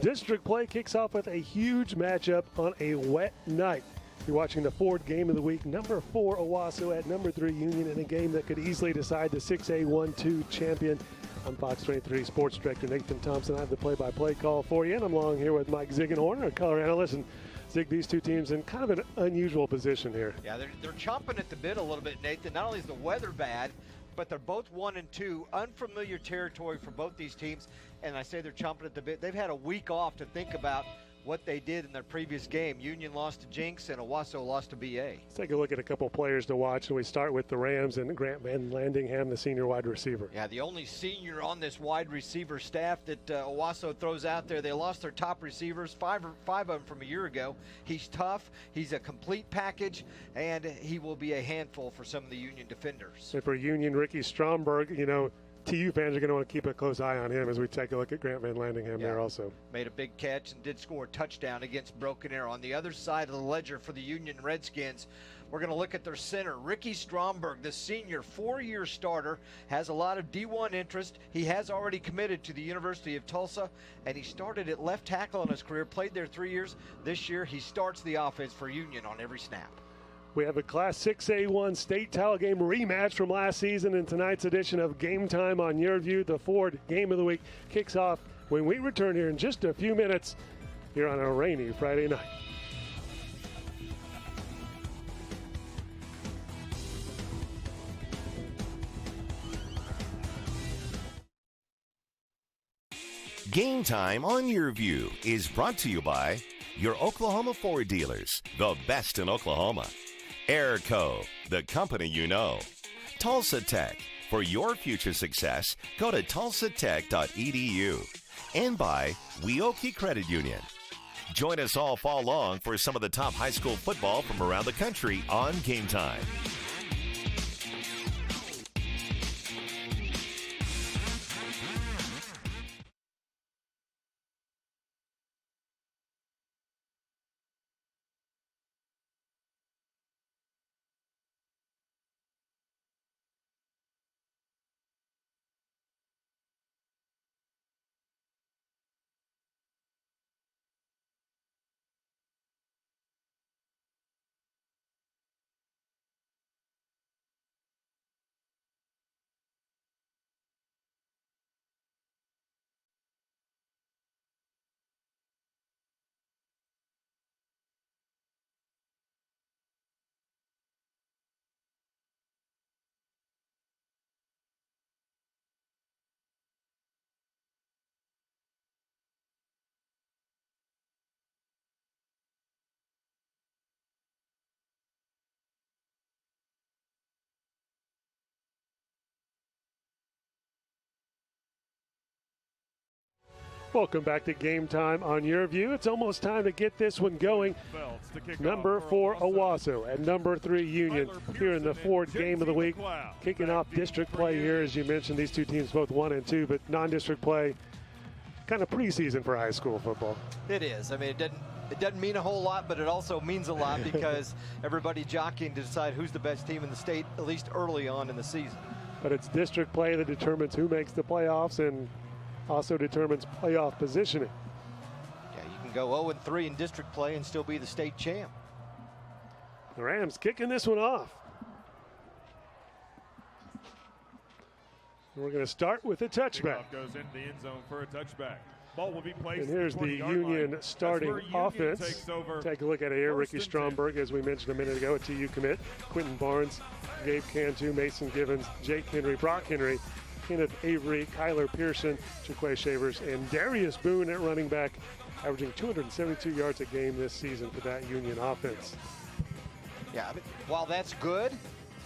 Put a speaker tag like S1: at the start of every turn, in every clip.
S1: District play kicks off with a huge matchup on a wet night. You're watching the Ford Game of the Week. Number 4, Owasso at number 3, Union, in a game that could easily decide the 6A 1-2 champion. I'm Fox 23 Sports Director Nathan Thompson. I have the play-by-play call for you, and I'm along here with Mike Ziegenhorn, our color analyst. And Zig, these two teams in kind of an unusual position here.
S2: Yeah, they're chomping at the bit a little bit, Nathan. Not only is the weather bad, but they're both 1-2, unfamiliar territory for both these teams. And I say they're chomping at the bit. They've had a week off to think about what they did in their previous game. Union lost to Jinx and Owasso lost to BA.
S1: Let's take a look at a couple players to watch, and we start with the Rams and Grant Van Landingham, the senior wide receiver.
S2: Yeah, the only senior on this wide receiver staff that Owasso throws out there. They lost their top receivers, five of them from a year ago. He's tough, he's a complete package, and he will be a handful for some of the Union defenders.
S1: And for Union, Ricky Stromberg, TU fans are going to want to keep a close eye on him as we take a look at Grant Van Landingham there also.
S2: Made a big catch and did score a touchdown against Broken Arrow. On the other side of the ledger for the Union Redskins, we're going to look at their center, Ricky Stromberg, the senior, 4-year starter, has a lot of D1 interest. He has already committed to the University of Tulsa, and he started at left tackle in his career, played there 3 years. This year, he starts the offense for Union on every snap.
S1: We have a Class 6A1 state title game rematch from last season in tonight's edition of Game Time on YurView. The Ford Game of the Week kicks off when we return here in just a few minutes here on a rainy Friday night.
S3: Game Time on YurView is brought to you by your Oklahoma Ford dealers, the best in Oklahoma. Airco, the company you know. Tulsa Tech, for your future success, go to tulsatech.edu. And by Weoki Credit Union. Join us all fall long for some of the top high school football from around the country on Game Time.
S1: Welcome back to Game Time on YurView. It's almost time to get this one going. Number 4, Owasso, and number 3, Union, here in the Ford Game of the Week. Kicking off district play here, as you mentioned, these two teams both 1-2, but non-district play, kind of preseason for high school football.
S2: It is. I mean, it doesn't mean a whole lot, but it also means a lot because everybody jockeying to decide who's the best team in the state, at least early on in the season.
S1: But it's district play that determines who makes the playoffs and also determines playoff positioning.
S2: Yeah, you can go 0-3 in district play and still be the state champ.
S1: The Rams kicking this one off. And we're going to start with a touchback.
S4: Kickoff goes into the end zone for a touchback. Ball will be placed.
S1: And here's the Union starting offense. Take a look at it here. Ricky Stromberg, as we mentioned a minute ago, a TU commit. Quentin Barnes, Gabe Cantu, Mason Givens, Jake Henry, Brock Henry, Kenneth Avery, Kyler Pearson, Jaquan Sanders, and Darius Boone at running back, averaging 272 yards a game this season for that Union offense.
S2: Yeah, I mean, while that's good,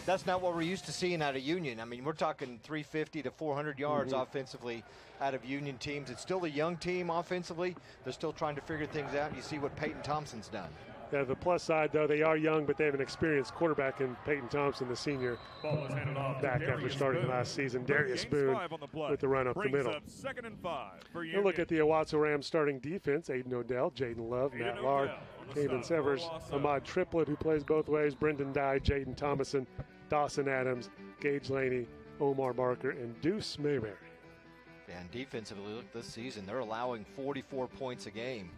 S2: that's not what we're used to seeing out of Union. I mean, we're talking 350 to 400 yards offensively out of Union teams. It's still a young team offensively. They're still trying to figure things out. You see what Peyton Thompson's done.
S1: Yeah, the plus side, though, they are young, but they have an experienced quarterback in Peyton Thompson, the senior back after starting last season. Darius Boone with the run up the middle. We'll look at the Owasso Rams starting defense. Aiden Odell, Jaden Love, Matt Lard, Kaden Severs, Ahmad Triplett, who plays both ways, Brendan Dye, Jaden Thomason, Dawson Adams, Gage Laney, Omar Barker, and Deuce Mayberry.
S2: And defensively, look, this season, they're allowing 44 points a game.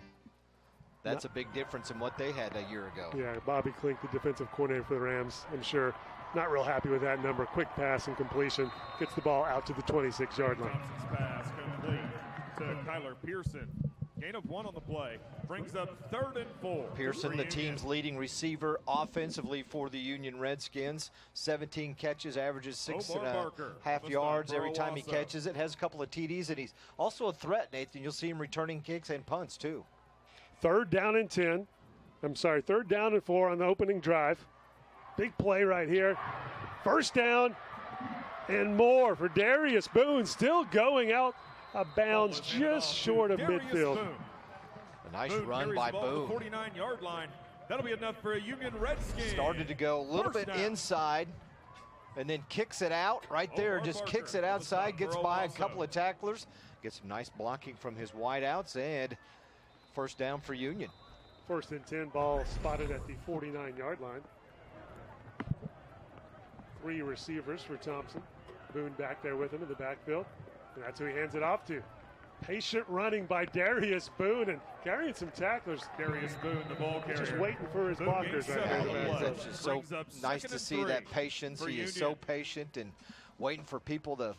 S2: That's a big difference in what they had a year ago.
S1: Yeah, Bobby Klink, the defensive coordinator for the Rams, I'm sure not real happy with that number. Quick pass and completion. Gets the ball out to the 26-yard line.
S4: Thompson's pass complete to Kyler Pearson. Gain of 1 on the play. Brings up 3rd and 4.
S2: Pearson, the team's leading receiver offensively for the Union Redskins. 17 catches, averages 6.5 yards every time he catches it. Has a couple of TDs, and he's also a threat, Nathan. You'll see him returning kicks and punts, too.
S1: 3rd down and 10. I'm sorry, 3rd down and 4 on the opening drive. Big play right here. 1st down and more for Darius Boone. Still going out of bounds just short of midfield.
S4: Boone.
S2: A nice run by Boone.
S4: 49-yard line. That'll be enough for a Union Redskins.
S2: Started to go a little bit inside and then kicks it out right there. Just kicks it outside, gets by a couple of tacklers. Gets some nice blocking from his wideouts, and 1st down for Union.
S1: 1st and 10, ball spotted at the 49-yard line. 3 receivers for Thompson. Boone back there with him in the backfield. And that's who he hands it off to. Patient running by Darius Boone and carrying some tacklers.
S4: Darius Boone, the ball carrier.
S1: Just waiting for his blockers right there.
S2: That's just so nice to see that patience. He is so patient and waiting for people to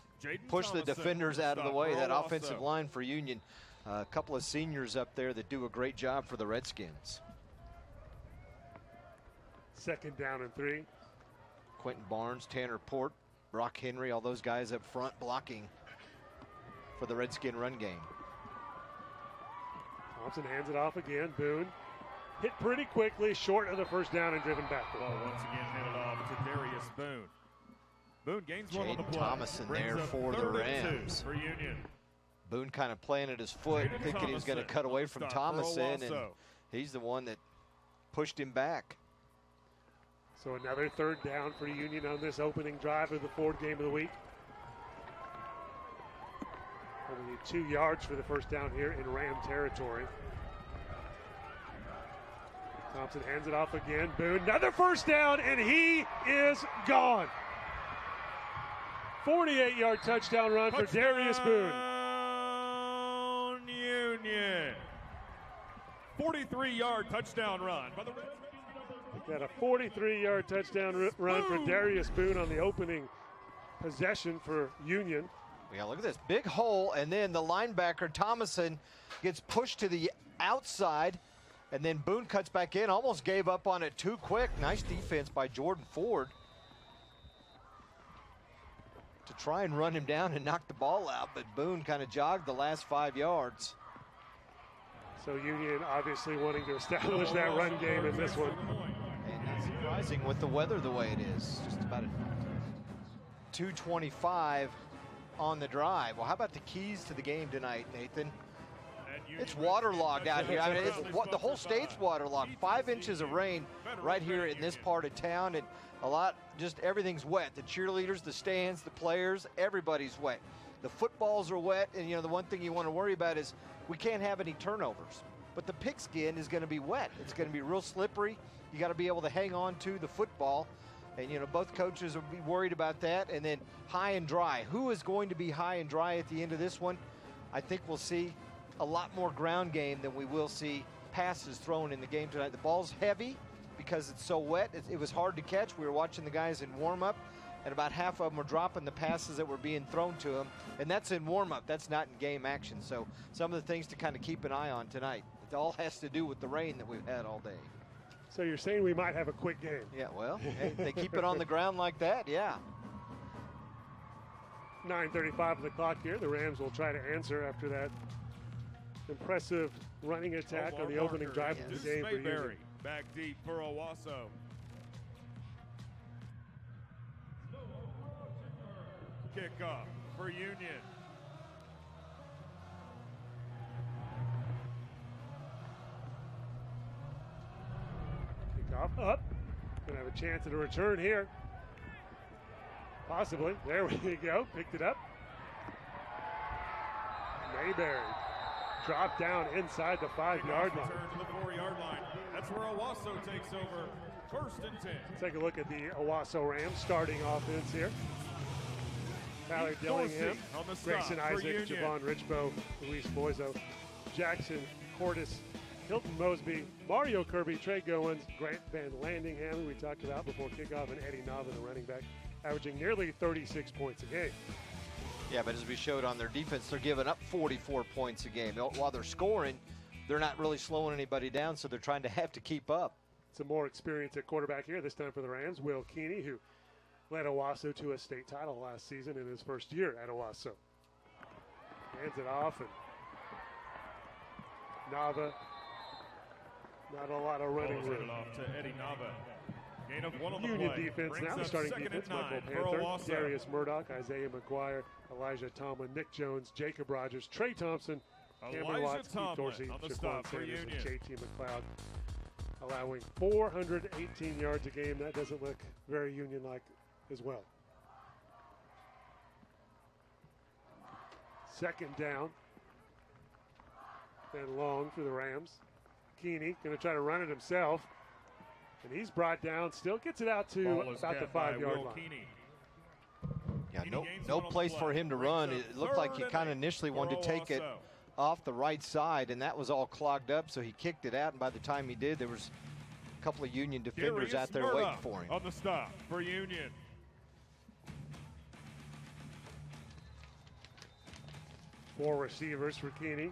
S2: push the defenders out of the way. That offensive line for Union. A couple of seniors up there that do a great job for the Redskins.
S1: 2nd down and 3.
S2: Quentin Barnes, Tanner Port, Brock Henry, all those guys up front blocking for the Redskin run game.
S1: Thompson hands it off again. Boone hit pretty quickly, short of the 1st down and driven back.
S4: Ball once again handed off to Darius Boone. Boone gains 1 on the play.
S2: Thomason there for the Rams.
S4: For Union.
S2: Boone kind of playing at his foot, thinking he was going to cut away from Thomason, and he's the one that pushed him back.
S1: So another 3rd down for Union on this opening drive of the 4th game of the week. Only 2 yards for the 1st down here in Ram territory. Thompson hands it off again. Boone, another 1st down, and he is gone. 48-yard touchdown run for Darius Boone.
S4: Union. 43-yard touchdown run by the Redskins.
S1: Got a 43-yard touchdown run for Darius Boone on the opening possession for Union.
S2: Yeah, look at this big hole, and then the linebacker Thomason gets pushed to the outside, and then Boone cuts back in, almost gave up on it too quick. Nice defense by Jordan Ford to try and run him down and knock the ball out, but Boone kind of jogged the last 5 yards.
S1: So Union obviously wanting to establish that run game in this one.
S2: And not surprising with the weather the way it is. Just about a 2:25 on the drive. Well, how about the keys to the game tonight, Nathan? It's waterlogged out here. I mean, the whole state's waterlogged. 5 inches of rain right here in this part of town, and just everything's wet. The cheerleaders, the stands, the players, everybody's wet. The footballs are wet, and the one thing you want to worry about is we can't have any turnovers. But the pigskin is going to be wet. It's going to be real slippery. You got to be able to hang on to the football. And, both coaches will be worried about that. And then high and dry. Who is going to be high and dry at the end of this one? I think we'll see a lot more ground game than we will see passes thrown in the game tonight. The ball's heavy because it's so wet. It was hard to catch. We were watching the guys in warm-up, and about half of them were dropping the passes that were being thrown to them. And that's in warm-up. That's not in game action. So some of the things to kind of keep an eye on tonight. It all has to do with the rain that we've had all day.
S1: So you're saying we might have a quick game?
S2: Yeah, well, hey, they keep it on the ground like that, yeah.
S1: 9:35 of the clock here. The Rams will try to answer after that impressive running attack on the opening drive of the game for Union.
S4: Back deep for Owasso. Kickoff for Union.
S1: Kickoff up. Gonna have a chance at a return here. Possibly. There we go. Picked it up. Mayberry dropped down inside the 5-yard line.
S4: Return to the 4-yard line. That's where Owasso takes over. 1st and 10.
S1: Let's take a look at the Owasso Rams starting offense here. Tyler Dillingham,
S4: on the stop
S1: Grayson
S4: for
S1: Isaac,
S4: Union.
S1: Javon Richbo, Luis Boizo, Jackson Cordes, Hilton Mosby, Mario Kirby, Trey Goins, Grant Van Landingham, who we talked about before kickoff, and Eddie Nava, the running back, averaging nearly 36 points a game.
S2: Yeah, but as we showed on their defense, they're giving up 44 points a game. While they're scoring, they're not really slowing anybody down, so they're trying to have to keep up.
S1: Some more experience at quarterback here, this time for the Rams. Will Keeney, who led Owasso to a state title last season in his first year at Owasso. Hands it off, and Nava, not a lot of running room.
S4: Off to Eddie Nava. Gain of 1 on the
S1: Union
S4: play.
S1: defense
S4: Brings
S1: now,
S4: up
S1: starting
S4: 2nd
S1: defense,
S4: and
S1: Michael
S4: 9 for
S1: Panther,
S4: Owasso.
S1: Darius Murdoch, Isaiah McGuire, Elijah Tomlin, Nick Jones, Jacob Rogers, Trey Thompson, Cameron Watts, Keith Dorsey,
S4: on the
S1: Jaquan
S4: stop for
S1: Sanders, and
S4: Union.
S1: JT McLeod, allowing 418 yards a game. That doesn't look very Union-like as well. 2nd down and long for the Rams. Keeney going to try to run it himself, and he's brought down, still gets it out to
S4: Ball is
S1: about the
S4: kept by
S1: 5-yard
S4: Will
S1: line.
S4: Keeney.
S2: Yeah,
S4: Keeney
S2: no
S4: gains 1
S2: no
S4: on the
S2: place
S4: play.
S2: for him to
S4: Brings
S2: run.
S4: up
S2: It looked like he
S4: 3rd
S2: kind of
S4: and 8
S2: initially
S4: for
S2: wanted to take it
S4: Owasso.
S2: off the right side, and that was all clogged up, so he kicked it out, and by the time he did, there was a couple of Union defenders
S4: Darius
S2: out there
S4: Murdoch
S2: waiting for him.
S4: on the stop for Union.
S1: 4 receivers for Keeney.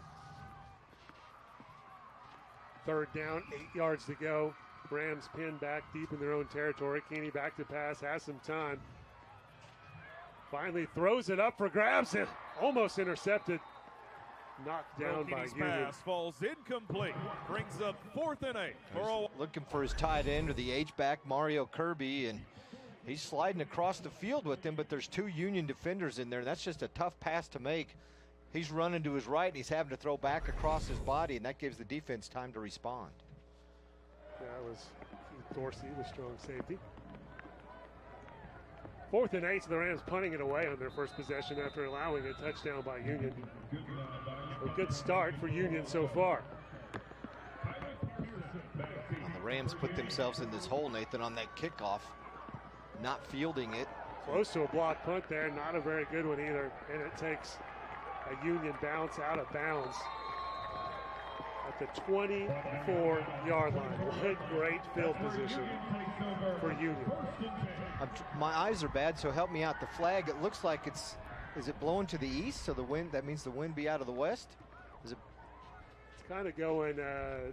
S1: 3rd down, 8 yards to go. Rams pinned back deep in their own territory. Keeney back to pass, has some time. Finally throws it up for grabs and almost intercepted. Knocked down by
S4: Keeney's
S1: Union.
S4: pass falls incomplete. Brings up 4th and 8 for Owasso.
S2: Looking for his tight end or the H-back, Mario Kirby, and he's sliding across the field with him, but there's 2 Union defenders in there, and that's just a tough pass to make. He's running to his right, and he's having to throw back across his body, and that gives the defense time to respond.
S1: That was Keith Dorsey, the strong safety. 4th and 8, so the Rams punting it away on their first possession after allowing a touchdown by Union. A good start for Union so far.
S2: Well, the Rams put themselves in this hole, Nathan, on that kickoff, not fielding it.
S1: Close to a block punt there, not a very good one either, and it takes a Union bounce out of bounds at the 24-yard line. What great field position for Union.
S2: My eyes are bad, so help me out. The flag, it looks like is it blowing to the east? So the wind, that means the wind be out of the west? Is it
S1: It's kind of going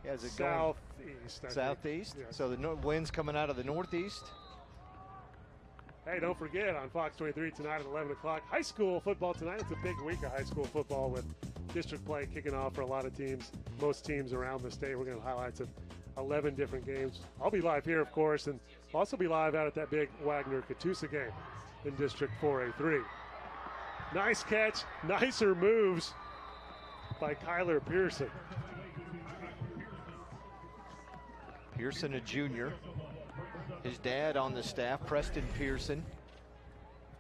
S2: is it
S1: southeast. I think.
S2: southeast?
S1: Yes.
S2: So the wind's coming out of the northeast?
S1: Hey, don't forget on Fox 23 tonight at 11 o'clock, high school football tonight. It's a big week of high school football with district play kicking off for a lot of teams, most teams around the state. We're going to highlights of 11 different games. I'll be live here, of course, and also be live out at that big Wagner-Catoosa game in District 4A3. Nice catch, nicer moves by Kyler Pearson.
S2: Pearson, a junior. His dad on the staff, Preston Pearson.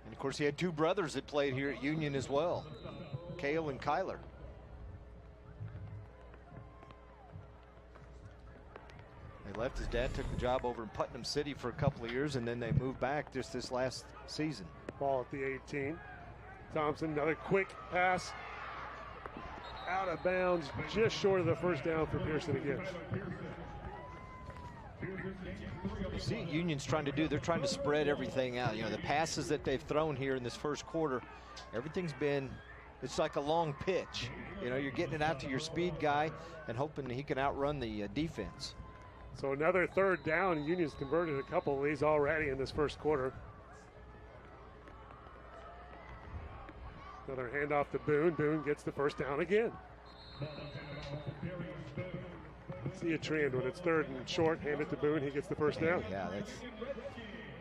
S2: And of course, he had 2 brothers that played here at Union as well, Cale and Kyler. He left, his dad took the job over in Putnam City for a couple of years, and then they moved back just this last season.
S1: Ball at the 18. Thompson, another quick pass. Out of bounds, just short of the first down for Pearson again.
S2: You see what Union's trying to do, they're trying to spread everything out. You know, the passes that they've thrown here in this first quarter, everything's been, it's like a long pitch. You know, you're getting it out to your speed guy and hoping he can outrun the defense.
S1: So another 3rd down. Union's converted a couple of these already in this first quarter. Another handoff to Boone. Boone gets the first down again. See a trend when it's 3rd and short, hand it to Boone, he gets the first down.
S2: Yeah,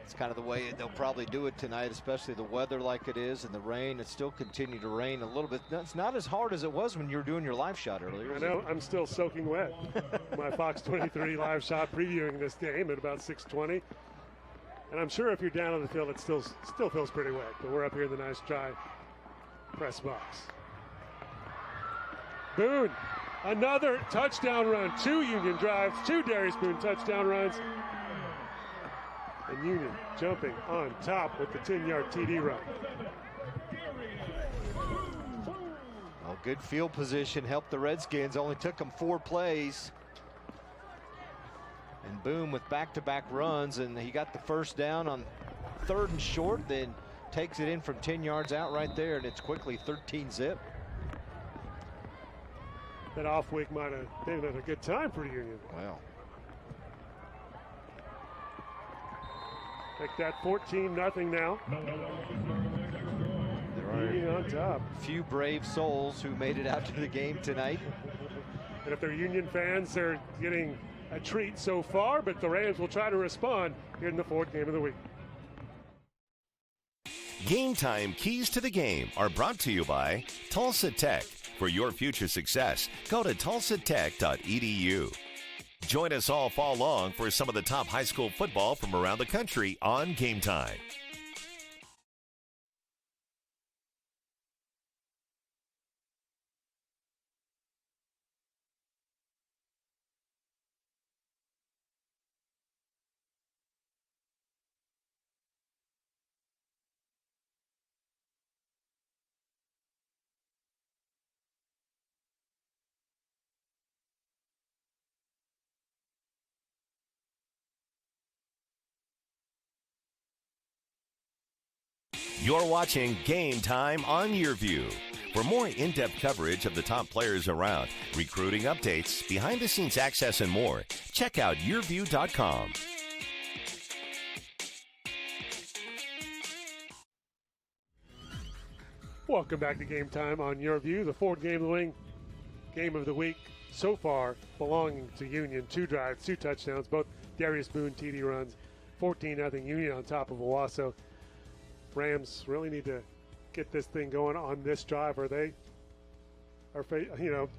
S2: that's kind of the way they'll probably do it tonight, especially the weather like it is and the rain. It's still continued to rain a little bit. It's not as hard as it was when you were doing your live shot earlier.
S1: I know, I'm still soaking wet. My Fox 23 live shot previewing this game at about 6:20. And I'm sure if you're down on the field, it still feels pretty wet. But we're up here in the nice dry press box. Boone, another touchdown run. 2 Union drives, 2 Darius Boone touchdown runs. And Union jumping on top with the 10-yard TD run.
S2: Good field position helped the Redskins. Only took them 4 plays. And Boone with back-to-back runs, and he got the first down on 3rd and short, then takes it in from 10 yards out right there, and it's quickly 13-zip.
S1: That off week might have been at a good time for Union.
S2: Well,
S1: take that 14-0 now.
S2: there are
S1: Union on top.
S2: few brave souls who made it out to the game tonight.
S1: And if they're Union fans, they're getting a treat so far, but the Rams will try to respond here in the 4th game of the week.
S3: Game Time Keys to the Game are brought to you by Tulsa Tech. For your future success, go to tulsatech.edu. Join us all fall long for some of the top high school football from around the country on Game Time. You're watching Game Time on YurView. For more in-depth coverage of the top players around, recruiting updates, behind-the-scenes access, and more, check out YurView.com.
S1: Welcome back to Game Time on YurView, the 4th game of the week so far belonging to Union. 2 drives, 2 touchdowns, both Darius Boone TD runs. 14-0 Union on top of Owasso. Rams really need to get this thing going on this drive, or they are,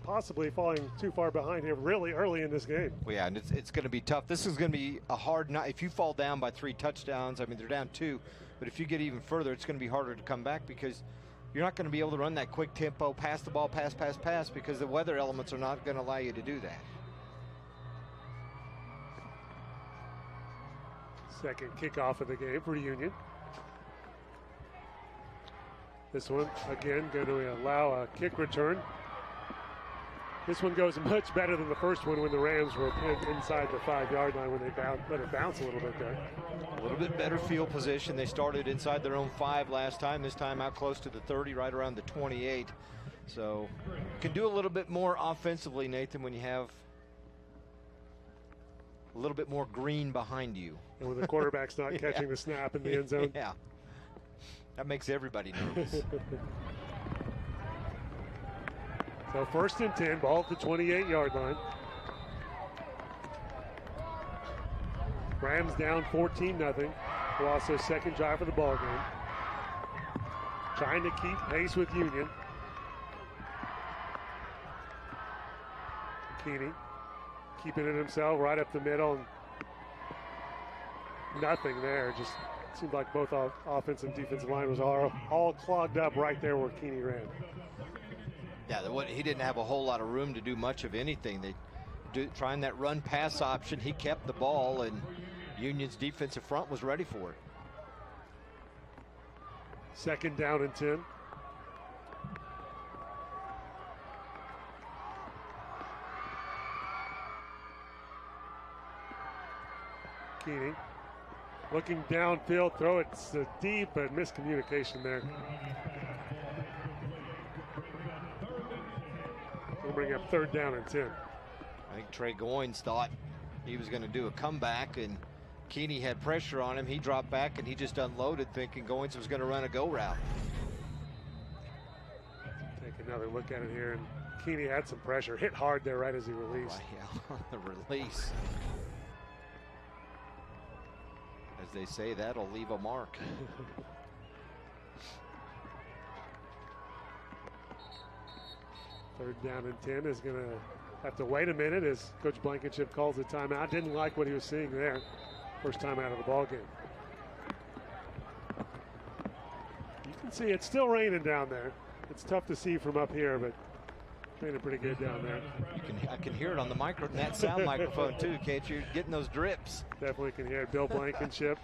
S1: possibly falling too far behind here really early in this game.
S2: Well, yeah, and it's going to be tough. This is going to be a hard night. If you fall down by 3 touchdowns, I mean, they're down 2, but if you get even further, it's going to be harder to come back because you're not going to be able to run that quick tempo, pass the ball, pass, because the weather elements are not going to allow you to do that.
S1: Second kickoff of the game for Union. This one, again, going to allow a kick return. This one goes much better than the first one when the Rams were pinned inside the 5-yard line when they let it bounce a little bit there.
S2: A little bit better field position. They started inside their own 5 last time. This time out close to the 30, right around the 28. So you can do a little bit more offensively, Nathan, when you have a little bit more green behind you.
S1: And when the quarterback's not catching the snap in the end zone.
S2: Yeah. That makes everybody nervous.
S1: So 1st and 10, ball at the 28-yard line. Rams down 14-0. Owasso second drive of the ball game. Trying to keep pace with Union. Keeney keeping it himself right up the middle. And nothing there. Just seemed like both offensive and defensive line was all clogged up right there where Keeney ran.
S2: Yeah, he didn't have a whole lot of room to do much of anything. Trying that run-pass option, he kept the ball, and Union's defensive front was ready for it.
S1: 2nd down and 10. Keeney looking downfield, throw it deep, but miscommunication there. We'll bring up 3rd down and 10.
S2: I think Trey Goins thought he was going to do a comeback, and Keeney had pressure on him. He dropped back, and he just unloaded, thinking Goins was going to run a go route.
S1: Take another look at it here, and Keeney had some pressure. Hit hard there right as he released.
S2: Yeah, on the release. As they say, that'll leave a mark.
S1: Third down and 10 is going to have to wait a minute as Coach Blankenship calls the timeout. Didn't like what he was seeing there. First time out of the ball game. You can see it's still raining down there. It's tough to see from up here, but it's raining pretty good down there.
S2: I can hear it on the that sound microphone too, can't you? Getting those drips.
S1: Definitely can hear it. Bill Blankenship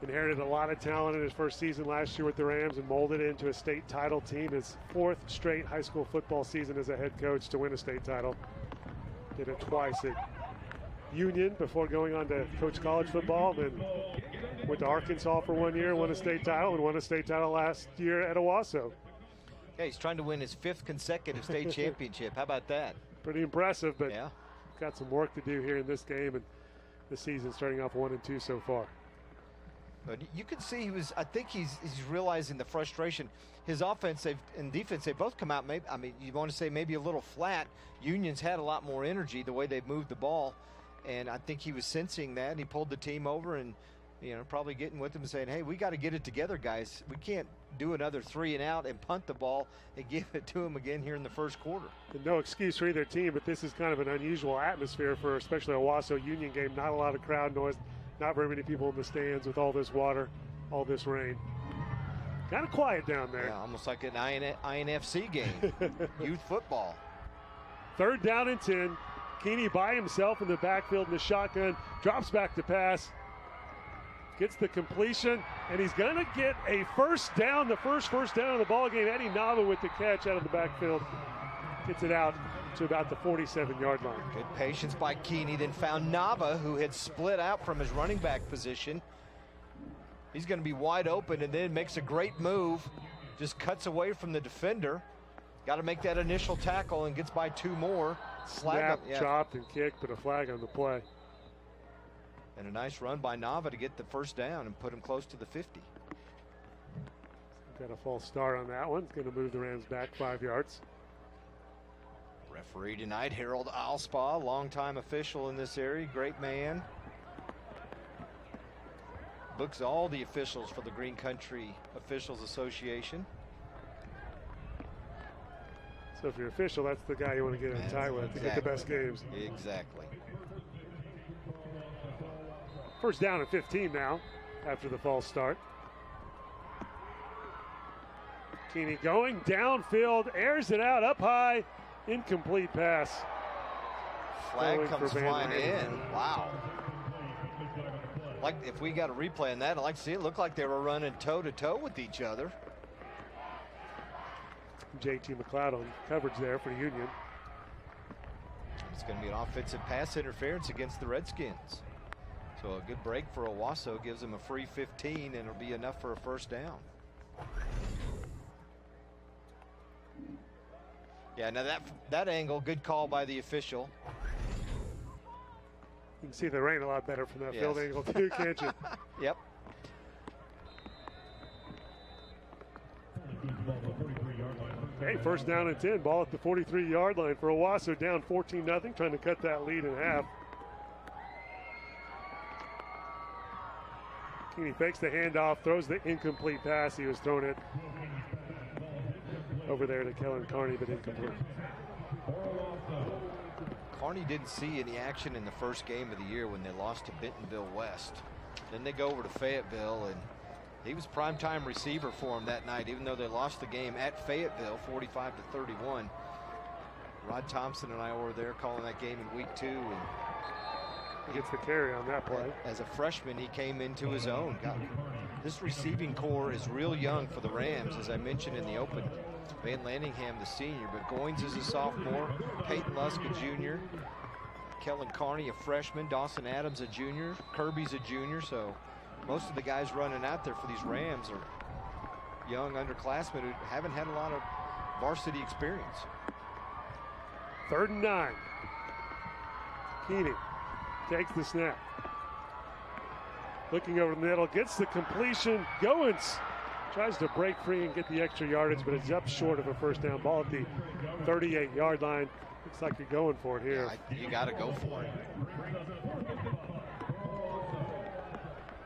S1: Inherited a lot of talent in his first season last year with the Rams and molded it into a state title team. His 4th straight high school football season as a head coach to win a state title. Did it twice at Union before going on to coach college football. Then went to Arkansas for 1 year, won a state title, and won a state title last year at Owasso.
S2: Yeah, he's trying to win his 5th consecutive state championship. How about that?
S1: Pretty impressive, but
S2: yeah,
S1: got some work to do here in this game, and the season starting off 1-2 so far.
S2: But you can see I think he's realizing the frustration. His offense and defense, they both come out, maybe, I mean, you want to say maybe a little flat. Union's had a lot more energy the way they've moved the ball, and I think he was sensing that, and he pulled the team over and, you know, probably getting with them and saying, hey, we got to get it together, guys. We can't do another 3 and out and punt the ball and give it to him again here in the first quarter.
S1: And no excuse for either team, but this is kind of an unusual atmosphere for especially a Owasso Union game. Not a lot of crowd noise. Not very many people in the stands with all this water, all this rain. Kind of quiet down there.
S2: Yeah, almost like an INFC game, youth football.
S1: 3rd down and 10. Keeney by himself in the backfield in the shotgun. Drops back to pass. Gets the completion, and he's going to get a first down, the first down of the ball game. Eddie Nava with the catch out of the backfield. Gets it out to about the 47-yard line.
S2: Good patience by Keeney, then found Nava, who had split out from his running back position. He's going to be wide open and then makes a great move, just cuts away from the defender. Got to make that initial tackle and gets by 2 more.
S1: Snap, chopped, and kicked, but a flag on the play.
S2: And a nice run by Nava to get the first down and put him close to the 50.
S1: Got a false start on that one. It's going to move the Rams back 5 yards.
S2: Referee tonight, Harold Alspaugh, longtime official in this area, great man. Books all the officials for the Green Country Officials Association.
S1: So if you're official, that's the guy you want to get in tie with to get the best games.
S2: Exactly.
S1: First down at 15 now after the false start. Keeney going downfield, airs it out up high, incomplete pass.
S2: Flag comes flying in. Wow. Like if we got a replay on that, I'd like to see it. Looked like they were running toe-to-toe with each other.
S1: JT McLeod on coverage there for Union.
S2: It's going to be an offensive pass interference against the Redskins. So a good break for Owasso, gives them a free 15, and it'll be enough for a first down. Yeah, now that angle, good call by the official.
S1: You can see the rain a lot better from that field angle too, can't you?
S2: Yep.
S1: Okay, first down and 10. Ball at the 43-yard line for Owasso, down 14-0, trying to cut that lead in half. Keeney fakes the handoff, throws the incomplete pass. He was thrown it over there to Kellen Carney, but incomplete.
S2: Carney didn't see any action in the first game of the year when they lost to Bentonville West. Then they go over to Fayetteville, and he was primetime receiver for them that night, even though they lost the game at Fayetteville, 45-31. Rod Thompson and I were there calling that game in week 2. And
S1: he gets the carry on that play.
S2: As a freshman, he came into his own. This receiving core is real young for the Rams, as I mentioned in the open. Van Landingham, the senior, but Goins is a sophomore, Peyton Lusk, a junior, Kellen Carney, a freshman, Dawson Adams, a junior, Kirby's a junior, so most of the guys running out there for these Rams are young underclassmen who haven't had a lot of varsity experience.
S1: 3rd and 9. Keeney takes the snap. Looking over the middle, gets the completion. Goins tries to break free and get the extra yardage, but it's up short of a first down. Ball at the 38-yard line. Looks like you're going for it here.
S2: Yeah, you got to go for it.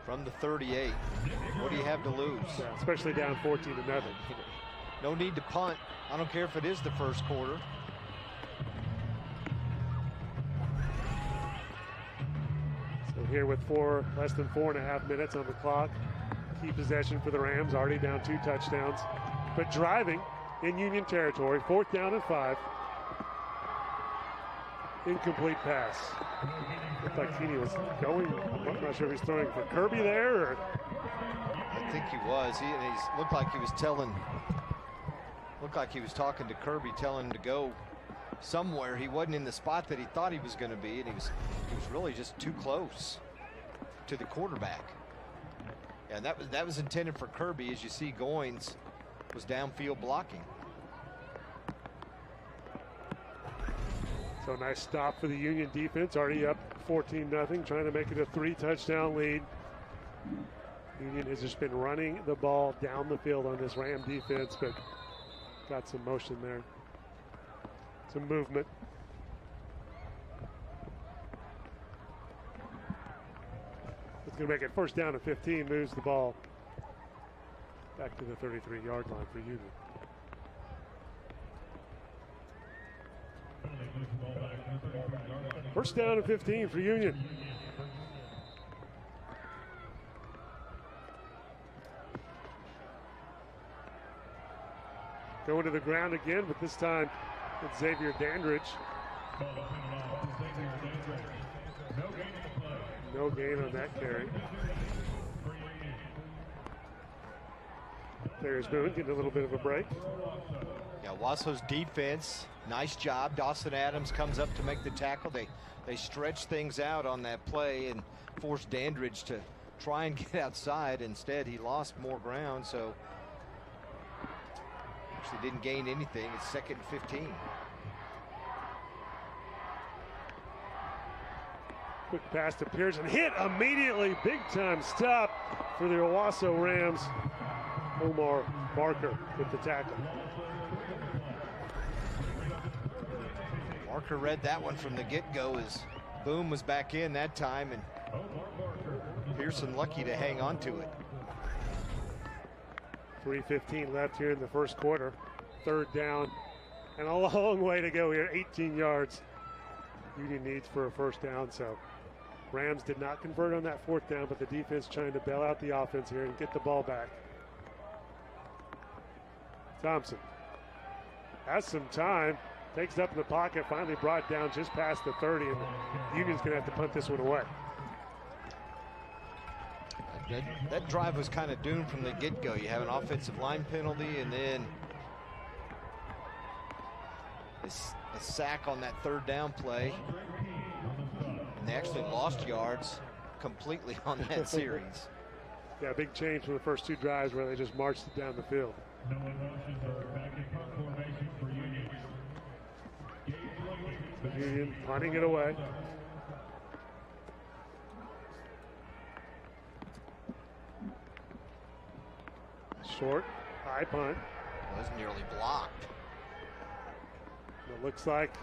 S2: From the 38, what do you have to lose?
S1: Yeah, especially down 14-0.
S2: No need to punt. I don't care if it is the first quarter.
S1: So here with less than 4.5 minutes on the clock. Key possession for the Rams, already down 2 touchdowns, but driving in Union territory. 4th down and 5. Incomplete pass. Looked like Keeney was going. I'm not sure if he's throwing for Kirby there or.
S2: I think he was. He looked like he was talking to Kirby, telling him to go somewhere. He wasn't in the spot that he thought he was going to be, and he was really just too close to the quarterback. And that was intended for Kirby. As you see, Goins was downfield blocking.
S1: So nice stop for the Union defense, already up 14-0, trying to make it a 3-touchdown lead. Union has just been running the ball down the field on this Ram defense, but got some motion there, some movement. It's going to make it first down and 15, moves the ball back to the 33-yard line for Union. First down and 15 for Union. Going to the ground again, but this time it's Xavier Dandridge. No gain on that carry. There's Boone getting a little bit of a break.
S2: Yeah, Owasso's defense, nice job. Dawson Adams comes up to make the tackle. They stretch things out on that play and force Dandridge to try and get outside. Instead, he lost more ground, so actually didn't gain anything. It's 2nd and 15.
S1: Quick pass to Pearson, hit immediately, big time stop for the Owasso Rams. Omar Barker with the tackle.
S2: Barker read that one from the get-go as Boom was back in that time, and Pearson lucky to hang on to it.
S1: 3:15 left here in the first quarter. 3rd down and a long way to go here, 18 yards. Union needs for a first down, so Rams did not convert on that 4th down, but the defense trying to bail out the offense here and get the ball back. Thompson has some time, takes it up in the pocket, finally brought down just past the 30, and the Union's going to have to punt this one away.
S2: That drive was kind of doomed from the get-go. You have an offensive line penalty, and then a sack on that 3rd down play. And they actually lost yards completely on that series.
S1: Yeah, big change from the first 2 drives where they just marched it down the field. Union punting it away. Short, high punt.
S2: Was nearly blocked.
S1: It looks like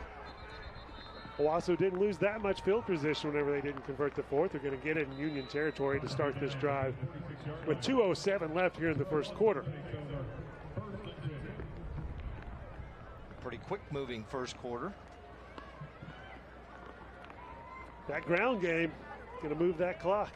S1: Owasso didn't lose that much field position whenever they didn't convert the 4th. They're going to get it in Union territory to start this drive with 2:07 left here in the first quarter.
S2: Pretty quick moving first quarter.
S1: That ground game going to move that clock.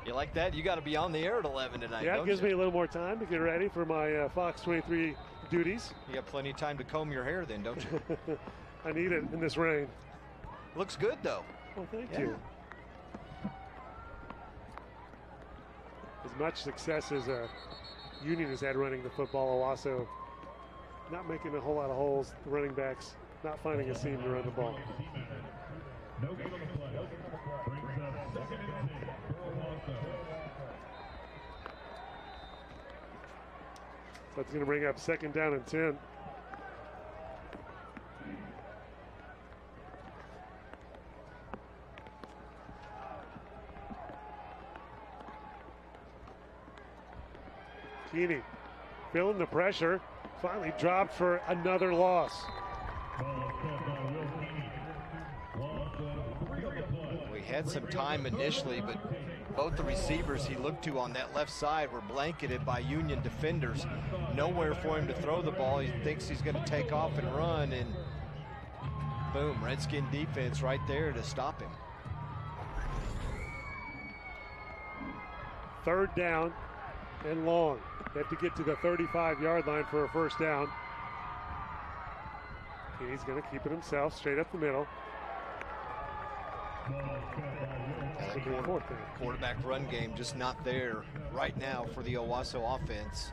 S2: You like that? You got to be on the air at 11 tonight.
S1: Yeah, it gives me a little more time to get ready for my Fox 23 duties.
S2: You got plenty of time to comb your hair then, don't you?
S1: I need it in this rain.
S2: Looks good, though.
S1: Well, thank you. As much success as Union has had running the football, Owasso not making a whole lot of holes. The running backs not finding a seam to run the ball. That's going to bring up 2nd down and 10. Keeney feeling the pressure, finally dropped for another loss.
S2: We had some time initially, but both the receivers he looked to on that left side were blanketed by Union defenders. Nowhere for him to throw the ball. He thinks he's going to take off and run, and boom, Redskin defense right there to stop him.
S1: 3rd down and long. They have to get to the 35-yard line for a first down. He's going to keep it himself, straight up the middle.
S2: Quarterback run game just not there right now for the Owasso offense.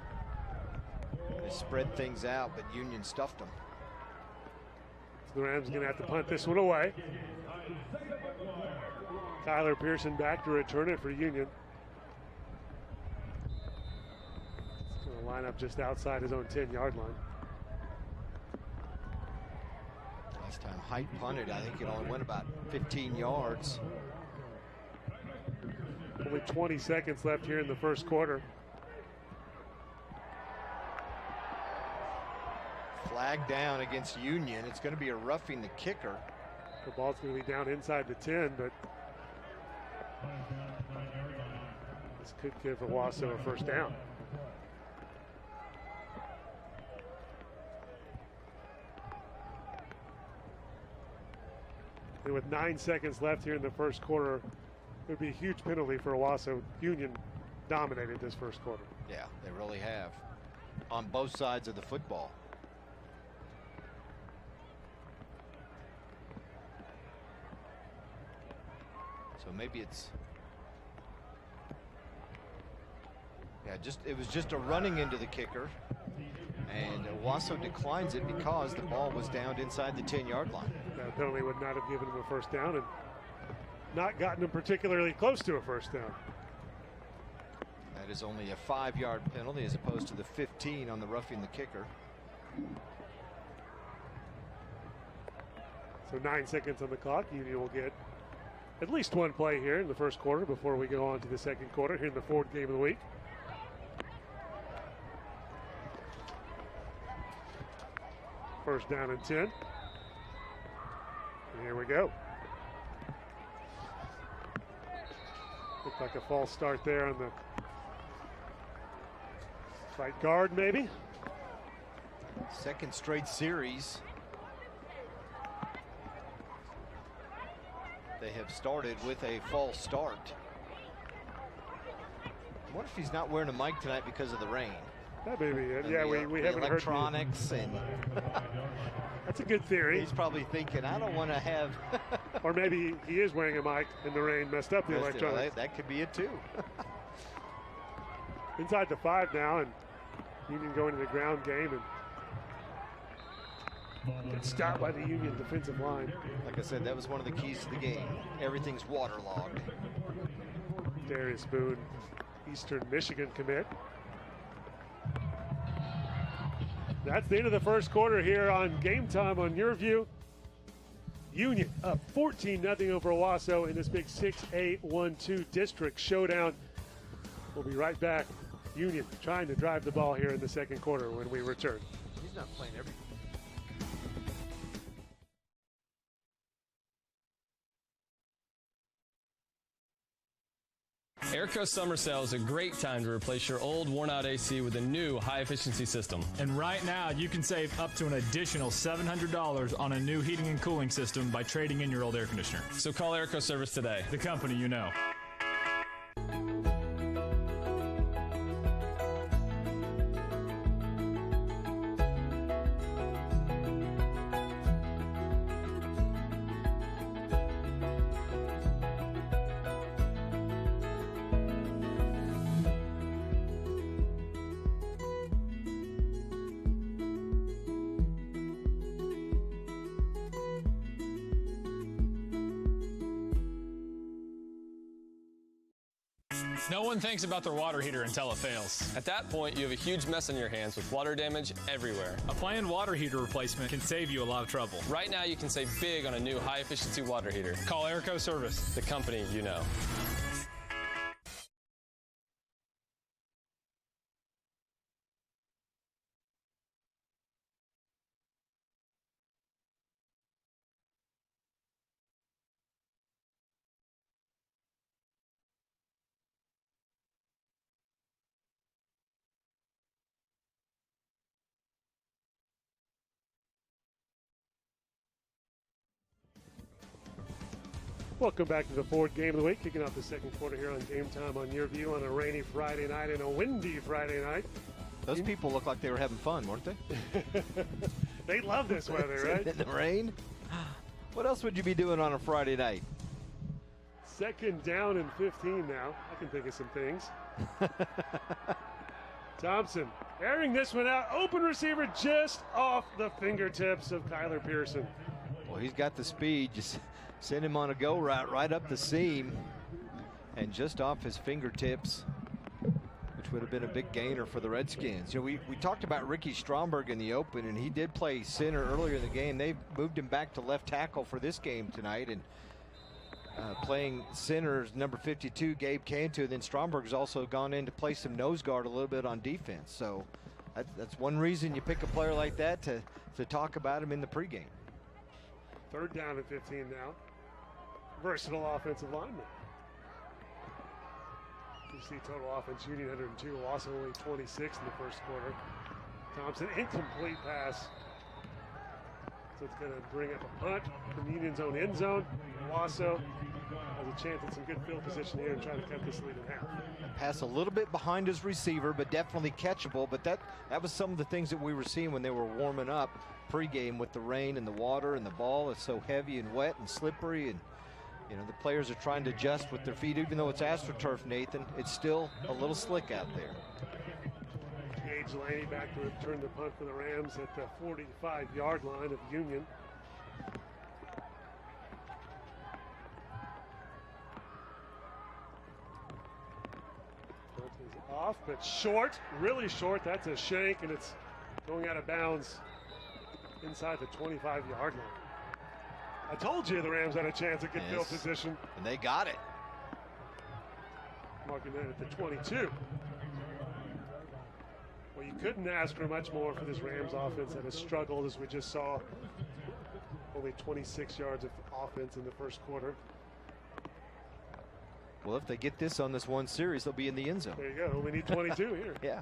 S2: They spread things out, but Union stuffed them.
S1: So the Rams going to have to punt this one away. Tyler Pearson back to return it for Union. He's going to line up just outside his own 10-yard line.
S2: Last time Height punted, I think it only went about 15 yards.
S1: Only 20 seconds left here in the first quarter.
S2: Flag down against Union. It's going to be a roughing the kicker.
S1: The ball's going to be down inside the 10, but this could give Owasso a first down. And with 9 seconds left here in the first quarter, it would be a huge penalty for Owasso. Union dominated this first quarter.
S2: Yeah, they really have. On both sides of the football. So maybe it's, yeah, it was just a running into the kicker, and Owasso declines it because the ball was down inside the 10-yard line.
S1: That penalty would not have given him a first down and not gotten him particularly close to a first down.
S2: That is only a 5-yard penalty as opposed to the 15 on the roughing the kicker.
S1: So 9 seconds on the clock. Union will get at least one play here in the first quarter before we go on to the second quarter here in the fourth game of the week. First down and 10. And here we go. Looked like a false start there on the right guard, maybe.
S2: Second straight series. They have started with a false start. I wonder if he's not wearing a mic tonight because of the rain.
S1: That may be it.
S2: And
S1: yeah, we haven't heard
S2: electronics and
S1: that's a good theory.
S2: He's probably thinking, I don't want to have
S1: or maybe he is wearing a mic and the rain messed up the electronics.
S2: That could be it too.
S1: Inside the 5 now, and Union going to the ground game and get stopped by the Union defensive line.
S2: Like I said, that was one of the keys to the game. Everything's waterlogged.
S1: Darius Boone, Eastern Michigan commit. That's the end of the first quarter here on Game Time on YurView. Union up 14-0 over Owasso in this big 6A-1-2 district showdown. We'll be right back. Union trying to drive the ball here in the second quarter when we return.
S2: He's not playing every.
S5: Airco Summer Sale is a great time to replace your old worn-out AC with a new high-efficiency system.
S6: And right now, you can save up to an additional $700 on a new heating and cooling system by trading in your old air conditioner.
S5: So call Airco Service today.
S6: The company you know.
S5: No one thinks about their water heater until it fails. At that point, you have a huge mess on your hands with water damage everywhere.
S6: A planned water heater replacement can save you a lot of trouble.
S5: Right now, you can save big on a new high-efficiency water heater.
S6: Call Airco Service,
S5: the company you know.
S1: Welcome back to the fourth game of the week, kicking off the second quarter here on Game Time on YurView on a rainy Friday night and a windy Friday night.
S2: Those people look like they were having fun, weren't they?
S1: They love this weather, right?
S2: In the rain. What else would you be doing on a Friday night?
S1: Second down and 15 now. I can think of some things. Thompson airing this one out. Open receiver just off the fingertips of Kyler Pearson.
S2: Well, he's got the speed. Just send him on a go route right up the seam and just off his fingertips, which would have been a big gainer for the Redskins. You know, we talked about Ricky Stromberg in the open, and he did play center earlier in the game. They moved him back to left tackle for this game tonight, and playing center is number 52, Gabe Cantu. Then Stromberg's also gone in to play some nose guard a little bit on defense. So that's one reason you pick a player like that to talk about him in the pregame.
S1: Third down and 15 now. Versatile offensive lineman. You see total offense, Union 102, Owasso only 26 in the first quarter. Thompson, incomplete pass. So it's going to bring up a punt from Union's own end zone. Owasso has a chance at some good field position here and trying to cut this lead in half.
S2: Pass a little bit behind his receiver, but definitely catchable. But that was some of the things that we were seeing when they were warming up pregame with the rain and the water, and the ball is so heavy and wet and slippery, and you know the players are trying to adjust with their feet. Even though it's AstroTurf, Nathan, it's still a little slick out there.
S1: Gage Laney back to return the punt for the Rams at the 45-yard line of Union. Punt is off, but short, really short. That's a shank, and it's going out of bounds inside the 25-yard line. I told you the Rams had a chance at good field position.
S2: And they got it.
S1: Marking that at the 22. Well, you couldn't ask for much more for this Rams offense that has struggled, as we just saw. Only 26 yards of offense in the first quarter.
S2: Well, if they get this on this one series, they'll be in the end zone.
S1: There you go. Only need 22 here.
S2: Yeah.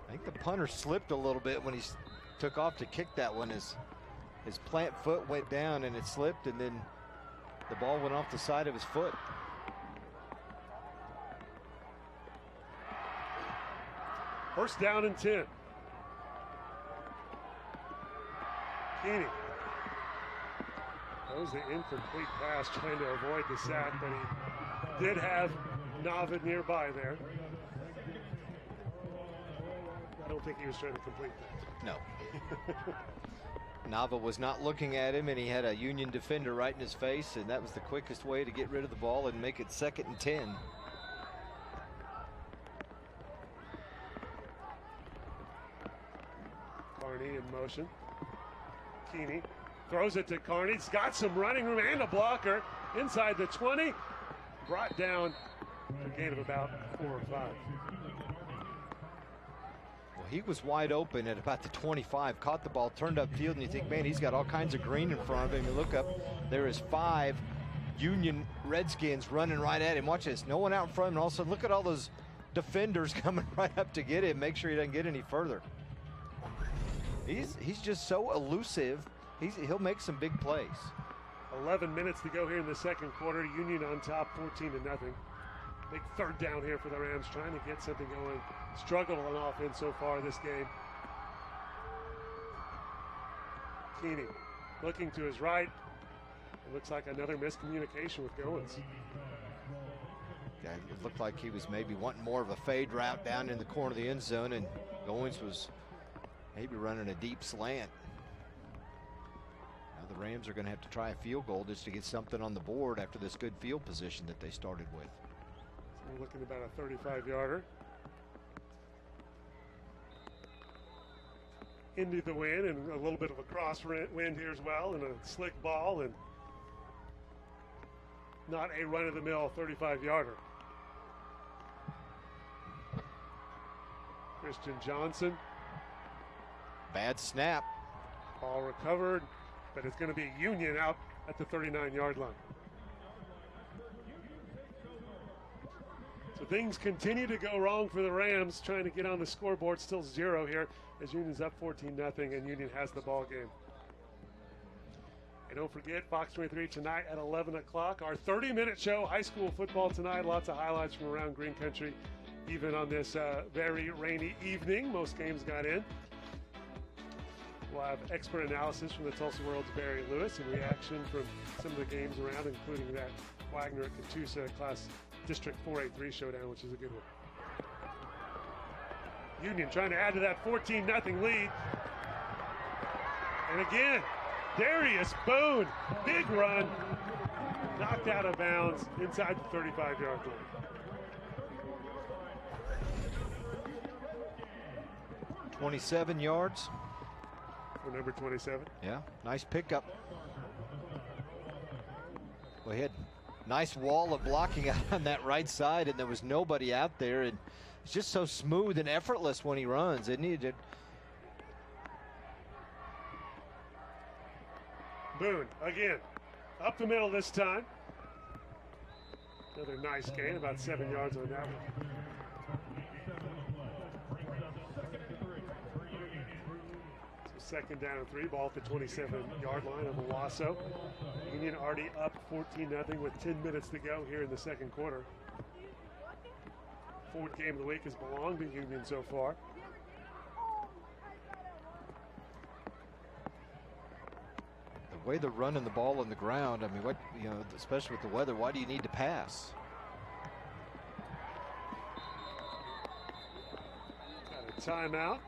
S2: I think the punter slipped a little bit when he took off to kick that one. His plant foot went down and it slipped, and then the ball went off the side of his foot.
S1: First down and 10. Keeney. That was the incomplete pass, trying to avoid the sack, but he did have Nava nearby there. I don't think he was trying to complete that.
S2: No. Nava was not looking at him, and he had a Union defender right in his face, and that was the quickest way to get rid of the ball and make it 2nd and 10.
S1: Carney in motion. Keeney throws it to Carney. He's got some running room and a blocker inside the 20. Brought down for a gain of about 4 or 5.
S2: Well, he was wide open at about the 25, caught the ball, turned upfield, and you think, man, he's got all kinds of green in front of him. You look up, there is 5 Union Redskins running right at him. Watch this, no one out in front, and all of a sudden, look at all those defenders coming right up to get him, make sure he doesn't get any further. He's just so elusive. He'll make some big plays.
S1: 11 minutes to go here in the second quarter. Union on top, 14-0. Big third down here for the Rams, trying to get something going. Struggled on offense so far this game. Keeney looking to his right. It looks like another miscommunication with Goins.
S2: Yeah, it looked like he was maybe wanting more of a fade route down in the corner of the end zone, and Goins was maybe running a deep slant. Now the Rams are going to have to try a field goal just to get something on the board after this good field position that they started with.
S1: So we're looking about a 35-yarder. Into the wind, and a little bit of a crosswind here as well, and a slick ball, and not a run-of-the-mill 35-yarder. Christian Johnson.
S2: Bad snap.
S1: Ball recovered, but it's going to be Union out at the 39-yard line. So things continue to go wrong for the Rams, trying to get on the scoreboard. Still 0 here as Union's up 14-0, and Union has the ball game. And don't forget, Fox 23 tonight at 11 o'clock. Our 30-minute show, high school football tonight. Lots of highlights from around Green Country, even on this very rainy evening. Most games got in. We'll have expert analysis from the Tulsa World's Barry Lewis and reaction from some of the games around, including that Wagner at Catoosa Class District 4A3 showdown, which is a good one. Union trying to add to that 14-0 lead. And again, Darius Boone, big run, knocked out of bounds inside the 35-yard line.
S2: 27 yards.
S1: For number 27.
S2: Yeah, nice pickup. Well, he had a nice wall of blocking out on that right side, and there was nobody out there. And it's just so smooth and effortless when he runs. It needed.
S1: Boone again, up the middle this time. Another nice gain, about 7 yards on that one. So 2nd down and 3, ball at the 27-yard line of Owasso. Union already up 14-0 with 10 minutes to go here in the second quarter. Fourth game of the week has belonged to Union so far.
S2: The way they're running the ball on the ground, I mean, what, you know, especially with the weather, why do you need to pass?
S1: Got a timeout.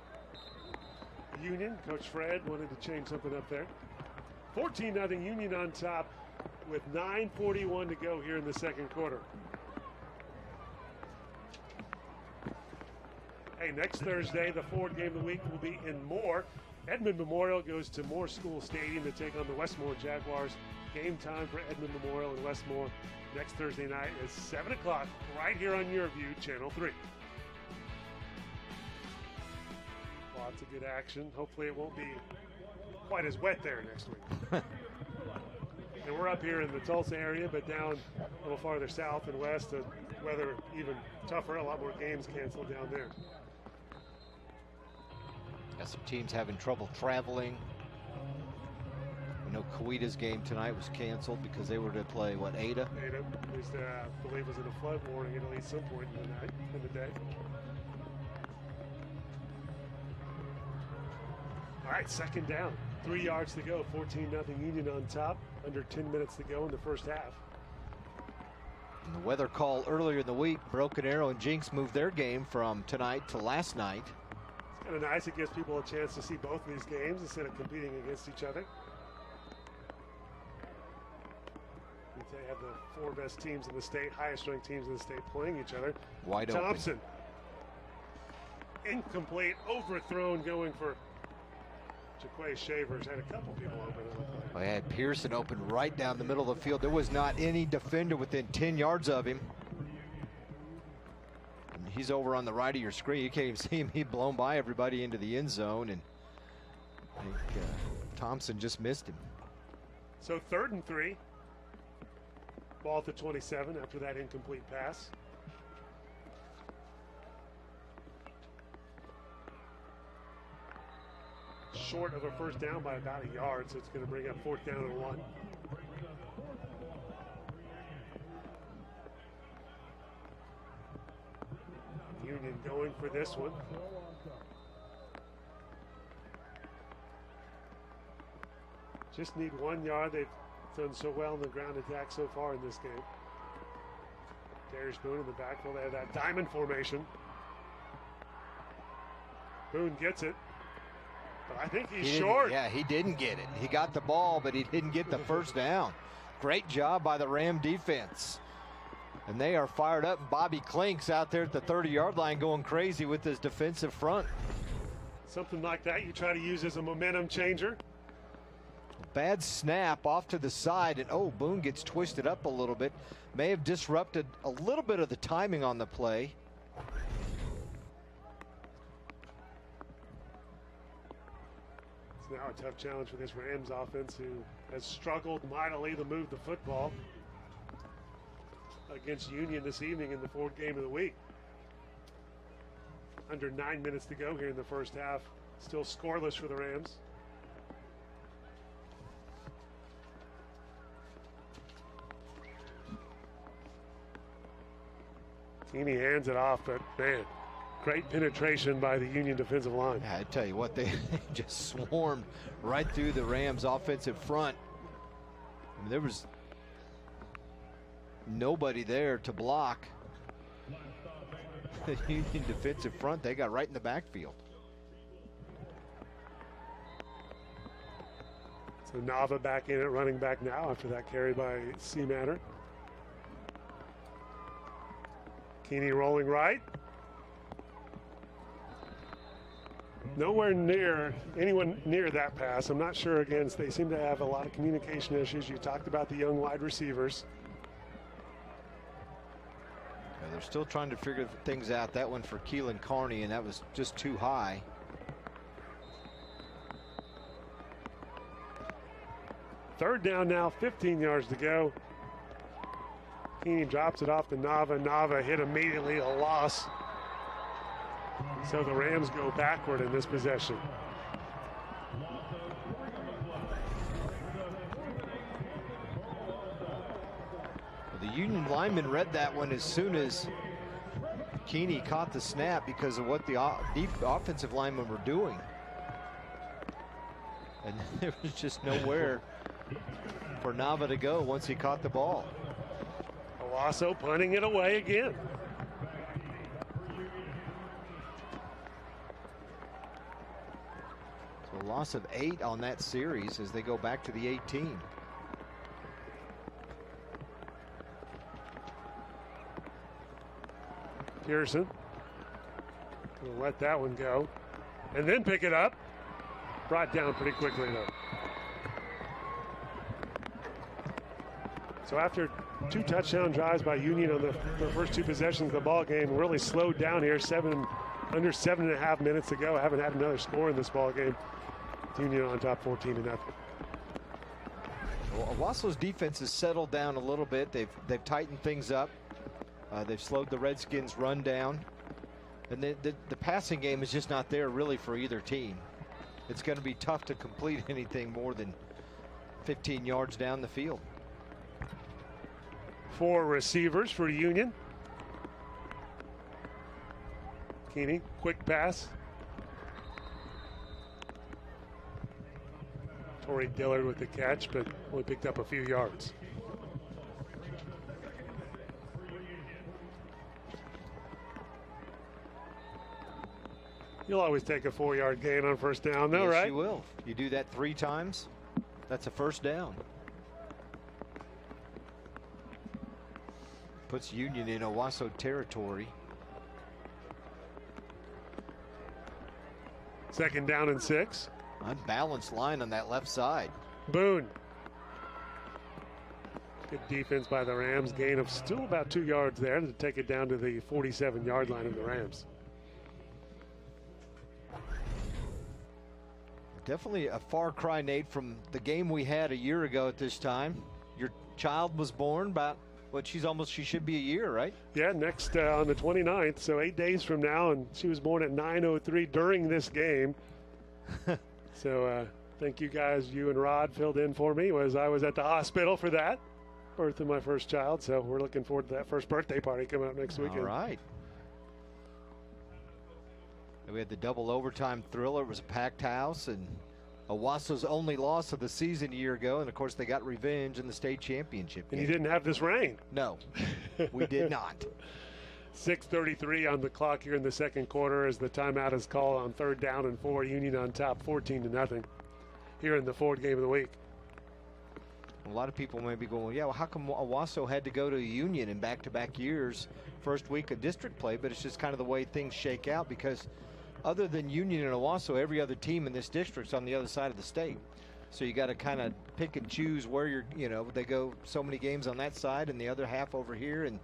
S1: Union, Coach Fred wanted to change something up there. 14-0 Union on top with 9:41 to go here in the second quarter. Hey, next Thursday, the fourth game of the week will be in Moore. Edmond Memorial goes to Moore School Stadium to take on the Westmore Jaguars. Game time for Edmond Memorial and Westmore next Thursday night is 7 o'clock right here on YurView, Channel 3. Lots of good action. Hopefully it won't be quite as wet there next week. And we're up here in the Tulsa area, but down a little farther south and west, the weather even tougher, a lot more games canceled down there.
S2: Got some teams having trouble traveling. We know Coweta's game tonight was canceled because they were to play, what, Ada?
S1: Ada, at least I believe was in a flood warning at least some point in the night, in the day. All right, 2nd down, 3 yards to go, 14-0 Union on top, under 10 minutes to go in the first half.
S2: And the weather call earlier in the week, Broken Arrow and Jinx moved their game from tonight to last night.
S1: It's kind of nice. It gives people a chance to see both of these games instead of competing against each other. They have the 4 best teams in the state, highest ranked teams in the state playing each other.
S2: Wide
S1: Thompson. Incomplete, overthrown, going for Jaquan Sanders. Had a couple people open.
S2: I had Pearson open right down the middle of the field. There was not any defender within 10 yards of him. And he's over on the right of your screen. You can't even see him. He blown by everybody into the end zone, and I think Thompson just missed him.
S1: So 3rd and 3. Ball at the 27 after that incomplete pass. Short of a first down by about a yard, so it's going to bring up 4th down and 1. Union going for this one. Just need 1 yard. They've done so well in the ground attack so far in this game. Darius Boone in the backfield. They have that diamond formation. Boone gets it. But I think he's short.
S2: Yeah, he didn't get it. He got the ball, but he didn't get the first down. Great job by the Ram defense. And they are fired up. Bobby Klink's out there at the 30-yard line going crazy with his defensive front.
S1: Something like that you try to use as a momentum changer.
S2: Bad snap off to the side, and oh, Boone gets twisted up a little bit. May have disrupted a little bit of the timing on the play.
S1: It's now a tough challenge for this Rams offense, who has struggled mightily to move the football against Union this evening in the 4th game of the week. Under 9 minutes to go here in the first half. Still scoreless for the Rams. Teeny hands it off, but man, Great penetration by the Union defensive line.
S2: Yeah, I tell you what, they just swarmed right through the Rams offensive front. I mean, there was nobody there to block the Union defensive front. They got right in the backfield.
S1: So Nava back in at running back now after that carry by Seamatter. Keeney rolling right. Nowhere near anyone near that pass. I'm not sure. Again, they seem to have a lot of communication issues. You talked about the young wide receivers.
S2: Yeah, they're still trying to figure things out. That one for Keelan Carney, and that was just too high.
S1: Third down now, 15 yards to go. Keeney drops it off to Nava. Nava hit immediately, a loss. So the Rams go backward in this possession.
S2: Well, the Union lineman read that one as soon as Keeney caught the snap because of what the offensive linemen were doing. And there was just nowhere for Nava to go once he caught the ball.
S1: Owasso punting it away again.
S2: So a loss of 8 on that series as they go back to the 18.
S1: Pearson gonna let that one go and then pick it up. Brought down pretty quickly though. So after 2 touchdown drives by Union on the first 2 possessions of the ball game, really slowed down here. Under 7.5 minutes to go. Haven't had another score in this ball game. Union on top 14-0.
S2: Well, Owasso's defense has settled down a little bit. They've tightened things up. They've slowed the Redskins' run down, and the passing game is just not there really for either team. It's going to be tough to complete anything more than 15 yards down the field.
S1: 4 receivers for Union. Keeney, quick pass. Torrey Dillard with the catch, but only picked up a few yards. You'll always take a 4-yard gain on first down, though,
S2: yes,
S1: right?
S2: You will. You do that 3 times, that's a first down. Puts Union in Owasso territory.
S1: Second down and 6.
S2: Unbalanced line on that left side.
S1: Boone. Good defense by the Rams. Gain of still about 2 yards there to take it down to the 47-yard line of the Rams.
S2: Definitely a far cry, Nate, from the game we had a year ago at this time. Your child was born about, she should be a year, right?
S1: Yeah, next on the 29th, so 8 days from now, and she was born at 9:03 during this game. So thank you guys. You and Rod filled in for me as I was at the hospital for that birth of my first child. So we're looking forward to that first birthday party coming up next weekend.
S2: All right. We had the double overtime thriller. It was a packed house, and Owasso's only loss of the season a year ago. And of course, they got revenge in the state championship game.
S1: And you didn't have this rain.
S2: No, we did not.
S1: 6:33 on the clock here in the second quarter as the timeout is called on 3rd down and 4. Union on top 14-0 here in the Ford game of the week.
S2: A lot of people may be going, yeah, well, how come Owasso had to go to Union in back-to-back years, first week of district play? But it's just kind of the way things shake out, because other than Union and Owasso, every other team in this district's on the other side of the state. So you got to kind of pick and choose where they go so many games on that side and the other half over here, and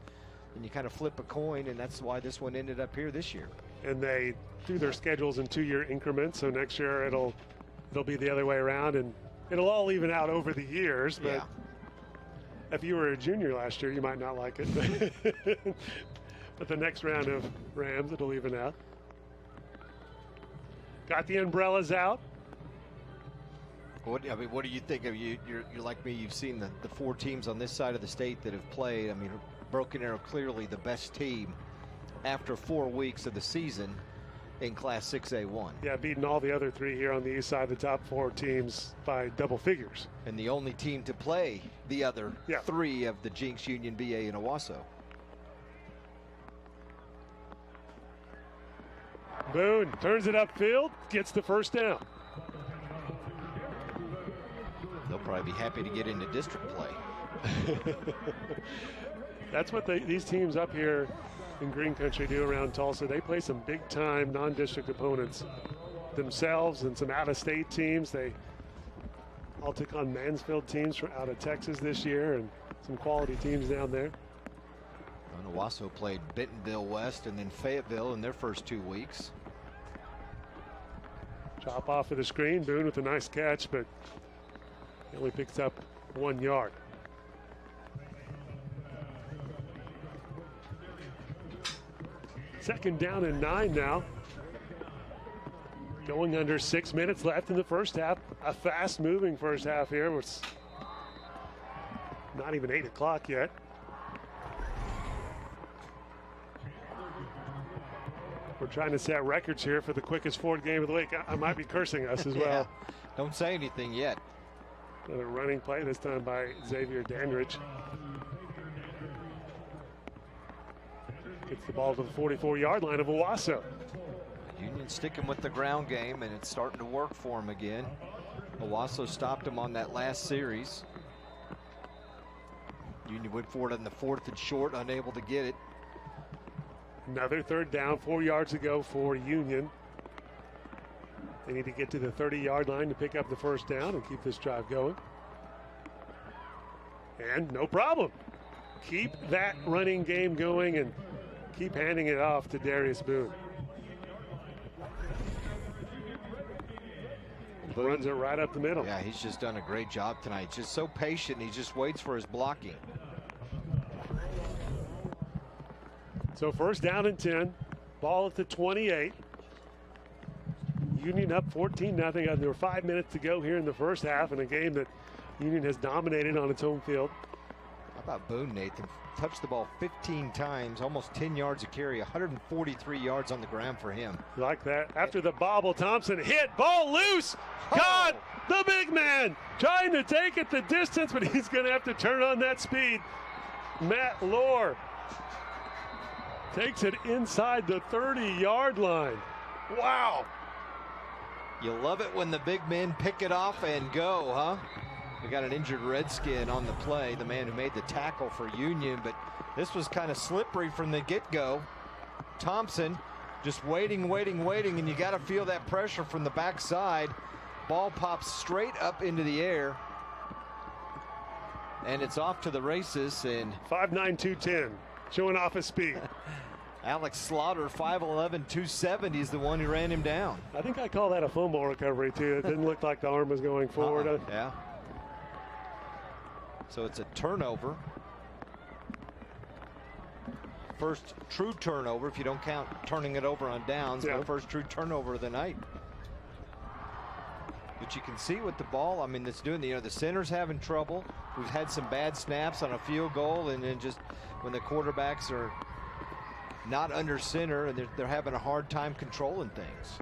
S2: you kind of flip a coin, and that's why this one ended up here this year.
S1: And they do their schedules in 2-year increments, so next year it'll be the other way around, and it'll all even out over the years. But
S2: yeah.
S1: If you were a junior last year, you might not like it. But the next round of Rams, it'll even out. Got the umbrellas out.
S2: What do you think of you're like me? You've seen the 4 teams on this side of the state that have played. I mean, Broken Arrow clearly the best team. after 4 weeks of the season in Class 6A1.
S1: Yeah, beating all the other 3 here on the east side, the top 4 teams by double figures.
S2: And the only team to play the other 3 of the Jinx, Union, BA, and Owasso.
S1: Boone turns it upfield, gets the first down.
S2: They'll probably be happy to get into district play.
S1: That's what these teams up here in Green Country do around Tulsa. They play some big-time non-district opponents themselves and some out-of-state teams. They all took on Mansfield teams from out of Texas this year and some quality teams down there.
S2: And Owasso played Bentonville West and then Fayetteville in their first 2 weeks.
S1: Chop off of the screen. Boone with a nice catch, but he only picks up 1 yard. Second down and 9 now. Going under 6 minutes left in the first half. A fast-moving first half here. It's not even 8 o'clock yet. We're trying to set records here for the quickest Ford game of the week. I might be cursing us as well.
S2: Don't say anything yet.
S1: Another running play, this time by Xavier Dandridge. Gets the ball to the 44-yard line of Owasso.
S2: Union sticking with the ground game, and it's starting to work for him again. Owasso stopped him on that last series. Union went for it on the 4th and short, unable to get it.
S1: Another third down, 4 yards to go for Union. They need to get to the 30-yard line to pick up the first down and keep this drive going. And no problem. Keep that running game going and keep handing it off to Darius Boone. Runs it right up the middle.
S2: Yeah, he's just done a great job tonight. Just so patient. He just waits for his blocking.
S1: So first down and 10. Ball at the 28. Union up 14-0. There were 5 minutes to go here in the first half in a game that Union has dominated on its home field.
S2: How about Boone, Nathan? Touched the ball 15 times, almost 10 yards a carry, 143 yards on the ground for him.
S1: Like that. After the bobble, Thompson hit, ball loose. God, the big man trying to take it the distance, but he's going to have to turn on that speed. Matt Lohr takes it inside the 30-yard line. Wow.
S2: You love it when the big men pick it off and go, huh? We got an injured Redskin on the play, the man who made the tackle for Union, but this was kind of slippery from the get-go. Thompson just waiting, and you got to feel that pressure from the backside. Ball pops straight up into the air, and it's off to the races. And
S1: 5'9", 210, showing off his speed.
S2: Alex Slaughter, 5'11", 270 is the one who ran him down.
S1: I think I call that a fumble recovery, too. It didn't look like the arm was going forward.
S2: Yeah. So it's a turnover. First true turnover, if you don't count turning it over on downs, but first true turnover of the night. But you can see with the ball, I mean, it's doing, the center's having trouble. We've had some bad snaps on a field goal, and then just when the quarterbacks are not under center and they're having a hard time controlling things.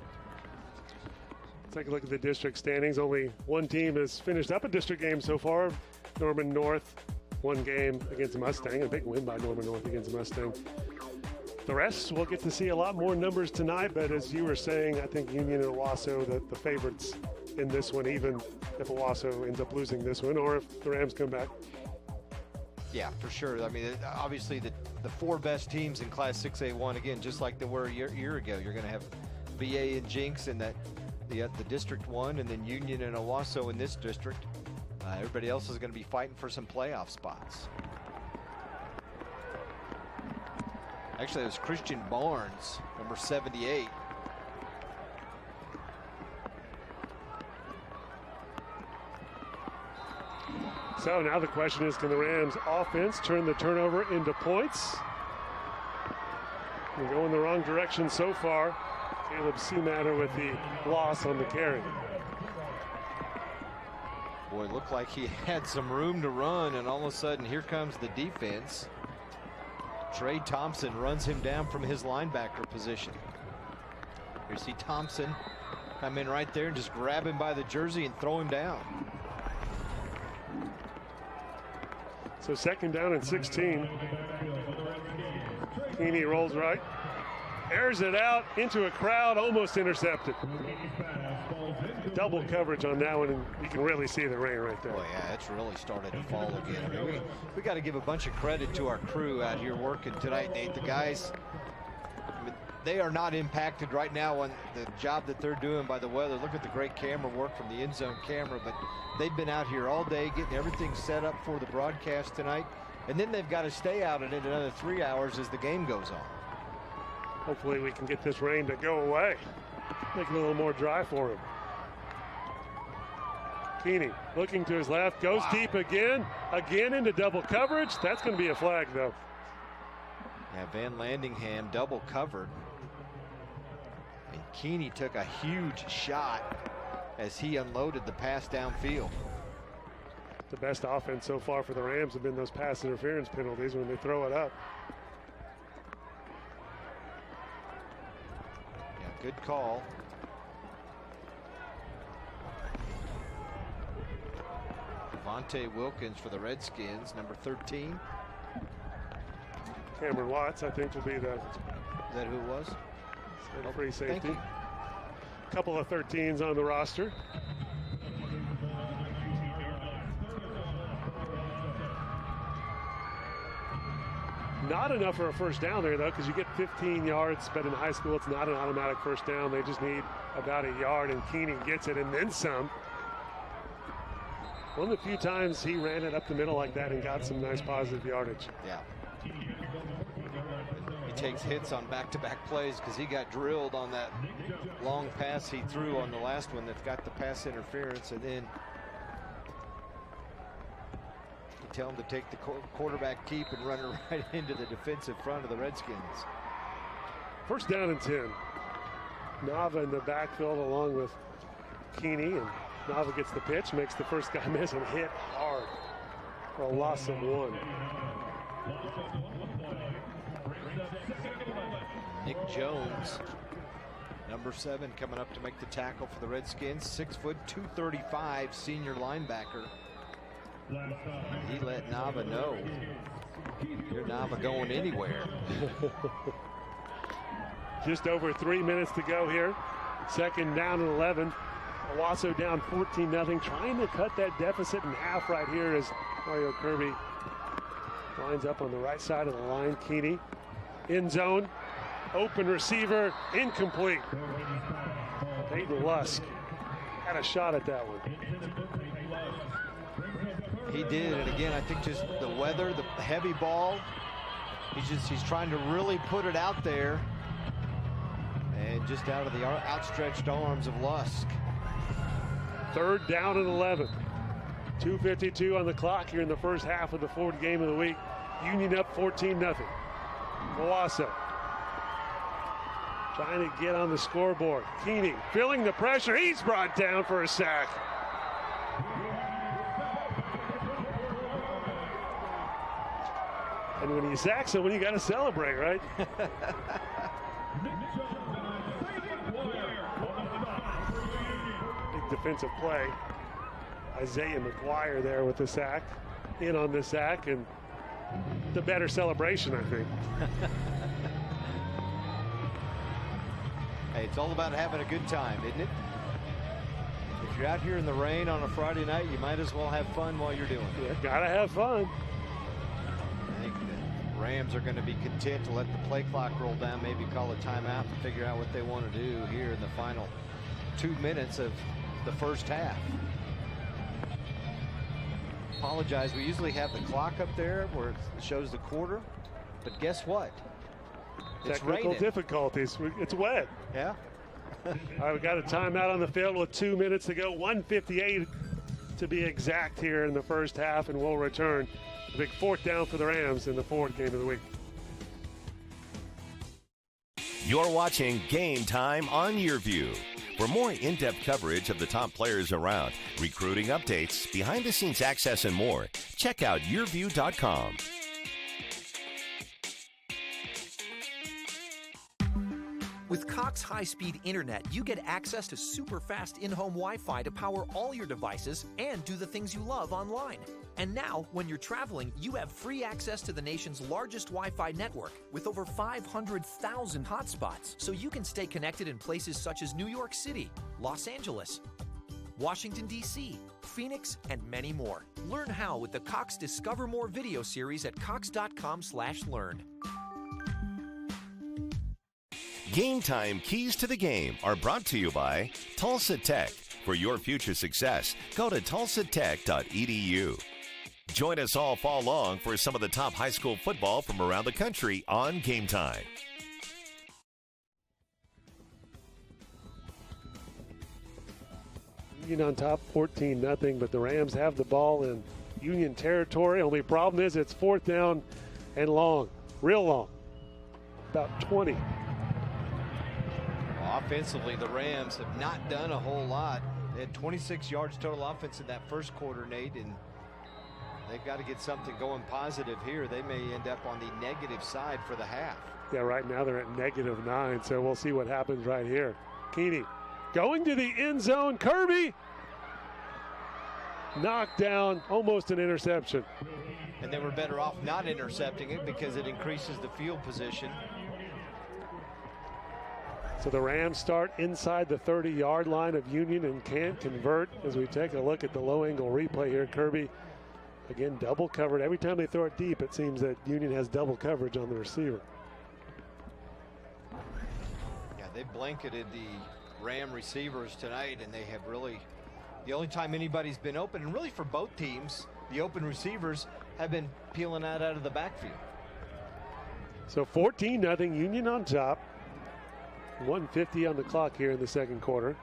S1: Let's take a look at the district standings. Only one team has finished up a district game so far. Norman North, 1 game against Mustang, a big win by Norman North against Mustang. The rest, we'll get to see a lot more numbers tonight, but as you were saying, I think Union and Owasso, the favorites in this one, even if Owasso ends up losing this one or if the Rams come back.
S2: Yeah, for sure. I mean, obviously the 4 best teams in Class 6A1, again, just like they were a year ago. You're going to have BA and Jinx in the District 1, and then Union and Owasso in this district. Everybody else is going to be fighting for some playoff spots. Actually, it was Christian Barnes, number 78.
S1: So now the question is, can the Rams offense turn the turnover into points? We're going the wrong direction so far. Caleb Seamatter with the loss on the carry.
S2: Boy, it looked like he had some room to run, and all of a sudden, here comes the defense. Trey Thompson runs him down from his linebacker position. You see Thompson come in right there and just grab him by the jersey and throw him down.
S1: So 2nd down and 16. Keeney rolls right, airs it out into a crowd, almost intercepted. Double coverage on that one, and you can really see the rain right there.
S2: Oh yeah, it's really started to fall again. I mean, we got to give a bunch of credit to our crew out here working tonight, Nate. The guys, I mean, they are not impacted right now on the job that they're doing by the weather. Look at the great camera work from the end zone camera, but they've been out here all day getting everything set up for the broadcast tonight, and then they've got to stay out in it another 3 hours as the game goes on.
S1: Hopefully we can get this rain to go away, make it a little more dry for him. Keeney looking to his left, goes deep again into double coverage. That's going to be a flag, though.
S2: Yeah, Van Landingham double covered. And Keeney took a huge shot as he unloaded the pass downfield.
S1: The best offense so far for the Rams have been those pass interference penalties when they throw it up.
S2: Yeah, good call. Devontae Wilkins for the Redskins, number 13.
S1: Cameron Watts, I think, will be the...
S2: Is that who it was?
S1: Free safety.
S2: Thank you.
S1: Couple of 13s on the roster. Not enough for a first down there, though, because you get 15 yards, but in high school it's not an automatic first down. They just need about a yard, and Keeney gets it and then some. One of the few times he ran it up the middle like that and got some nice positive yardage.
S2: Yeah. He takes hits on back-to-back plays because he got drilled on that long pass he threw on the last one that got the pass interference, and then you tell him to take the quarterback keep and run it right into the defensive front of the Redskins.
S1: First down and 10. Nava in the backfield along with Keeney, and Nava gets the pitch, makes the first guy miss and hit hard for a loss of 1.
S2: Nick Jones, number 7, coming up to make the tackle for the Redskins. 6 foot, 235 senior linebacker. He let Nava know, you're Nava going anywhere.
S1: Just over 3 minutes to go here. 2nd down and 11. Owasso down 14-0, trying to cut that deficit in half right here as Mario Kirby lines up on the right side of the line. Keeney, end zone, open receiver, incomplete. Peyton Lusk had a shot at that one.
S2: He did, and again, I think just the weather, the heavy ball, he's trying to really put it out there, and just out of the outstretched arms of Lusk.
S1: 3rd down and 11. 2:52 on the clock here in the first half of the 4th game of the week. Union up 14-0. Owasso trying to get on the scoreboard. Keeney feeling the pressure. He's brought down for a sack. And when you sack someone, you got to celebrate, right? Big defensive play. Isaiah McGuire there with the sack, in on the sack, and the better celebration, I think.
S2: Hey, it's all about having a good time, isn't it? If you're out here in the rain on a Friday night, you might as well have fun while you're doing it.
S1: Yeah, gotta have fun.
S2: I think the Rams are going to be content to let the play clock roll down, maybe call a timeout and figure out what they want to do here in the final 2 minutes of the first half. Apologize, we usually have the clock up there where it shows the quarter, but guess what? It's
S1: Technical
S2: raining.
S1: difficulties. It's wet.
S2: Yeah.
S1: All right, we got a timeout on the field with 2 minutes to go. 1:58 to be exact here in the first half, and we'll return. A big 4th down for the Rams in the 4th game of the week.
S3: You're watching Game Time on YurView. For more in-depth coverage of the top players around, recruiting updates, behind-the-scenes access, and more, check out YurView.com.
S7: Cox high-speed internet, you get access to super fast in-home Wi-Fi to power all your devices and do the things you love online. And now, when you're traveling, you have free access to the nation's largest Wi-Fi network with over 500,000 hotspots, so you can stay connected in places such as New York City, Los Angeles, Washington, D.C., Phoenix, and many more. Learn how with the Cox Discover More video series at cox.com/learn.
S3: Game Time Keys to the Game are brought to you by Tulsa Tech. For your future success, go to tulsatech.edu. Join us all fall long for some of the top high school football from around the country on Game Time.
S1: Union on top 14-0, but the Rams have the ball in Union territory. Only problem is it's 4th down and long, real long, about 20.
S2: Offensively, the Rams have not done a whole lot. They had 26 yards total offense in that first quarter, Nate, and they've got to get something going positive here. They may end up on the negative side for the half.
S1: Yeah, right now they're at -9, so we'll see what happens right here. Keeney going to the end zone. Kirby knocked down, almost an interception.
S2: And they were better off not intercepting it because it increases the field position.
S1: So the Rams start inside the 30-yard line of Union and can't convert. As we take a look at the low-angle replay here, Kirby, again, double covered. Every time they throw it deep, it seems that Union has double coverage on the receiver.
S2: Yeah, they blanketed the Ram receivers tonight, and they have really, the only time anybody's been open, and really for both teams, the open receivers have been peeling out of the backfield.
S1: So 14-0, Union on top. 1:50 on the clock here in the second quarter.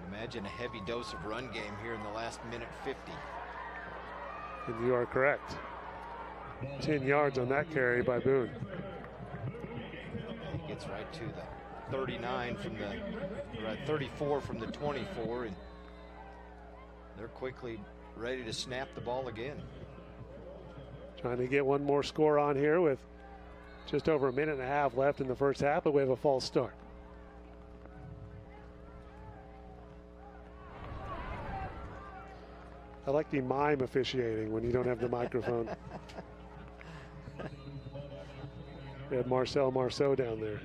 S2: Imagine a heavy dose of run game here in the last minute 50.
S1: And you are correct. 10 yards on that carry by Boone.
S2: He gets right to the 39 from the, or 34 from the 24, and they're quickly ready to snap the ball again.
S1: Trying to get one more score on here with just over a minute and a half left in the first half, but we have a false start. I like the mime officiating when you don't have the microphone. We had Marcel Marceau down there.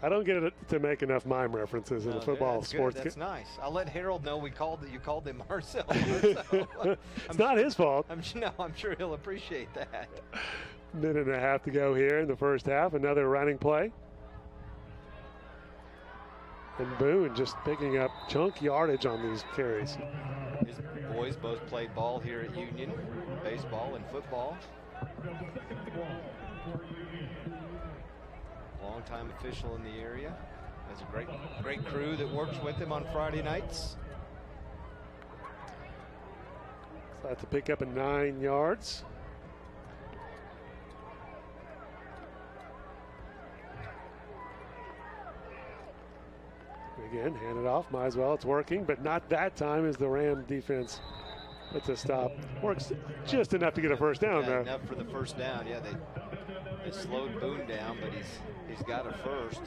S1: I don't get it to make enough mime references in a football sports.
S2: That's nice. I'll let Harold know you called him Marcel.
S1: It's not his fault.
S2: I'm sure he'll appreciate that.
S1: Minute and a half to go here in the first half. Another running play. And Boone just picking up chunk yardage on these carries.
S2: His boys both played ball here at Union, baseball and football. Longtime official in the area. Has a great crew that works with him on Friday nights.
S1: So that's to pick up a 9 yards. Again, hand it off. Might as well. It's working, but not that time as the Ram defense puts a stop. Works just enough to get a first down, though.
S2: Enough for the first down. Yeah, they slowed Boone down, but he's got a first.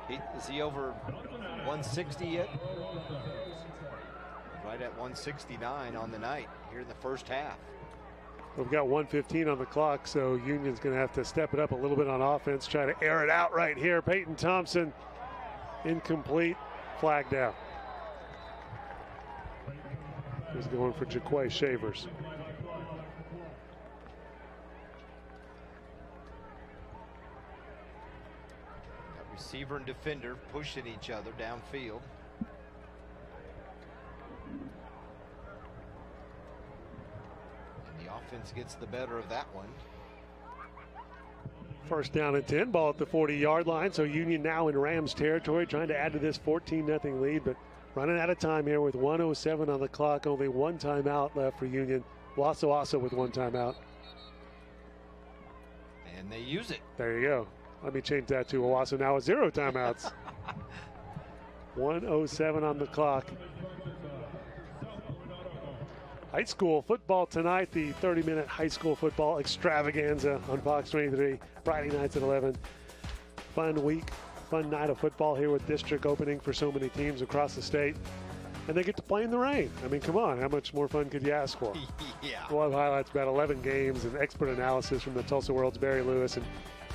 S2: And is he over 160 yet? Right at 169 on the night here in the first half.
S1: We've got 1:15 on the clock, so Union's going to have to step it up a little bit on offense, try to air it out right here. Peyton Thompson, incomplete, flagged out. He's going for Jaquan Sanders.
S2: Receiver and defender pushing each other downfield. And the offense gets the better of that one.
S1: First down and 10, ball at the 40-yard line. So Union now in Rams territory, trying to add to this 14-0 lead, but running out of time here with 1:07 on the clock. Only one timeout left for Union. Owasso with one timeout.
S2: And they use it.
S1: There you go. Let me change that to Owasso now with 0 timeouts. 1:07 on the clock. High school football tonight, the 30-minute high school football extravaganza on Fox 23, Friday nights at 11. Fun week, fun night of football here with district opening for so many teams across the state. And they get to play in the rain. I mean, come on, how much more fun could you ask for?
S2: Yeah.
S1: We'll have highlights about 11 games and expert analysis from the Tulsa World's Barry Lewis and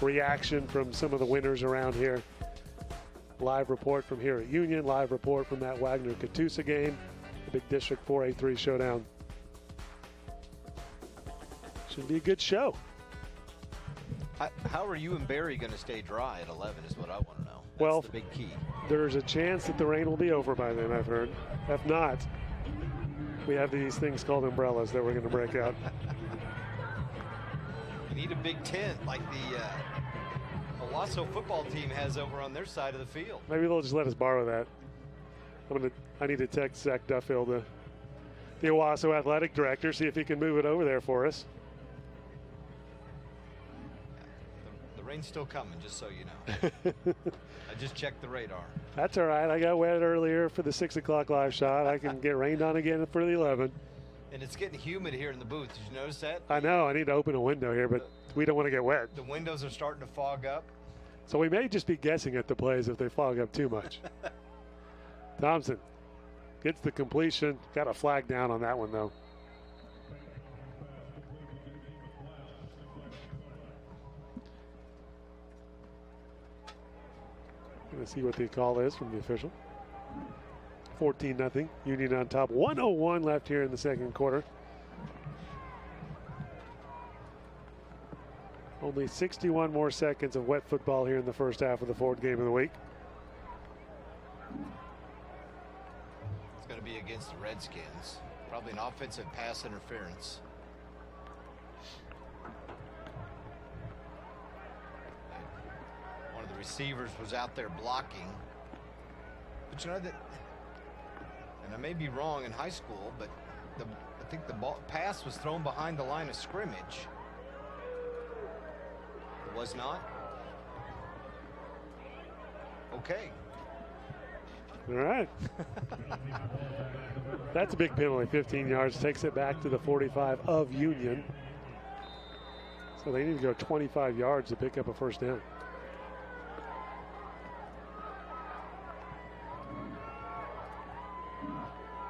S1: reaction from some of the winners around here. Live report from here at Union, live report from that Wagner-Catoosa game, the big District 4A3 showdown. Should be a good show.
S2: How are you and Barry going to stay dry at 11 is what I want to know. That's
S1: Well,
S2: the big key.
S1: There's a chance that the rain will be over by then, I've heard. If not, we have these things called umbrellas that we're going to break out.
S2: You need a big tent like the Owasso football team has over on their side of the field.
S1: Maybe they'll just let us borrow that. I need to text Zach Duffield, the Owasso athletic director, see if he can move it over there for us.
S2: The rain's still coming, just so you know. I just checked the radar.
S1: That's all right. I got wet earlier for the 6 o'clock live shot. I can get rained on again for the 11.
S2: And it's getting humid here in the booth. Did you notice that?
S1: I know. I need to open a window here, but we don't want to get wet.
S2: The windows are starting to fog up.
S1: So we may just be guessing at the plays if they fog up too much. Thompson gets the completion. Got a flag down on that one, though. Going to see what the call is from the official. 14-0. Union on top. 1:01 left here in the second quarter. Only 61 more seconds of wet football here in the first half of the fourth game of the week.
S2: It's going to be against the Redskins. Probably an offensive pass interference. One of the receivers was out there blocking. But you know that, and I may be wrong in high school, but I think the pass was thrown behind the line of scrimmage. It was not? Okay.
S1: All right. That's a big penalty, 15 yards. Takes it back to the 45 of Union. So they need to go 25 yards to pick up a first down.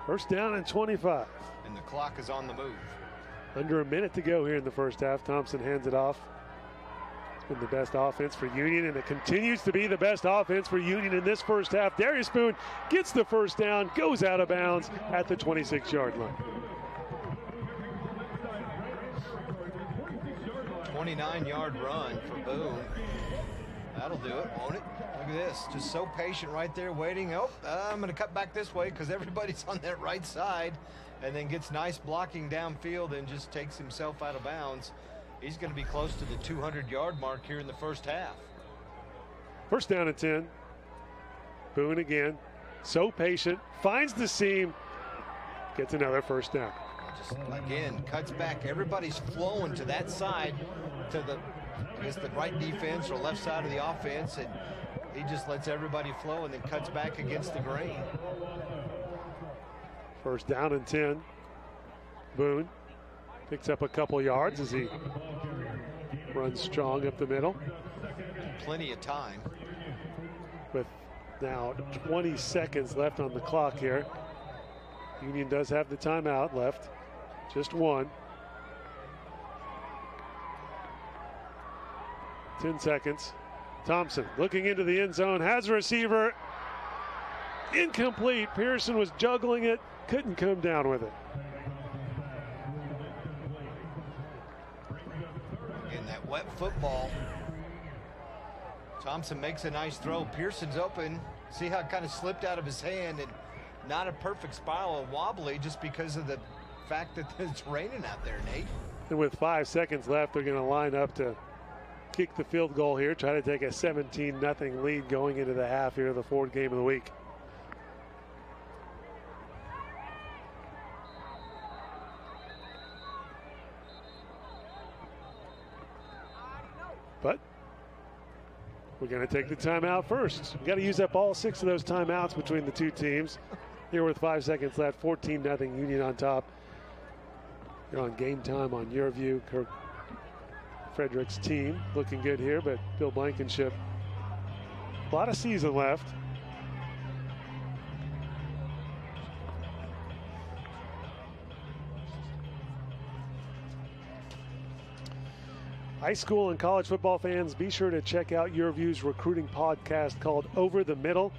S1: First down and 25.
S2: And the clock is on the move.
S1: Under a minute to go here in the first half. Thompson hands it off. It's been the best offense for Union, and it continues to be the best offense for Union in this first half. Darius Boone gets the first down, goes out of bounds at the 26-yard line.
S2: 29-yard run for Boone. That'll do it, won't it? Look at this, just so patient right there waiting. Oh, I'm going to cut back this way because everybody's on that right side, and then gets nice blocking downfield and just takes himself out of bounds. He's going to be close to the 200-yard mark here in the first half.
S1: First down and 10. Boone again, so patient, finds the seam, gets another first down.
S2: Just again, cuts back. Everybody's flowing to that side, to the, I guess, the right defense or left side of the offense, and he just lets everybody flow and then cuts back against the grain.
S1: First down and 10. Boone picks up a couple yards as he runs strong up the middle.
S2: Plenty of time.
S1: With now 20 seconds left on the clock here. Union does have the timeout left. Just one. 10 seconds. Thompson looking into the end zone, has a receiver. Incomplete. Pearson was juggling it, couldn't come down with it.
S2: In that wet football, Thompson makes a nice throw. Pearson's open. See how it kind of slipped out of his hand, and not a perfect spiral, wobbly, just because of the fact that it's raining out there, Nate.
S1: And with 5 seconds left, they're going to line up to kick the field goal here, try to take a 17-0 lead going into the half here of the fourth game of the week. But we're going to take the timeout first. We've got to use up all 6 of those timeouts between the two teams. Here with 5 seconds left, 14-0 Union on top. You're on Game Time on YurView. Kirk Frederick's team looking good here, but Bill Blankenship, a lot of season left. High school and college football fans, be sure to check out YurView's recruiting podcast called Over the Middle.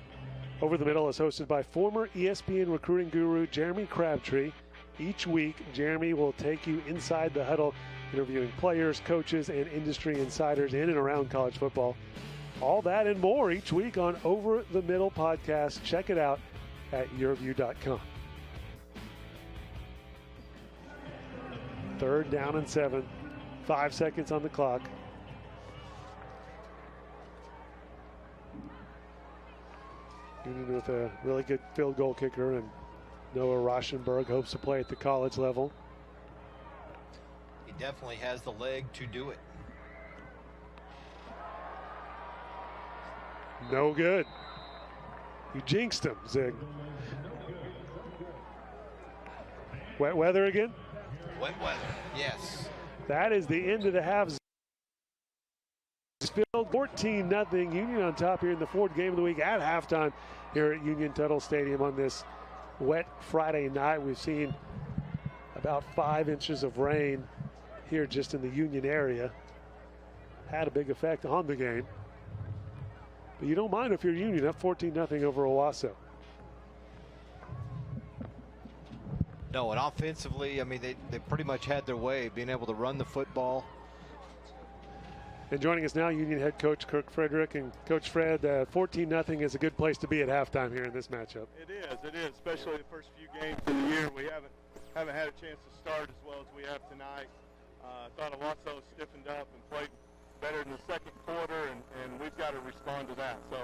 S1: Over the Middle is hosted by former ESPN recruiting guru Jeremy Crabtree. Each week, Jeremy will take you inside the huddle, interviewing players, coaches, and industry insiders in and around college football. All that and more each week on Over the Middle podcast. Check it out at yourview.com. 3rd down and 7. 5 seconds on the clock. Union with a really good field goal kicker, and Noah Rauschenberg hopes to play at the college level.
S2: He definitely has the leg to do it.
S1: No good. You jinxed him, Zig. Wet weather again?
S2: Wet weather, yes.
S1: That is the end of the half. Filled 14-0. Union on top here in the 4th game of the week at halftime here at Union-Tuttle Stadium on this wet Friday night. We've seen about 5 inches of rain here just in the Union area. Had a big effect on the game. But you don't mind if you're Union up 14-0 over Owasso.
S2: No, and offensively, I mean, they pretty much had their way, being able to run the football.
S1: And joining us now, Union head coach Kirk Frederick. And Coach Fred, 14-0 is a good place to be at halftime here in this matchup.
S8: It is, especially the first few games of the year. We haven't had a chance to start as well as we have tonight. I thought Owasso stiffened up and played better in the second quarter, and we've got to respond to that. So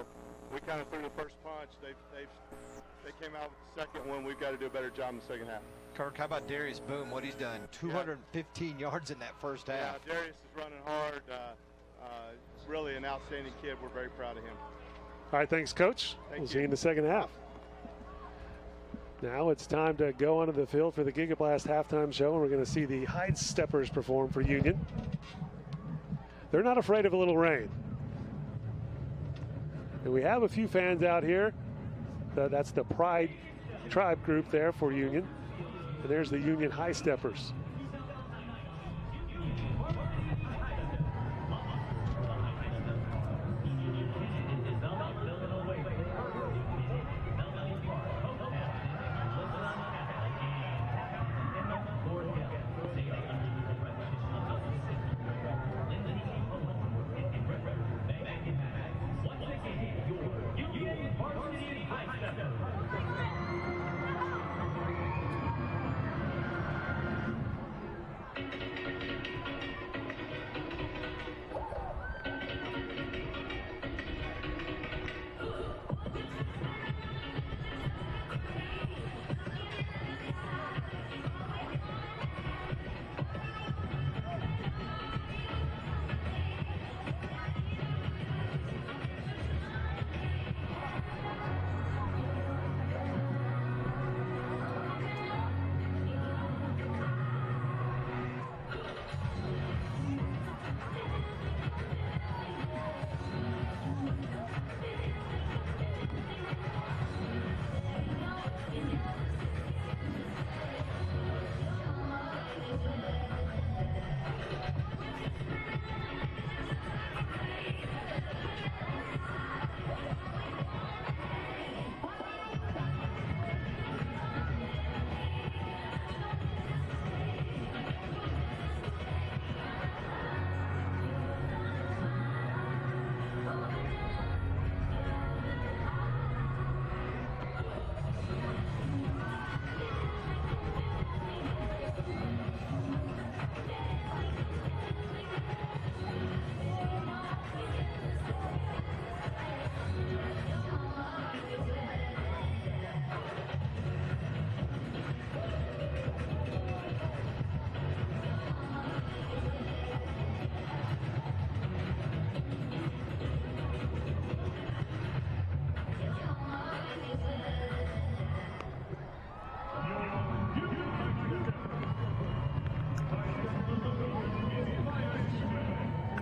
S8: we kind of threw the first punch. They came out with the second one. We've got to do a better job in the second half.
S2: Kirk, how about Darius Boone? What he's done? 215 yards in that first half.
S8: Yeah, Darius is running hard. Really an outstanding kid. We're very proud of him.
S1: All right, thanks, Coach. We'll see you in the second half. Now it's time to go onto the field for the Gigablast halftime show, and we're going to see the Hide Steppers perform for Union. They're not afraid of a little rain. And we have a few fans out here. That's the Pride Tribe group there for Union. And there's the Union High Steppers.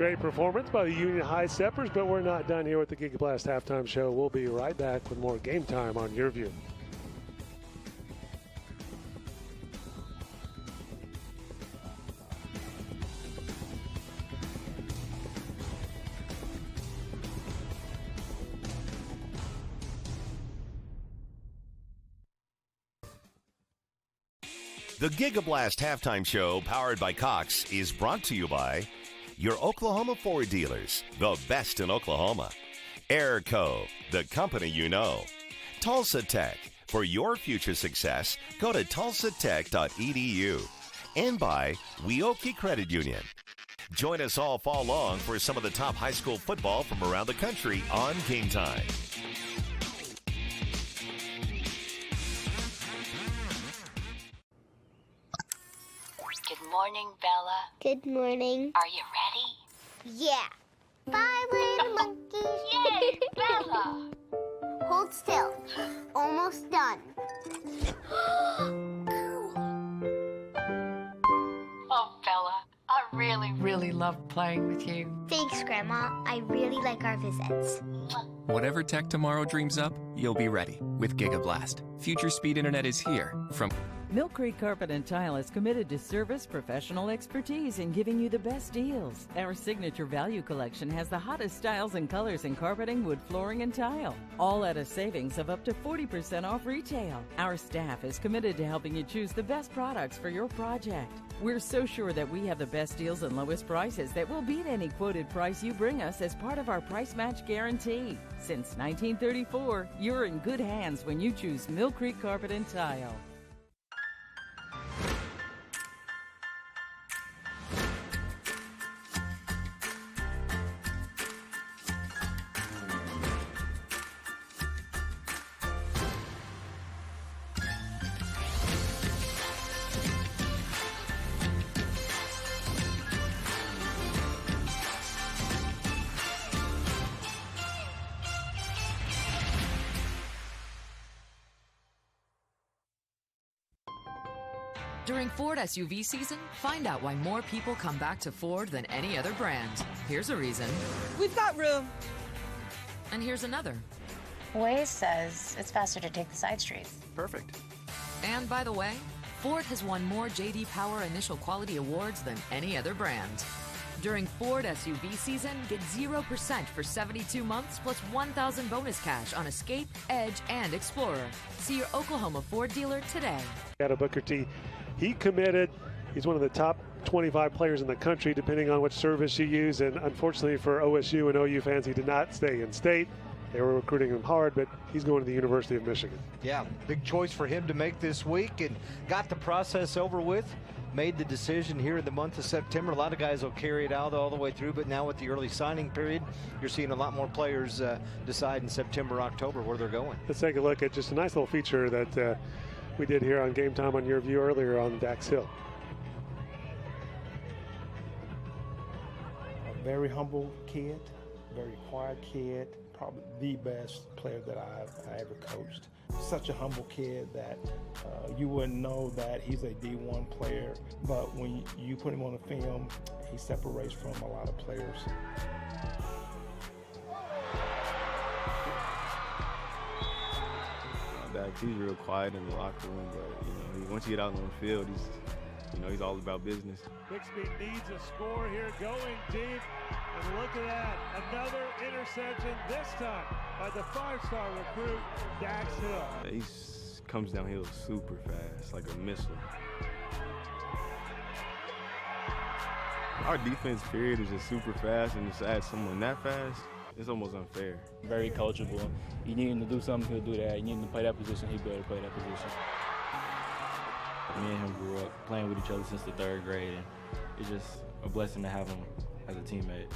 S1: great performance by the Union High Steppers, but we're not done here with the Giga Blast halftime show. We'll be right back with more Game Time on YurView.
S3: The Giga Blast halftime show, powered by Cox, is brought to you by your Oklahoma Ford dealers, the best in Oklahoma. Airco, the company you know. Tulsa Tech, for your future success, go to tulsatech.edu. And by Weoki Credit Union. Join us all fall long for some of the top high school football from around the country on Game Time.
S9: Good morning, Bella.
S10: Good morning.
S9: Are you ready?
S10: Yeah. 5 little monkeys.
S9: Yay, Bella!
S10: Hold still. Almost done.
S9: Oh, Bella, I really love playing with you.
S10: Thanks, Grandma. I really like our visits.
S11: Whatever tech tomorrow dreams up, you'll be ready with Giga Blast. Future speed internet is here from
S12: Mill Creek Carpet and Tile is committed to service, professional expertise, and giving you the best deals. Our signature value collection has the hottest styles and colors in carpeting, wood flooring, and tile, all at a savings of up to 40% off retail. Our staff is committed to helping you choose the best products for your project. We're so sure that we have the best deals and lowest prices that we'll beat any quoted price you bring us as part of our price match guarantee. Since 1934, you're in good hands when you choose Mill Creek Carpet and Tile.
S13: During Ford SUV season, find out why more people come back to Ford than any other brand. Here's a reason.
S14: We've got room.
S13: And here's another.
S9: Waze says it's faster to take the side streets.
S11: Perfect.
S13: And by the way, Ford has won more J.D. Power Initial Quality Awards than any other brand. During Ford SUV season, get 0% for 72 months plus $1,000 bonus cash on Escape, Edge, and Explorer. See your Oklahoma Ford dealer today.
S1: Out of Booker T. He committed. He's one of the top 25 players in the country, depending on which service you use. And unfortunately for OSU and OU fans, he did not stay in state. They were recruiting him hard, but he's going to the University of Michigan.
S2: Yeah, big choice for him to make this week, and got the process over with. Made the decision here in the month of September. A lot of guys will carry it out all the way through, but now with the early signing period, you're seeing a lot more players decide in September, October where they're going.
S1: Let's take a look at just a nice little feature that we did here on Game Time on YurView earlier on Dax Hill.
S15: A very humble kid, very quiet kid, probably the best player that I ever coached. Such a humble kid that you wouldn't know that he's a D1 player, but when you put him on the film, he separates from a lot of players.
S16: He's real quiet in the locker room, but once you get out on the field, he's all about business.
S4: Bixby needs a score here, going deep, and look at that, another interception this time by the 5-star recruit Dax Hill.
S16: He comes downhill super fast, like a missile. Our defense period is just super fast, and to add someone that fast, it's almost unfair.
S17: Very coachable. You need him to do something, he'll do that. You need him to play that position, he'll be able to play that position. Me and him grew up playing with each other since the 3rd grade, and it's just a blessing to have him as a teammate.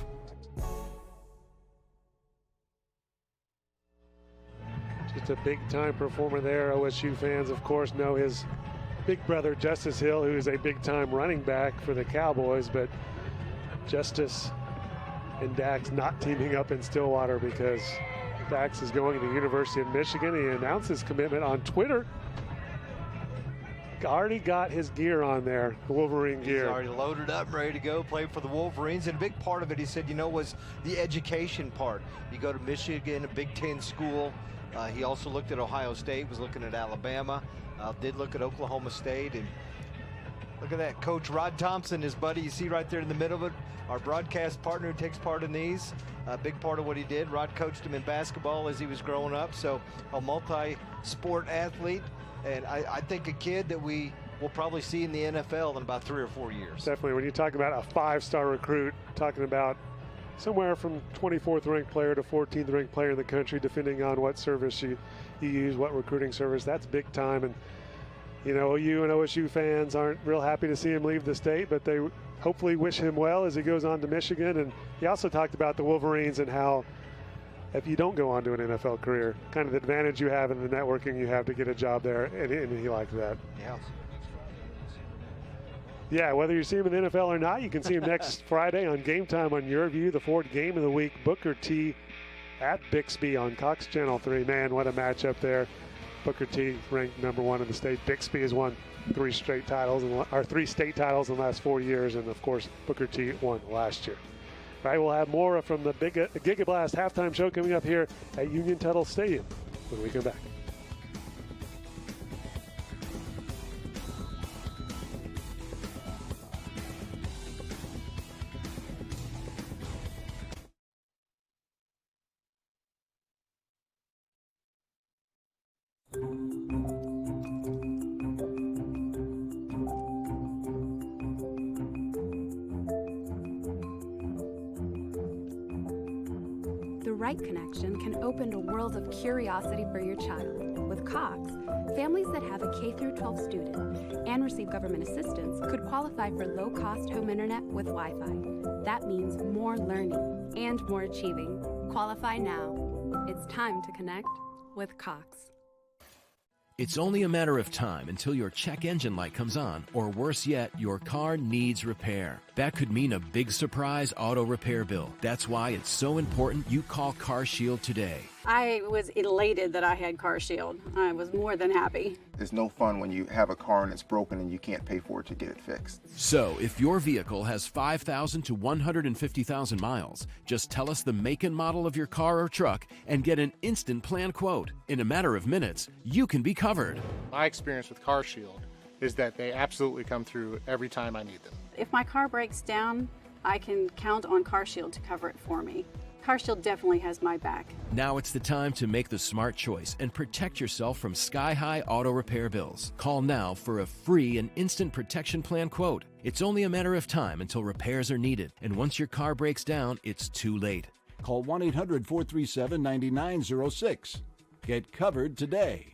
S1: Just a big-time performer there. OSU fans, of course, know his big brother, Justice Hill, who is a big-time running back for the Cowboys, but Justice and Dax not teaming up in Stillwater because Dax is going to the University of Michigan. He announced his commitment on Twitter. already got his gear on there, the Wolverine gear.
S2: He's already loaded up, ready to go play for the Wolverines. And a big part of it, he said, was the education part. You go to Michigan, a Big Ten school. He also looked at Ohio State, was looking at Alabama, did look at Oklahoma State. And look at that, Coach Rod Thompson, his buddy, you see right there in the middle of it, our broadcast partner who takes part in these. A big part of what he did. Rod coached him in basketball as he was growing up, so a multi-sport athlete. And I think a kid that we will probably see in the NFL in about 3 or 4 years.
S1: Definitely. When you talk about a 5-star recruit, talking about somewhere from 24th ranked player to 14th ranked player in the country, depending on what service you use, what recruiting service, that's big time. And, OU and OSU fans aren't real happy to see him leave the state, but they hopefully wish him well as he goes on to Michigan. And he also talked about the Wolverines and how if you don't go on to an NFL career, kind of the advantage you have in the networking you have to get a job there, and he liked that.
S2: Yeah.
S1: Yeah, whether you see him in the NFL or not, you can see him next Friday on Game Time on YurView, the 4th game of the week. Booker T at Bixby on Cox Channel 3. Man, what a matchup there. Booker T ranked #1 in the state. Bixby has won 3 state titles in the last 4 years, and of course Booker T won last year. All right, we'll have more from the Giga Blast halftime show coming up here at Union-Tuttle Stadium when we come back.
S14: The right connection can open a world of curiosity for your child. With Cox, families that have a K-12 student and receive government assistance could qualify for low-cost home internet with Wi-Fi. That means more learning and more achieving. Qualify now. It's time to connect with Cox.
S18: It's only a matter of time until your check engine light comes on, or worse yet, your car needs repair. That could mean a big surprise auto repair bill. That's why it's so important you call CarShield today.
S19: I was elated that I had CarShield. I was more than happy.
S20: It's no fun when you have a car and it's broken and you can't pay for it to get it fixed.
S18: So, if your vehicle has 5,000 to 150,000 miles, just tell us the make and model of your car or truck and get an instant plan quote. In a matter of minutes, you can be covered.
S21: My experience with CarShield is that they absolutely come through every time I need them.
S19: If my car breaks down, I can count on CarShield to cover it for me. CarShield definitely has my back.
S18: Now it's the time to make the smart choice and protect yourself from sky-high auto repair bills. Call now for a free and instant protection plan quote. It's only a matter of time until repairs are needed, and once your car breaks down, it's too late.
S22: Call 1-800-437-9906. Get covered today.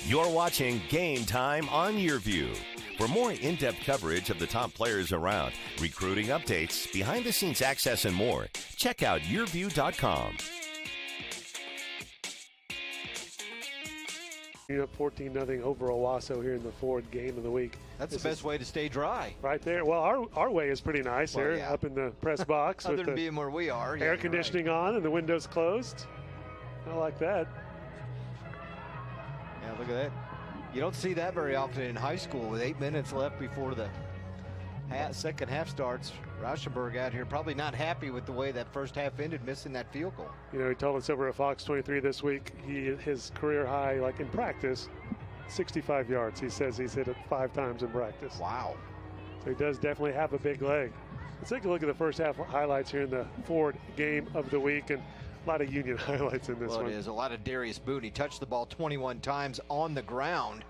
S3: You're watching Game Time on YurView. For more in-depth coverage of the top players around, recruiting updates, behind-the-scenes access, and more, check out YurView.com.
S1: Up 14-0 over Owasso here in the 4th game of the week.
S2: That's the best way to stay dry.
S1: Right there. Well, our way is pretty nice here, up in the press box.
S2: Other
S1: with
S2: than being where we are.
S1: Air conditioning on and the windows closed. I like that.
S2: Yeah, look at that. You don't see that very often in high school with 8 minutes left before the second half starts. Rauschenberg out here probably not happy with the way that first half ended, missing that field goal.
S1: He told us over at Fox 23 this week, his career high, like in practice, 65 yards. He says he's hit it 5 times in practice.
S2: Wow.
S1: So he does definitely have a big leg. Let's take a look at the first half highlights here in the 4th game of the week. And a lot of Union highlights in this one.
S2: Well, it is. A lot of Darius Boone. He touched the ball 21 times on the ground.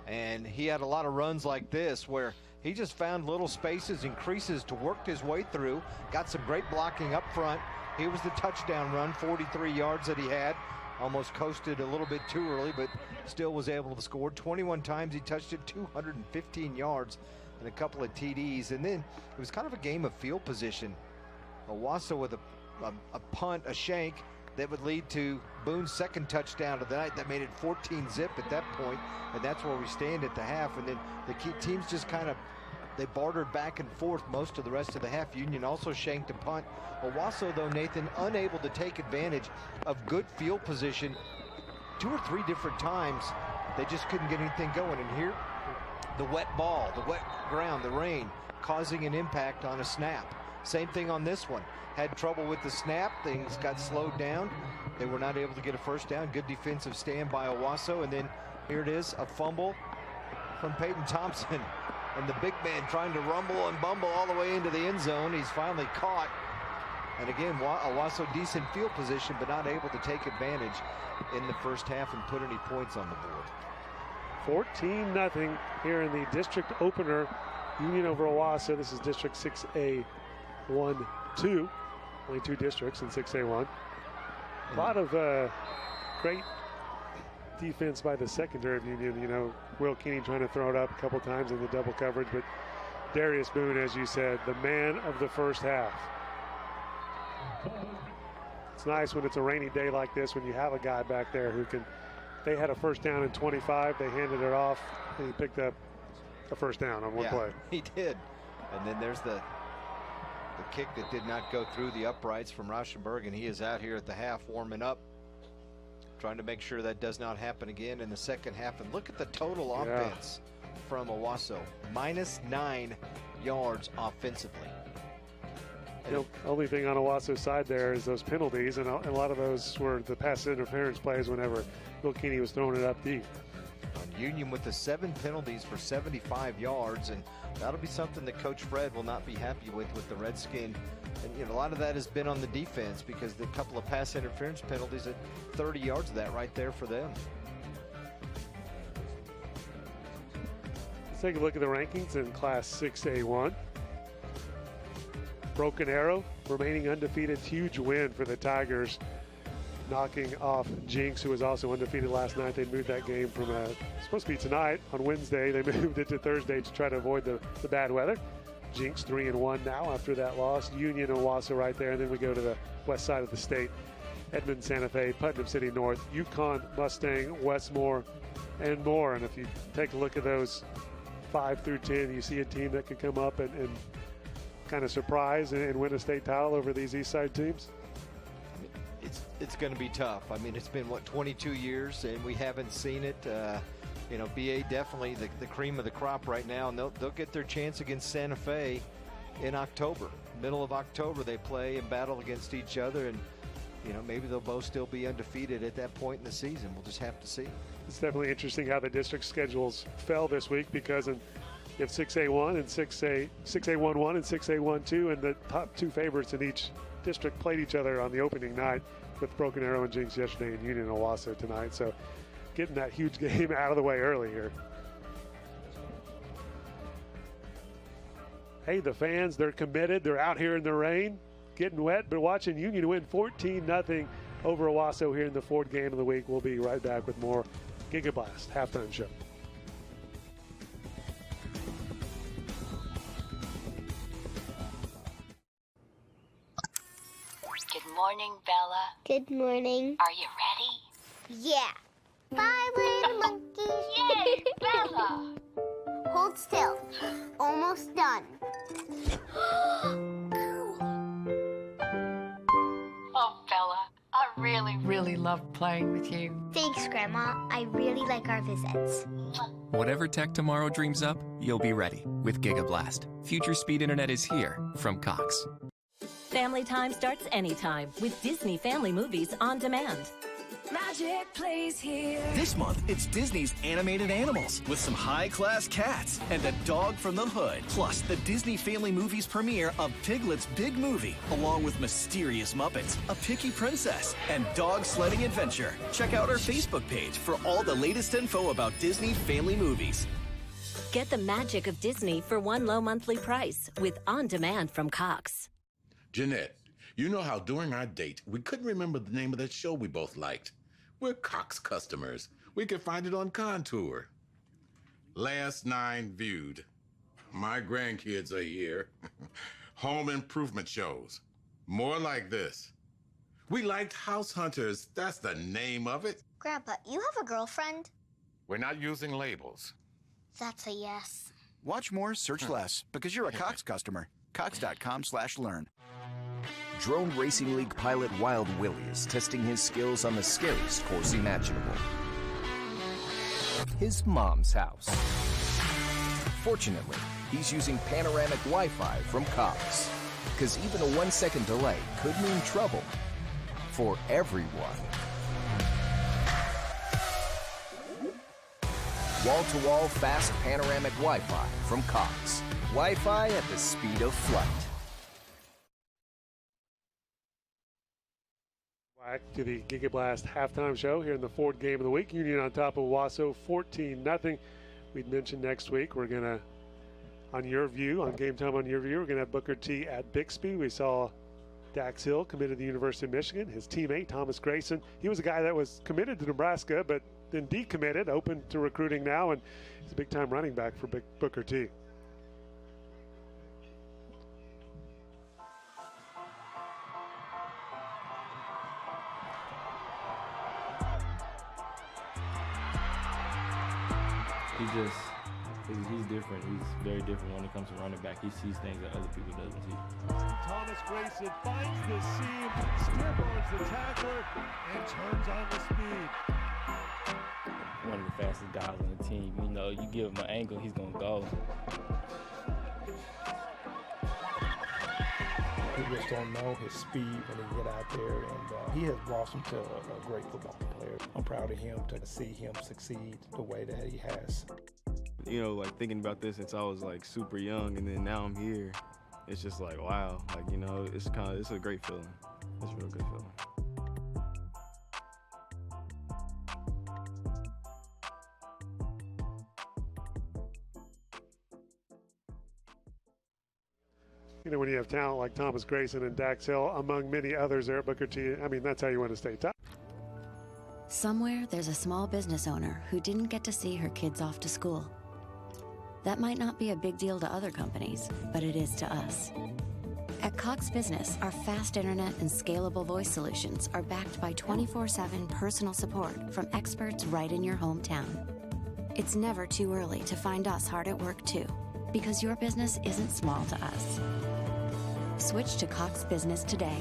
S2: And he had a lot of runs like this where he just found little spaces and creases to work his way through. Got some great blocking up front. Here was the touchdown run, 43 yards that he had. almost coasted a little bit too early, but still was able to score. 21 times he touched it, 215 yards, and a couple of TDs. And then it was kind of a game of field position. Owasso with a punt, a shank, that would lead to Boone's second touchdown of the night. That made it 14-zip at that point, and that's where we stand at the half. And then the key teams just kind of, they bartered back and forth most of the rest of the half. Union also shanked a punt. Owasso, though, Nathan, unable to take advantage of good field position 2 or 3 different times. They just couldn't get anything going. And here, the wet ball, the wet ground, the rain, causing an impact on a snap. Same thing on this one. Had trouble with the snap. Things got slowed down. They were not able to get a first down. Good defensive stand by Owasso. And then here it is, a fumble from Peyton Thompson. And the big man trying to rumble and bumble all the way into the end zone. He's finally caught. And again, Owasso decent field position, but not able to take advantage in the first half and put any points on the board.
S1: 14-0 here in the district opener. Union over Owasso. This is District 6A 1-2. Only 2 districts in 6A1. A lot of great defense by the secondary of Union. You know, Will Keeney trying to throw it up a couple times in the double coverage, but Darius Boone, as you said, the man of the first half. It's nice when it's a rainy day like this, when you have a guy back there who can. They had a first down in 25. They handed it off, and he picked up a first down on one play.
S2: He did. And then there's the kick that did not go through the uprights from Rauschenberg, and he is out here at the half warming up, trying to make sure that does not happen again in the second half. And look at the total offense from Owasso, -9 yards offensively.
S1: The only thing on Owasso's side there is those penalties, and a lot of those were the pass interference plays whenever Will Keeney was throwing it up deep.
S2: Union with the 7 penalties for 75 yards, and that'll be something that Coach Fred will not be happy with the Redskin. And, you know, a lot of that has been on the defense, because the couple of pass interference penalties at 30 yards of that right there for them.
S1: Let's take a look at the rankings in Class 6A1. Broken Arrow remaining undefeated. Huge win for the Tigers, knocking off Jinx, who was also undefeated last night. They moved that game from supposed to be tonight on Wednesday. They moved it to Thursday to try to avoid the bad weather. Jinx 3-1 now after that loss. Union and Owasso right there, and then we go to the west side of the state. Edmond, Santa Fe, Putnam City North, Yukon, Mustang, Westmore, and more. And if you take a look at those 5 through 10, you see a team that could come up and kind of surprise and win a state title over these East Side teams.
S2: It's going to be tough. I mean, it's been, 22 years, and we haven't seen it. You know, BA definitely the cream of the crop right now, and they'll get their chance against Santa Fe in October. Middle of October, they play and battle against each other, and, you know, maybe they'll both still be undefeated at that point in the season. We'll just have to see.
S1: It's definitely interesting how the district schedules fell this week, because you have 6A1 and 6A11 and 6A12, and the top 2 favorites in each district played each other on the opening night, with Broken Arrow and Jinx yesterday and Union and Owasso tonight. So getting that huge game out of the way early here. Hey, the fans, they're committed. They're out here in the rain, getting wet, but watching Union win 14-0 over Owasso here in the 4th game of the week. We'll be right back with more Gigablast Halftime Show.
S9: Good morning, Bella.
S10: Good morning.
S9: Are you ready?
S10: Yeah. 5 little monkeys.
S9: Yay, Bella!
S10: Hold still. Almost done.
S9: Oh, Bella, I really, really love playing with you.
S10: Thanks, Grandma. I really like our visits.
S11: Whatever tech tomorrow dreams up, you'll be ready with Gigablast. Future speed internet is here from Cox.
S5: Family time starts anytime with Disney Family Movies on demand.
S6: Magic plays here.
S23: This month, it's Disney's Animated Animals with some high-class cats and a dog from the hood. Plus, the Disney Family Movies premiere of Piglet's Big Movie, along with Mysterious Muppets, A Picky Princess, and Dog Sledding Adventure. Check out our Facebook page for all the latest info about Disney Family Movies.
S5: Get the magic of Disney for one low monthly price with On Demand from Cox.
S24: Jeanette, you know how during our date, we couldn't remember the name of that show we both liked.
S7: We're Cox customers. We can find it on Contour. Last 9 viewed. My grandkids are here. Home improvement shows. More like this. We liked House Hunters. That's the name of it.
S10: Grandpa, you have a girlfriend?
S7: We're not using labels.
S10: That's a yes.
S8: Watch more, search less, because you're a Cox customer. Cox.com/learn.
S12: Drone Racing League pilot Wild Willie is testing his skills on the scariest course imaginable. His mom's house. Fortunately, he's using panoramic Wi-Fi from Cox, because even a 1-second delay could mean trouble for everyone. Wall-to-wall fast panoramic Wi-Fi from Cox. Wi-Fi at the speed of flight.
S1: Back to the GigaBlast halftime show here in the Ford game of the week. Union on top of Owasso, 14-0. We'd mentioned next week we're going to, on YurView, on Game Time on YurView, we're going to have Booker T at Bixby. We saw Dax Hill committed to the University of Michigan. His teammate, Thomas Grayson, he was a guy that was committed to Nebraska, but then decommitted, open to recruiting now, and he's a big-time running back for Booker T.
S17: He's different. He's very different when it comes to running back. He sees things that other people doesn't see.
S4: Thomas Grayson finds the seam, stiff-arms the tackler, and turns on the speed.
S17: One of the fastest guys on the team. You know, you give him an angle, he's going to go.
S15: People just don't know his speed when he get out there, and he has blossomed to a great football player. I'm proud of him to see him succeed the way that he has.
S16: You know, like thinking about this since I was like super young, and then now I'm here. It's just like, wow, like, you know, it's a great feeling. It's a real good feeling.
S1: You know, when you have talent like Thomas Grayson and Dax Hill, among many others there at Booker T, I mean, that's how you want to stay top.
S24: Somewhere there's a small business owner who didn't get to see her kids off to school. That might not be a big deal to other companies, but it is to us. At Cox Business, our fast internet and scalable voice solutions are backed by 24/7 personal support from experts right in your hometown. It's never too early to find us hard at work too, because your business isn't small to us. Switch to Cox Business today.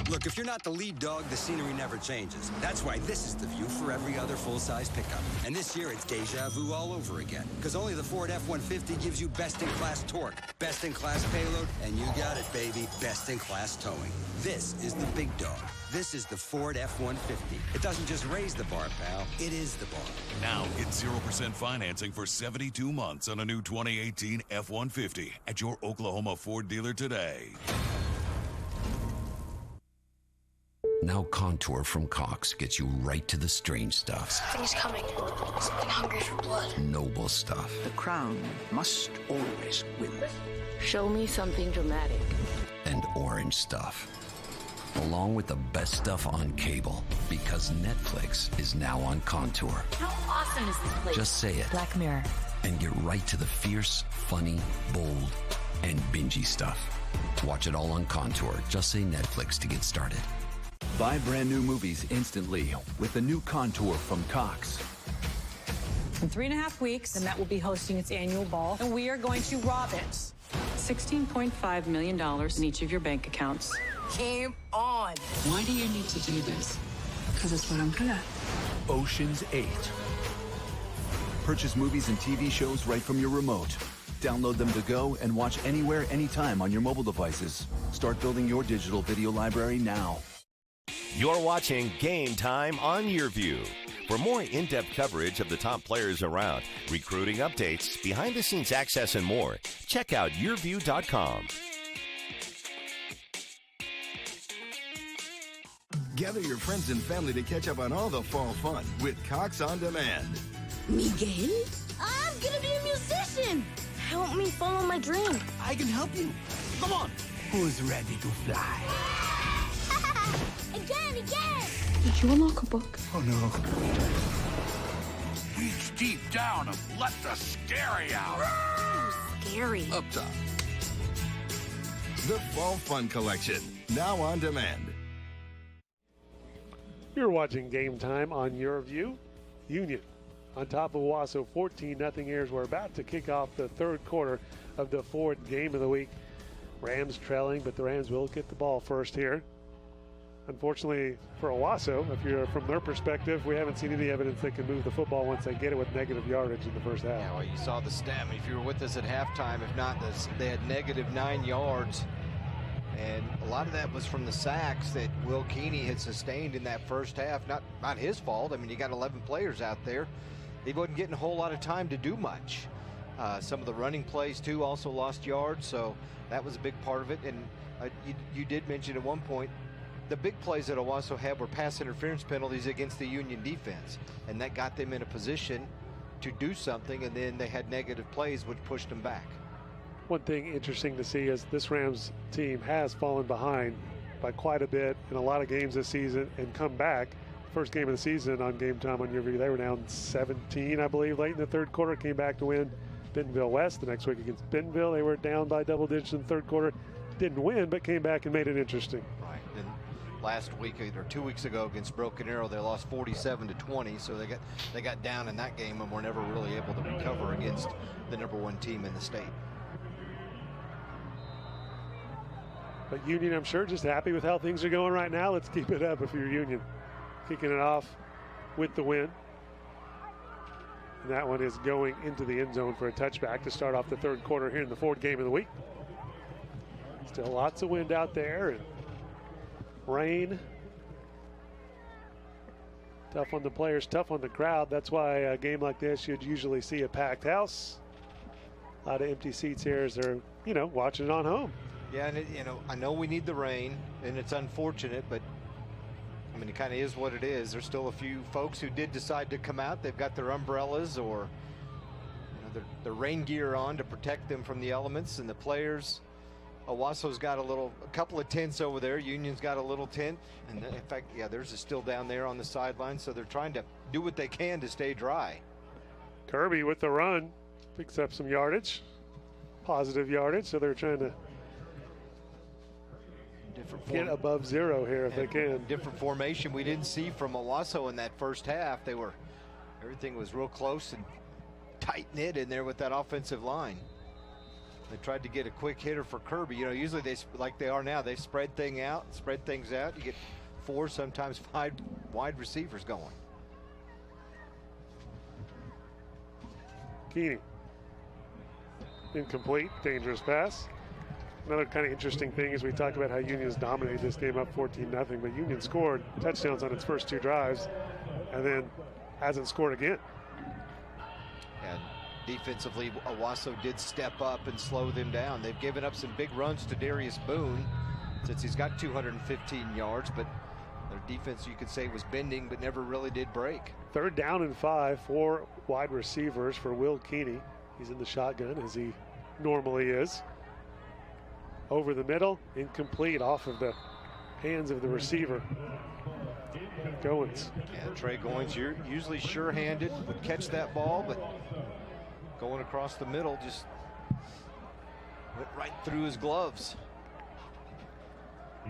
S25: Look, if you're not the lead dog, the scenery never changes. That's why this is the view for every other full-size pickup. And this year, it's deja vu all over again. Because only the Ford F-150 gives you best-in-class torque, best-in-class payload, and you got it, baby, best-in-class towing. This is the big dog. This is the Ford F-150. It doesn't just raise the bar, pal. It is the bar.
S26: Now get 0% financing for 72 months on a new 2018 F-150 at your Oklahoma Ford dealer today.
S27: Now Contour from Cox gets you right to the strange stuff.
S28: Something's coming. Something hungry for blood.
S27: Noble stuff.
S28: The crown must always win. Show me something dramatic.
S27: And orange stuff. Along with the best stuff on cable. Because Netflix is now on Contour.
S28: How awesome is this place?
S27: Just say it.
S28: Black Mirror.
S27: And get right to the fierce, funny, bold, and bingey stuff. Watch it all on Contour. Just say Netflix to get started.
S22: Buy brand new movies instantly with the new Contour from Cox.
S29: In 3.5 weeks, the Met will be hosting its annual ball, and we are going to rob it. $16.5 million in each of your bank accounts.
S28: Game on. Why do you need to do this? Because it's what I'm good at.
S22: Ocean's 8. Purchase movies and TV shows right from your remote. Download them to go and watch anywhere, anytime on your mobile devices. Start building your digital video library now.
S3: You're watching Game Time on YurView. For more in-depth coverage of the top players around, recruiting updates, behind-the-scenes access, and more, check out YurView.com.
S30: Gather your friends and family to catch up on all the fall fun with Cox On Demand.
S28: Miguel? I'm gonna be a musician. Help me follow my dream.
S30: I can help you. Come on. Who's ready to fly?
S28: Again. Did you unlock a book?
S30: Oh, no.
S2: Reach deep down and let the scary out.
S28: Scary.
S30: Up top. The Fall Fun Collection, now on demand.
S1: You're watching Game Time on YurView. Union on top of Owasso, 14-0 Airs. We're about to kick off the third quarter of the fourth game of the week. Rams trailing, but the Rams will get the ball first here. Unfortunately for Owasso, if you're from their perspective, we haven't seen any evidence they can move the football once they get it with negative yardage in the first half.
S6: Yeah, well, you saw the stat. If you were with us at halftime, if not, they had negative 9 yards. And a lot of that was from the sacks that Will Keeney had sustained in that first half. Not his fault. I mean, you got 11 players out there. He wasn't getting a whole lot of time to do much. Some of the running plays, too, also lost yards. So that was a big part of it. And you did mention at one point, the big plays that Owasso had were pass interference penalties against the Union defense. And that got them in a position to do something. And then they had negative plays, which pushed them back.
S1: One thing interesting to see is this Rams team has fallen behind by quite a bit in a lot of games this season and come back. First game of the season on Game Time on YurView, they were down 17, I believe, late in the third quarter, came back to win Bentonville West. The next week against Bentonville, they were down by double digits in the third quarter. Didn't win, but came back and made it interesting.
S6: Right. And last week or 2 weeks ago against Broken Arrow, they lost 47-20, so they got down in that game and were never really able to recover against the #1 team in the state.
S1: But Union, I'm sure, just happy with how things are going right now. Let's keep it up if you're Union. Kicking it off with the win. And that one is going into the end zone for a touchback to start off the third quarter here in the fourth game of the week. Still lots of wind out there and rain. Tough on the players, tough on the crowd. That's why a game like this, you'd usually see a packed house. A lot of empty seats here as they're, watching it on home.
S6: Yeah, and I know we need the rain, and it's unfortunate, but I mean, it kind of is what it is. There's still a few folks who did decide to come out. They've got their umbrellas or their rain gear on to protect them from the elements. And the players, Owasso's got a couple of tents over there. Union's got a little tent, and in fact, yeah, theirs is still down there on the sideline. So they're trying to do what they can to stay dry.
S1: Kirby with the run picks up some yardage, positive yardage. So they're trying to get above zero here if they can.
S6: Different formation we didn't see from Owasso in that first half. Everything was real close and tight knit in there with that offensive line. They tried to get a quick hitter for Kirby. Usually like they are now, they spread things out. You get 4, sometimes 5 wide receivers going.
S1: Keeney. Incomplete, dangerous pass. Another kind of interesting thing is we talk about how Union's dominated this game up 14-0, but Union scored touchdowns on its first 2 drives and then hasn't scored again.
S6: And defensively, Owasso did step up and slow them down. They've given up some big runs to Darius Boone since he's got 215 yards, but their defense, you could say, was bending but never really did break.
S1: 3rd down and 5, 4 wide receivers for Will Keeney. He's in the shotgun as he normally is. Over the middle, incomplete, off of the hands of the receiver. Goins.
S6: Yeah, Trey Goins, you're usually sure-handed, would catch that ball, but going across the middle just went right through his gloves.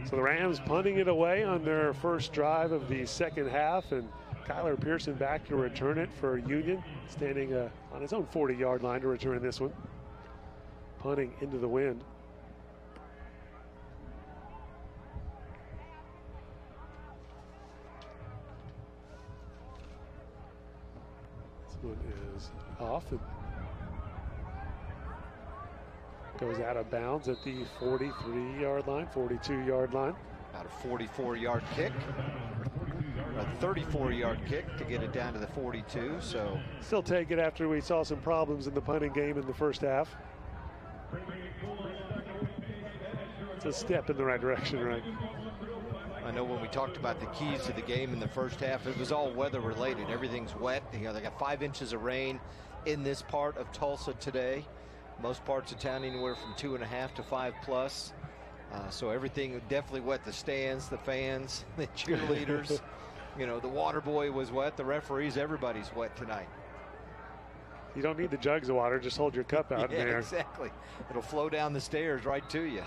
S1: So the Rams punting it away on their first drive of the second half, and Kyler Pearson back to return it for Union, standing on his own 40-yard line to return this one. Punting into the wind. One is off and goes out of bounds at the 43-yard line, 42-yard line.
S6: About a 44-yard kick, a 34-yard kick to get it down to the 42. So
S1: still take it after we saw some problems in the punting game in the first half. It's a step in the right direction, right?
S6: I know when we talked about the keys to the game in the first half, it was all weather related. Everything's wet. They got 5 inches of rain in this part of Tulsa today. Most parts of town anywhere from 2.5 to 5+. So everything definitely wet. The stands, the fans, the cheerleaders. you know, the water boy was wet, the referees, everybody's wet tonight.
S1: You don't need the jugs of water, just hold your cup out in there.
S6: Exactly. It'll flow down the stairs right to you.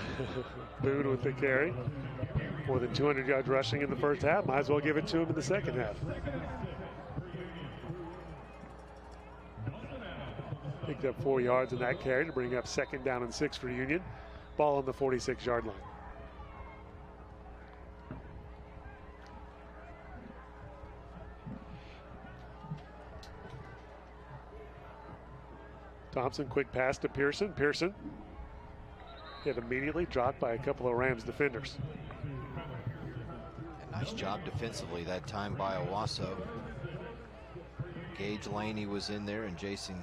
S1: Boone with the carry. More than 200 yards rushing in the first half. Might as well give it to him in the second half. Picked up 4 yards in that carry to bring up 2nd down and 6 for Union. Ball on the 46-yard line. Thompson, quick pass to Pearson. Pearson hit immediately, dropped by a couple of Rams defenders.
S6: A nice job defensively that time by Owasso. Gage Laney was in there, and Jason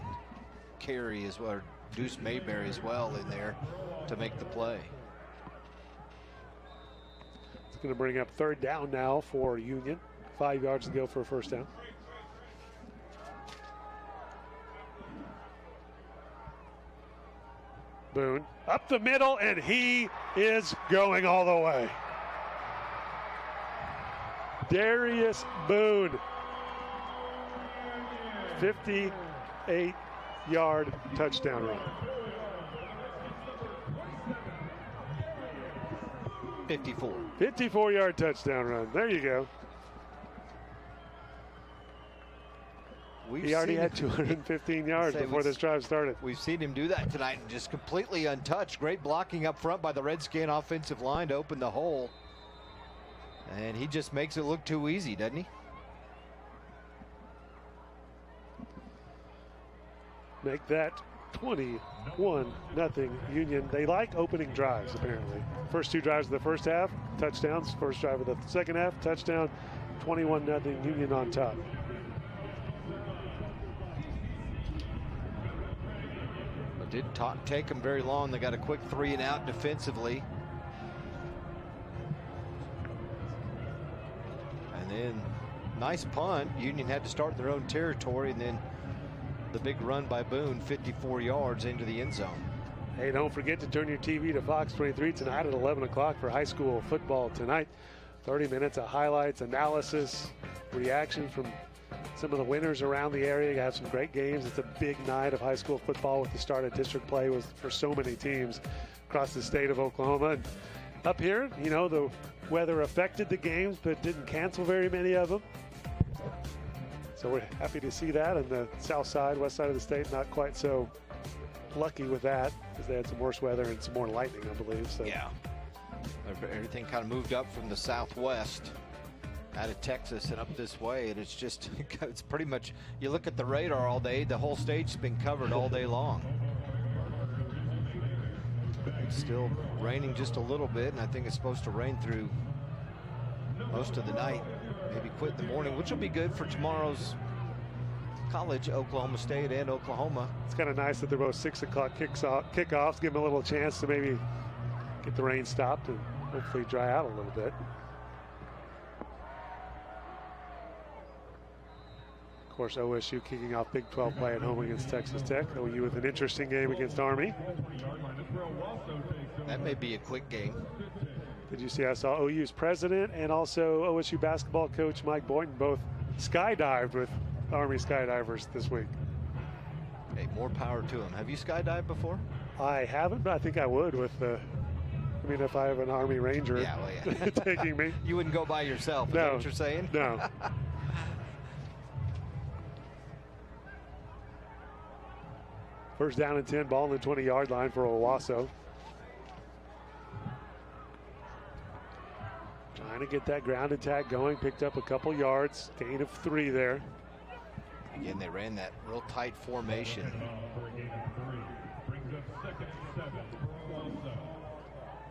S6: Carey as well, or Deuce Mayberry as well in there to make the play.
S1: It's going to bring up 3rd down now for Union. 5 yards to go for a first down. Boone up the middle, and he is going all the way. Darius Boone, 58-yard touchdown run. 54-yard touchdown run. There you go. He already had 215 yards before this drive started.
S6: We've seen him do that tonight and just completely untouched. Great blocking up front by the Redskin offensive line to open the hole. And he just makes it look too easy, doesn't he?
S1: Make that 21-0 Union. They like opening drives, apparently. First 2 drives of the first half, touchdowns. First drive of the second half, touchdown. 21-0 Union on top.
S6: Didn't take them very long. They got a quick 3 and out defensively. And then nice punt. Union had to start their own territory, and then the big run by Boone, 54 yards into the end zone.
S1: Hey, don't forget to turn your TV to Fox 23 tonight at 11 o'clock for high school football tonight. 30 minutes of highlights, analysis, reaction from some of the winners around the area. You have some great games. It's a big night of high school football with the start of district play for so many teams across the state of Oklahoma. And up here, you know, the weather affected the games, but didn't cancel very many of them. So we're happy to see that. And the south side, west side of the state, not quite so lucky with that because they had some worse weather and some more lightning, I believe. So
S6: yeah, everything kind of moved up from the southwest out of Texas and up this way, and it's just, it's pretty much, you look at the radar all day, the whole state's been covered all day long. It's still raining just a little bit, and I think it's supposed to rain through most of the night, maybe quit in the morning, which will be good for tomorrow's college, Oklahoma State and Oklahoma.
S1: It's kind of nice that they're both 6 o'clock kickoffs, give them a little chance to maybe get the rain stopped and hopefully dry out a little bit. Of course, OSU kicking off Big 12 play at home against Texas Tech. OU with an interesting game against Army.
S6: That may be a quick game.
S1: Did you see, I saw OU's president and also OSU basketball coach Mike Boynton both skydived with Army skydivers this week.
S6: Hey, more power to them. Have you skydived before?
S1: I haven't, but I think I would with the, I mean, if I have an Army Ranger taking me.
S6: You wouldn't go by yourself, is
S1: no,
S6: that what you're saying?
S1: No. First down and 10, ball on the 20-yard line for Owasso. Trying to get that ground attack going, picked up a couple yards, gain of 3 there.
S6: Again, they ran that real tight formation.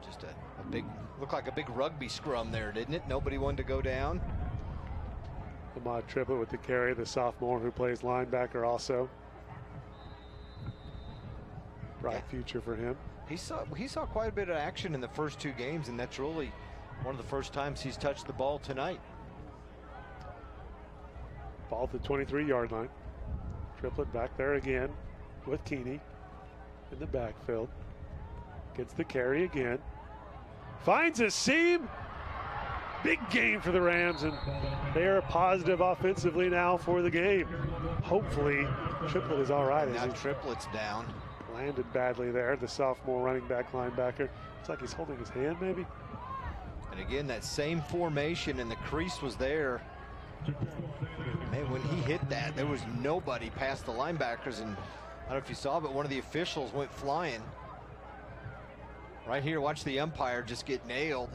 S6: Just a big, looked like a big rugby scrum there, didn't it? Nobody wanted to go down.
S1: Ahmad Triplett with the carry, the sophomore who plays linebacker also. Bright future for him.
S6: He saw quite a bit of action in the first 2 games, and that's really one of the first times he's touched the ball tonight.
S1: Ball at the 23-yard line. Triplett back there again with Keeney in the backfield. Gets the carry again. Finds a seam. Big game for the Rams, and they are positive offensively now for the game. Hopefully, Triplett is all right.
S6: Now Triplett's down.
S1: Landed badly there, the sophomore running back linebacker. Looks like he's holding his hand, maybe.
S6: And again, that same formation, and the crease was there. Man, when he hit that, there was nobody past the linebackers, and I don't know if you saw, but one of the officials went flying. Right here, watch the umpire just get nailed.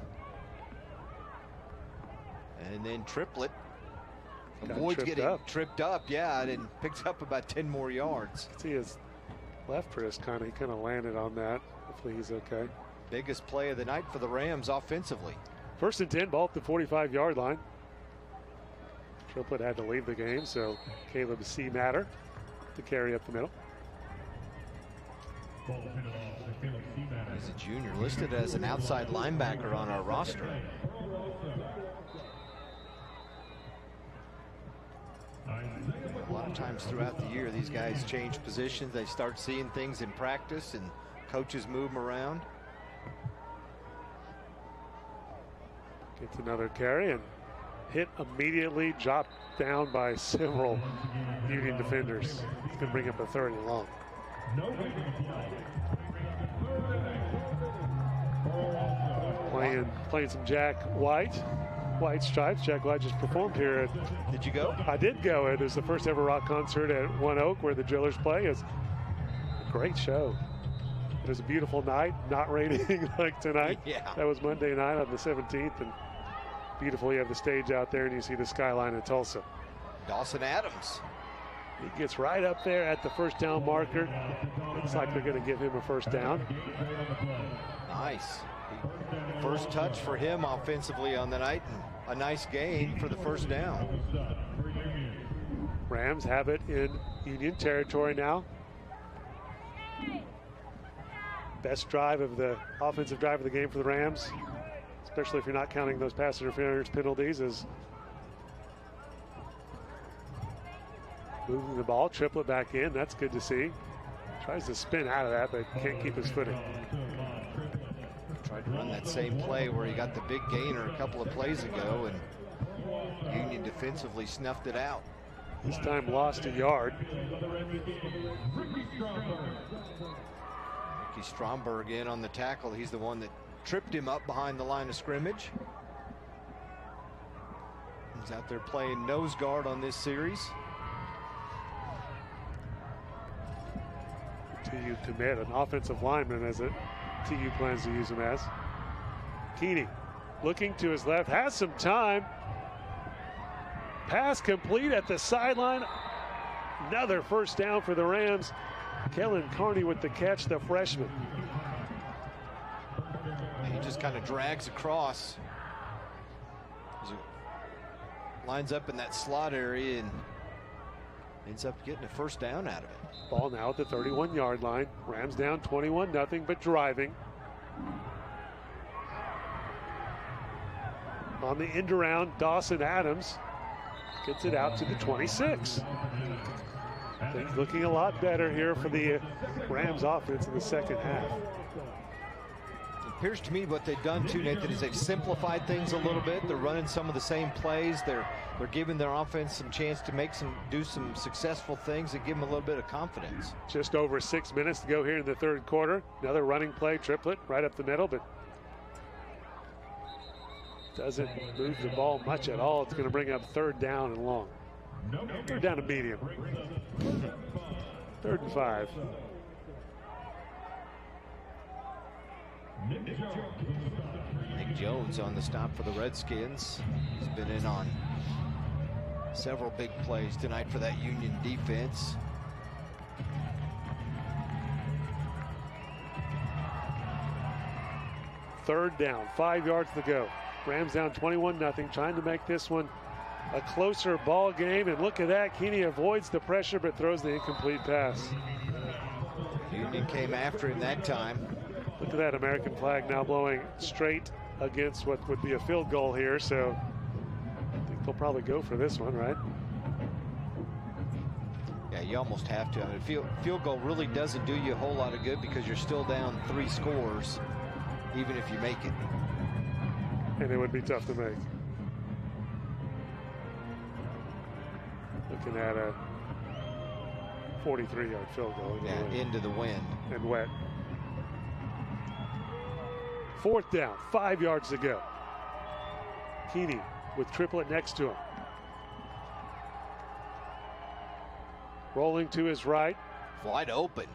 S6: And then Triplett avoids getting tripped up, yeah, and picks up about 10 more yards.
S1: See his left wrist kind of landed on that. Hopefully he's okay.
S6: Biggest play of the night for the Rams offensively.
S1: 1st and 10, ball at the 45-yard line. Triplett had to leave the game, so Caleb C. Matter to carry up the middle.
S6: He's a junior, listed as an outside linebacker on our roster. A lot of times throughout the year, these guys change positions. They start seeing things in practice, and coaches move them around.
S1: Gets another carry and hit immediately, dropped down by several Union defenders. He's going to bring up a 3rd and long. Playing some Jack White stripes. Jack White just performed here.
S6: Did you go?
S1: I did go. It was the first ever rock concert at One Oak where the Drillers play. It's a great show. It was a beautiful night, not raining like tonight.
S6: Yeah.
S1: That was Monday night on the 17th, and beautiful. You have the stage out there and you see the skyline of Tulsa.
S6: Dawson Adams.
S1: He gets right up there at the 1st down marker. Looks like they're going to give him a 1st down.
S6: Nice. First touch for him offensively on the night, and a nice gain for the 1st down.
S1: Rams have it in Union territory now. Best drive of the offensive drive of the game for the Rams, especially if you're not counting those pass interference penalties, is moving the ball. Triplett back in. That's good to see. Tries to spin out of that, but can't keep his footing.
S6: Tried to run that same play where he got the big gainer a couple of plays ago, and Union defensively snuffed it out.
S1: This time lost a yard.
S6: Ricky Stromberg in on the tackle. He's the one that tripped him up behind the line of scrimmage. He's out there playing nose guard on this series.
S1: TU commit, an offensive lineman, as it TU plans to use him as. Keeney looking to his left, has some time. Pass complete at the sideline. Another 1st down for the Rams. Kellen Carney with the catch, the freshman.
S6: And he just kind of drags across. Lines up in that slot area and ends up getting a 1st down out of it.
S1: Ball now at the 31-yard line. Rams down 21-0, but driving. On the end around, Dawson Adams gets it out to the 26. Things looking a lot better here for the Rams offense in the 2nd half.
S6: It appears to me what they've done too, Nathan, is they've simplified things a little bit. They're running some of the same plays. They're giving their offense some chance to do some successful things and give them a little bit of confidence.
S1: Just over 6 minutes to go here in the 3rd quarter. Another running play, Triplett right up the middle, but doesn't move the ball much at all. It's going to bring up 3rd down and long. 3rd down to medium. 3rd and 5.
S6: Nick Jones on the stop for the Redskins. He's been in on several big plays tonight for that Union defense.
S1: Third down, 5 yards to go. Rams down 21-0, trying to make this one a closer ball game. And look at that, Keeney avoids the pressure but throws the incomplete pass.
S6: Union came after him that time.
S1: Look at that American flag now blowing straight against what would be a field goal here. So I think they'll probably go for this one, right?
S6: Yeah, you almost have to. I mean, field goal really doesn't do you a whole lot of good because you're still down 3 scores, even if you make it.
S1: And it would be tough to make. Looking at a 43-yard field goal.
S6: Into the wind.
S1: And wet. 4th down, 5 yards to go. Keeney with Triplett next to him. Rolling to his right.
S6: Wide open.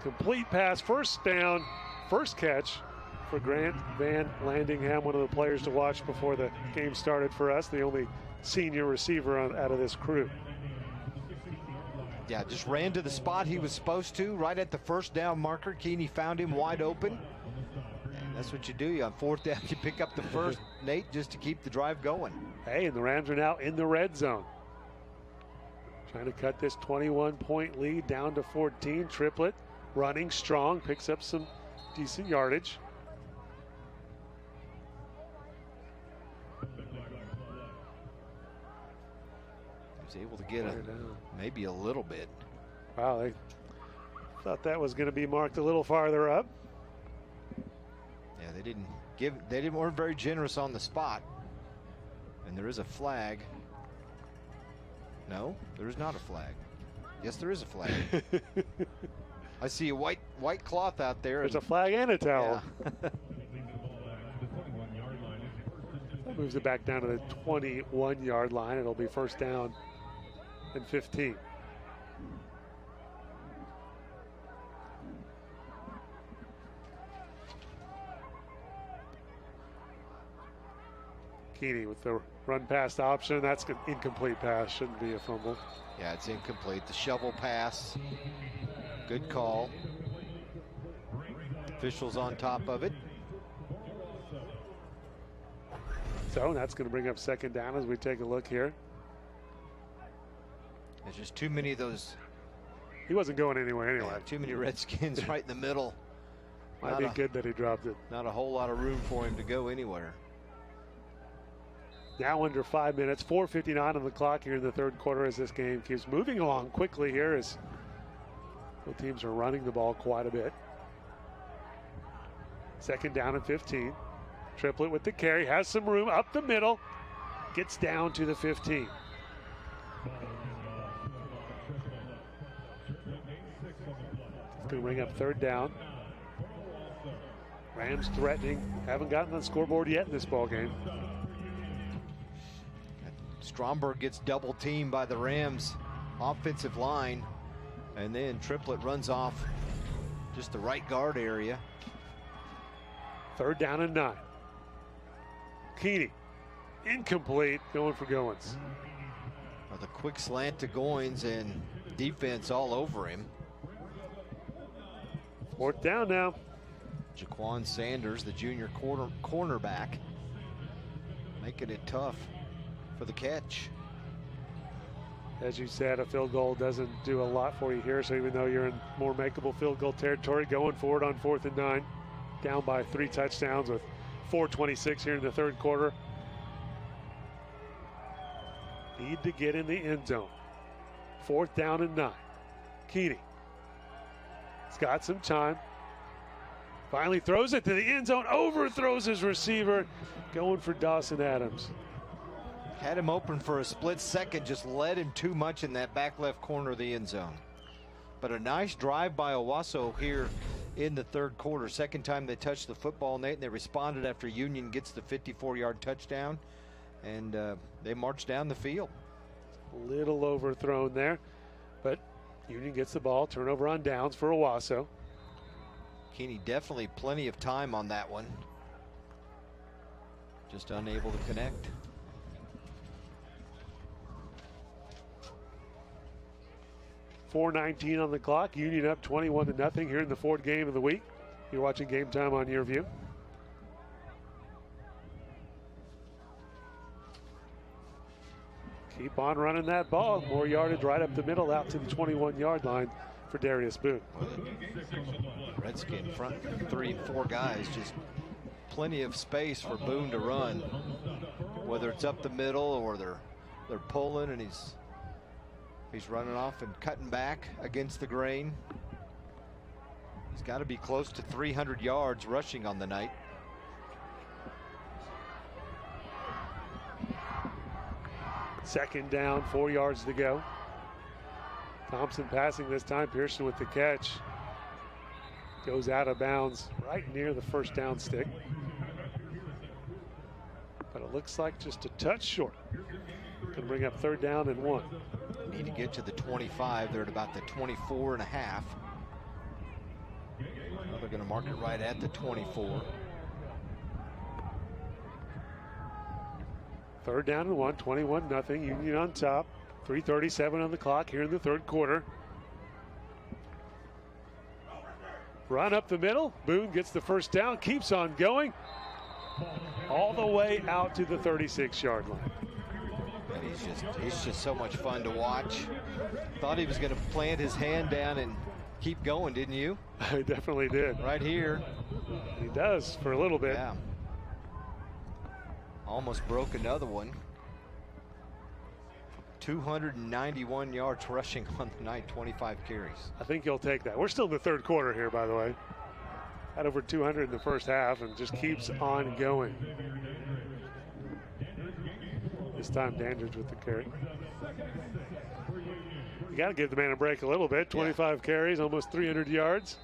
S1: Complete pass, first down, first catch for Grant Van Landingham, one of the players to watch before the game started for us, the only senior receiver out of this crew.
S6: Yeah, just ran to the spot he was supposed to, right at the first down marker. Keeney found him wide open. And that's what you do. On 4th down, you pick up the first, Nate, just to keep the drive going.
S1: Hey, and the Rams are now in the red zone. Trying to cut this 21-point lead down to 14. Triplett running strong, picks up some decent yardage.
S6: He was able to get maybe a little bit.
S1: Wow, they thought that was going to be marked a little farther up.
S6: Yeah, they weren't very generous on the spot. And there is a flag. No, there is not a flag. Yes, there is a flag. I see a white cloth out there.
S1: There's a flag and a towel. Yeah. That moves it back down to the 21-yard line. It'll be first down and 15. Keeney with the run pass option. That's an incomplete pass. Shouldn't be a fumble.
S6: Yeah, it's incomplete. The shovel pass. Good call. Officials on top of it.
S1: So that's going to bring up second down as we take a look here.
S6: There's just too many of those.
S1: He wasn't going anywhere anyway.
S6: Yeah, too many Redskins right in the middle.
S1: Might be good that he dropped it.
S6: Not a whole lot of room for him to go anywhere.
S1: Now under 5 minutes, 4:59 on the clock here in the third quarter as this game keeps moving along quickly here as both teams are running the ball quite a bit. Second down and 15. Triplett with the carry, has some room up the middle, gets down to the 15. It's going to bring up third down. Rams threatening, haven't gotten on the scoreboard yet in this ball game.
S6: Stromberg gets double teamed by the Rams offensive line, and then Triplett runs off just the right guard area.
S1: Third down and 9. Keeney, incomplete, going for Goins.
S6: Well, the quick slant to Goins and defense all over him.
S1: Fourth down now.
S6: Jaquan Sanders, the junior cornerback, making it tough for the catch.
S1: As you said, a field goal doesn't do a lot for you here, so even though you're in more makeable field goal territory, going forward on 4th and 9, down by 3 touchdowns with 4:26 here in the third quarter. Need to get in the end zone. 4th down and 9. Keeney. He's got some time. Finally throws it to the end zone, overthrows his receiver, going for Dawson Adams.
S6: Had him open for a split second, just led him too much in that back left corner of the end zone. But a nice drive by Owasso here in the third quarter. Second time they touched the football, Nate, and they responded after Union gets the 54-yard touchdown, and they marched down the field.
S1: A little overthrown there, but Union gets the ball. Turnover on downs for Owasso.
S6: Keeney definitely plenty of time on that one. Just unable to connect.
S1: .419 on the clock. Union up 21-0 here in the 4th game of the week. You're watching Game Time on YurView. Keep on running that ball. More yardage right up the middle out to the 21-yard line for Darius Boone.
S6: Redskin front 3 and 4 guys, just plenty of space for Boone to run. Whether it's up the middle or they're pulling and he's running off and cutting back against the grain. He's got to be close to 300 yards rushing on the night.
S1: Second down, 4 yards to go. Thompson passing this time. Pearson with the catch. Goes out of bounds right near the first down stick. But it looks like just a touch short. Can bring up 3rd down and 1.
S6: Need to get to the 25. They're at about the 24 and a half. Well, they're going to mark it right at the 24.
S1: 3rd down and 1, 21-0. Union on top. 3:37 on the clock here in the 3rd quarter. Run up the middle. Boone gets the first down, keeps on going all the way out to the 36-yard line.
S6: And he's just so much fun to watch. Thought he was going to plant his hand down and keep going, didn't you?
S1: I definitely did.
S6: Right here.
S1: He does for a little bit.
S6: Yeah. Almost broke another one. 291 yards rushing on the night, 25 carries.
S1: I think he'll take that. We're still in the 3rd quarter here, by the way. Had over 200 in the first half and just keeps on going. This time Dandridge with the carry. You got to give the man a break a little bit. 25 carries, almost 300 yards.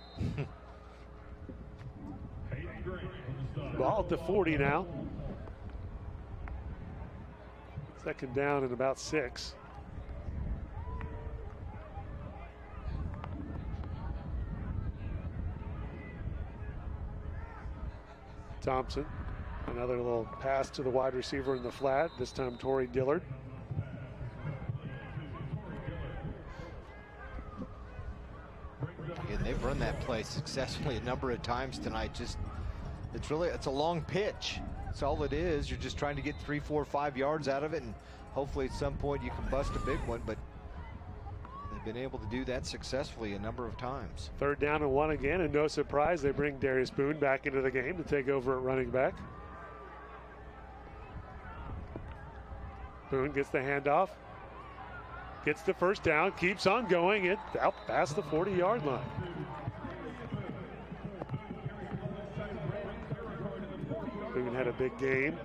S1: Ball at the 40 now. 2nd down and about 6. Thompson, another little pass to the wide receiver in the flat, this time Torrey Dillard.
S6: And they've run that play successfully a number of times tonight. It's a long pitch. That's all it is. You're just trying to get 3, 4, 5 yards out of it, and hopefully at some point you can bust a big one, but they've been able to do that successfully a number of times.
S1: 3rd down and 1 again, and no surprise, they bring Darius Boone back into the game to take over at running back. Boone gets the handoff, gets the first down, keeps on going, it out past the 40-yard line. Boone had a big game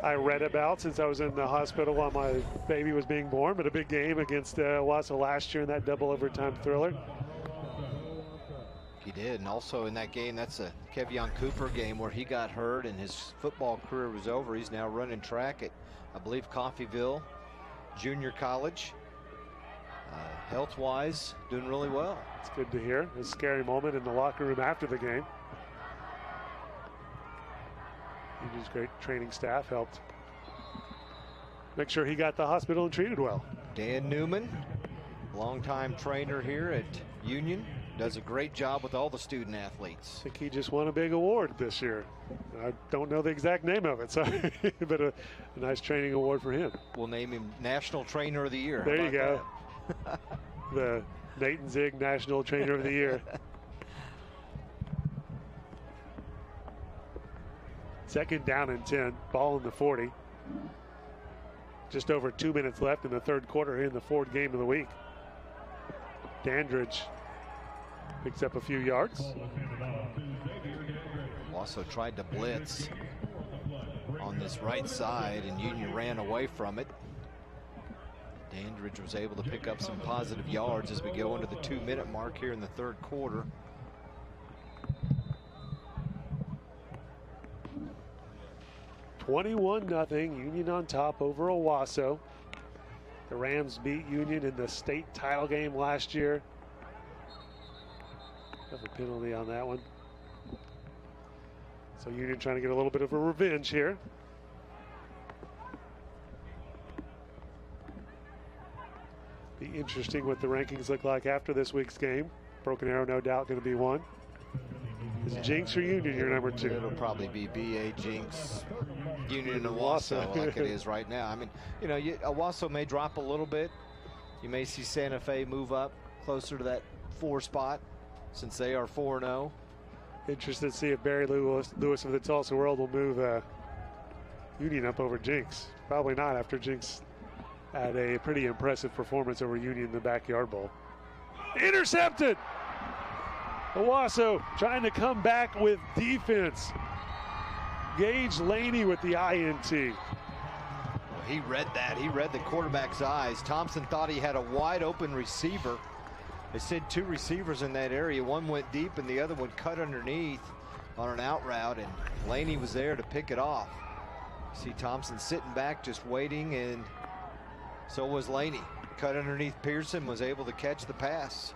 S1: I read about since I was in the hospital while my baby was being born, but a big game against Owasso last year in that double overtime thriller.
S6: He did, and also in that game, that's a Kevion Cooper game where he got hurt and his football career was over. He's now running track at, I believe, Coffeyville Junior College. Health-wise, doing really well.
S1: It's good to hear. A scary moment in the locker room after the game. His great training staff helped make sure he got the hospital and treated well.
S6: Dan Newman, longtime trainer here at Union, does a great job with all the student athletes.
S1: I think he just won a big award this year. I don't know the exact name of it, sorry, but a nice training award for him.
S6: We'll name him National Trainer of the Year.
S1: There you go. The Nathan Zig National Trainer of the Year. 2nd down and 10, ball in the 40. Just over 2 minutes left in the 3rd quarter here in the 4th game of the week. Dandridge picks up a few yards.
S6: Also tried to blitz on this right side, and Union ran away from it. Dandridge was able to pick up some positive yards as we go into the 2-minute mark here in the 3rd quarter.
S1: $21-0, Union on top over Owasso. The Rams beat Union in the state title game last year. Have a penalty on that one. So Union trying to get a little bit of a revenge here. Be interesting what the rankings look like after this week's game. Broken Arrow, no doubt, going to be one. Is Jinx or Union your number 2?
S6: It'll probably be BA, Jinx, Union, and Owasso like it is right now. I mean, you know, Owasso may drop a little bit. You may see Santa Fe move up closer to that 4 spot since they are 4-0.
S1: Interested to see if Barry Lewis of the Tulsa World will move Union up over Jinx. Probably not after Jinx had a pretty impressive performance over Union in the Backyard Bowl. Intercepted! Owasso trying to come back with defense. Gage Laney with the INT.
S6: He read that. He read the quarterback's eyes. Thompson thought he had a wide open receiver. They said 2 receivers in that area. One went deep and the other one cut underneath on an out route, and Laney was there to pick it off. See Thompson sitting back just waiting, and so was Laney. Cut underneath Pearson, was able to catch the pass.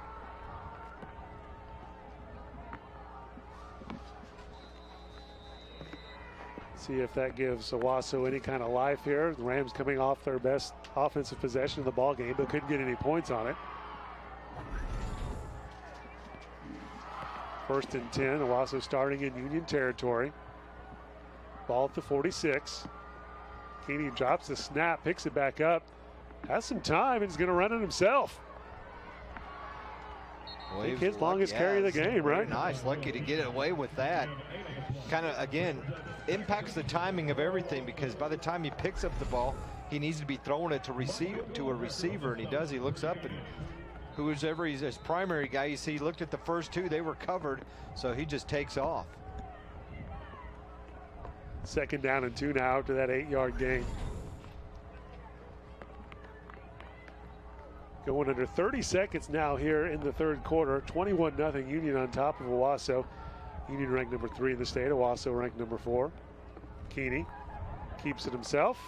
S1: See if that gives Owasso any kind of life here. The Rams coming off their best offensive possession of the ball game, but couldn't get any points on it. 1st and 10. Owasso starting in Union territory. Ball at the 46. Keeney drops the snap, picks it back up, has some time, and he's going to run it himself.
S6: Well,
S1: I think his longest carry of the game, right?
S6: Nice, lucky to get away with that. Kind of, again, impacts the timing of everything, because by the time he picks up the ball, he needs to be throwing it to a receiver, and he does. He looks up, and whoever he's his primary guy, you see, he looked at the first 2, they were covered, so he just takes off.
S1: 2nd down and 2 now to that 8-yard gain. Going under 30 seconds now here in the 3rd quarter. 21-0 Union on top of Owasso. Union ranked number 3 in the state. Owasso ranked number 4. Keeney keeps it himself.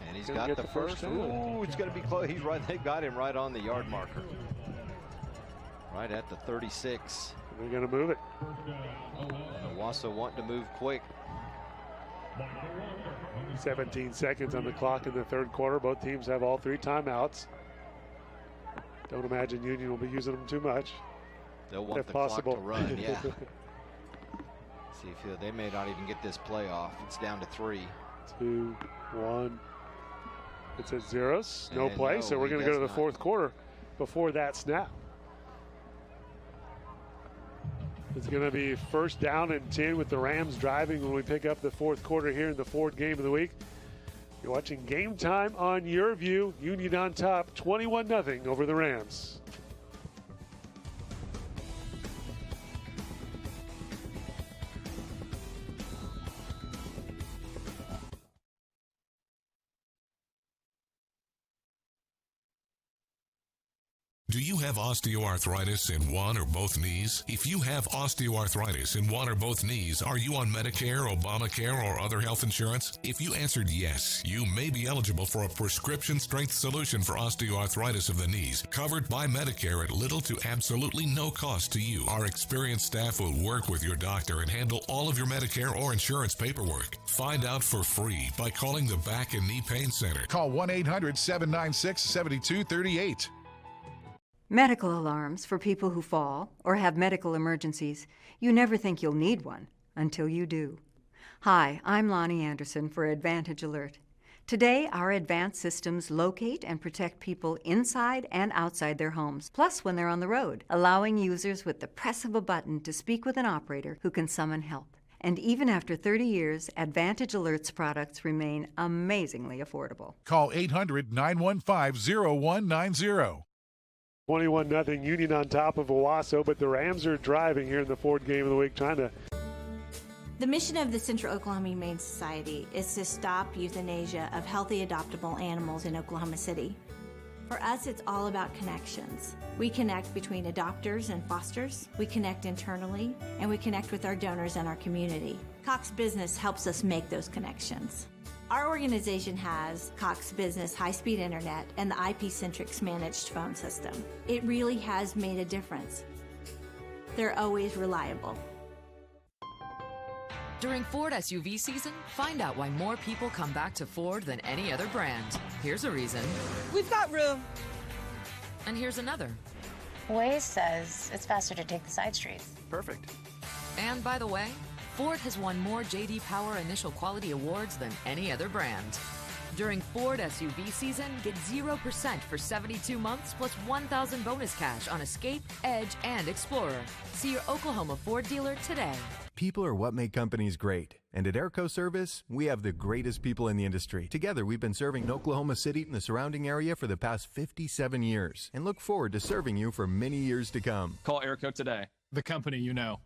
S6: And he's got the first. Ooh, it's going to be close. He's right. They got him right on the yard marker. Right at the 36.
S1: They're going to move it.
S6: Owasso wanting to move quick.
S1: 17 seconds on the clock in the 3rd quarter. Both teams have all 3 timeouts. Don't imagine Union will be using them too much.
S6: They'll want the
S1: possible.
S6: clock to run, yeah. See if they may not even get this play off. It's down to 3.
S1: 2, 1. It's at zeros. No play, so we're going to go to the 4th quarter before that snap. It's going to be 1st down and 10 with the Rams driving when we pick up the 4th quarter here in the 4th game of the week. You're watching Game Time on YurView. Union on top, 21-0 over the Rams.
S5: Do you have osteoarthritis in one or both knees? If you have osteoarthritis in one or both knees, are you on Medicare, Obamacare, or other health insurance? If you answered yes, you may be eligible for a prescription strength solution for osteoarthritis of the knees, covered by Medicare at little to absolutely no cost to you. Our experienced staff will work with your doctor and handle all of your Medicare or insurance paperwork. Find out for free by calling the Back and Knee Pain Center.
S9: Call 1-800-796-7238.
S11: Medical alarms for people who fall or have medical emergencies. You never think you'll need one until you do. Hi, I'm Lonnie Anderson for Advantage Alert. Today, our advanced systems locate and protect people inside and outside their homes, plus when they're on the road, allowing users with the press of a button to speak with an operator who can summon help. And even after 30 years, Advantage Alert's products remain amazingly affordable.
S9: Call 800-915-0190.
S1: 21-0 Union on top of Owasso, but the Rams are driving here in the 4th game of the week, trying to.
S13: The mission of the Central Oklahoma Humane Society is to stop euthanasia of healthy adoptable animals in Oklahoma City. For us, it's all about connections. We connect between adopters and fosters, we connect internally, and we connect with our donors and our community. Cox Business helps us make those connections. Our organization has Cox Business high-speed internet and the IP-Centrics managed phone system. It really has made a difference. They're always reliable.
S14: During Ford SUV season, find out why more people come back to Ford than any other brand. Here's a reason.
S28: We've got room.
S14: And here's another.
S18: Waze says it's faster to take the side streets.
S8: Perfect.
S14: And by the way, Ford has won more J.D. Power Initial Quality Awards than any other brand. During Ford SUV season, get 0% for 72 months plus $1,000 bonus cash on Escape, Edge, and Explorer. See your Oklahoma Ford dealer today.
S19: People are what make companies great. And at Airco Service, we have the greatest people in the industry. Together, we've been serving Oklahoma City and the surrounding area for the past 57 years and look forward to serving you for many years to come.
S20: Call Airco today, the company you know.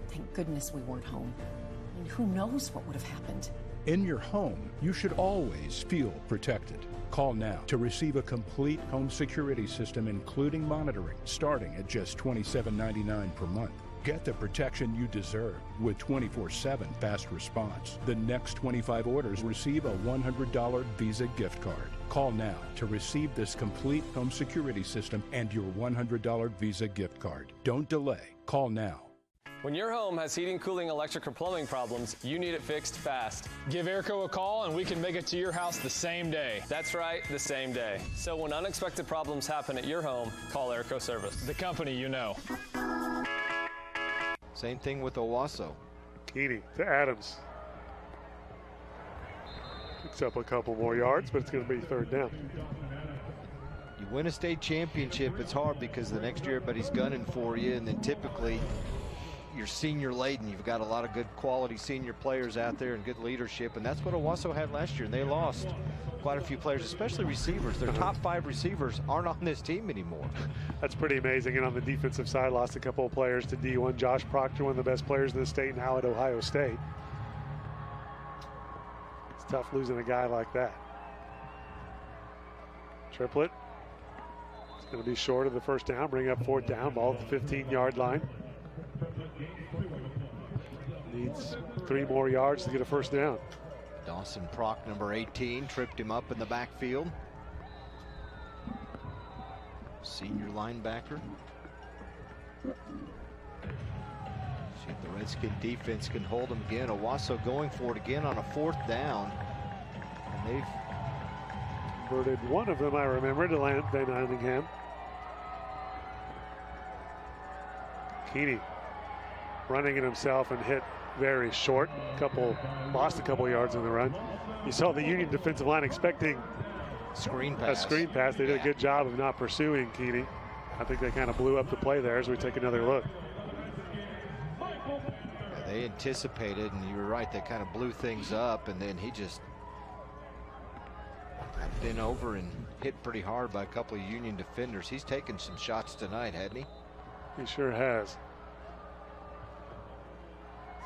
S21: Thank goodness we weren't home. I mean, who knows what would have happened?
S4: In your home, you should always feel protected. Call now to receive a complete home security system, including monitoring, starting at just $27.99 per month. Get the protection you deserve with 24/7 fast response. The next 25 orders receive a $100 Visa gift card. Call now to receive this complete home security system and your $100 Visa gift card. Don't delay. Call now.
S7: When your home has heating, cooling, electric, or plumbing problems, you need it fixed fast.
S20: Give Airco a call and we can make it to your house the same day.
S7: That's right, the same day. So when unexpected problems happen at your home, call Airco Service.
S20: The company you know.
S6: Same thing with Owasso.
S1: Keeney to Adams. Picks up a couple more yards, but it's going to be third down.
S6: You win a state championship, it's hard because the next year everybody's gunning for you, and then typically you're senior laden. You've got a lot of good quality senior players out there and good leadership, and that's what Owasso had last year, and they lost quite a few players, especially receivers. Their top 5 receivers aren't on this team anymore.
S1: That's pretty amazing. And on the defensive side, lost a couple of players to D1. Josh Proctor, one of the best players in the state, now at Ohio State. It's tough losing a guy like that. Triplet. It's going to be short of the first down, bring up fourth down, ball at the 15-yard line. Needs 3 more yards to get a first down.
S6: Dawson Prock, number 18, tripped him up in the backfield. Senior linebacker. See if the Redskin defense can hold him again. Owasso going for it again on a 4th down. And they've
S1: converted one of them, I remember, to Van Einningham. Keeney running it himself and hit very short. Lost a couple yards on the run. You saw the Union defensive line expecting a screen pass. They did a good job of not pursuing Keeney. I think they kind of blew up the play there as we take another look.
S6: Yeah, they anticipated, and you were right, they kind of blew things up, and then he just got bent over and hit pretty hard by a couple of Union defenders. He's taken some shots tonight, hadn't he?
S1: He sure has.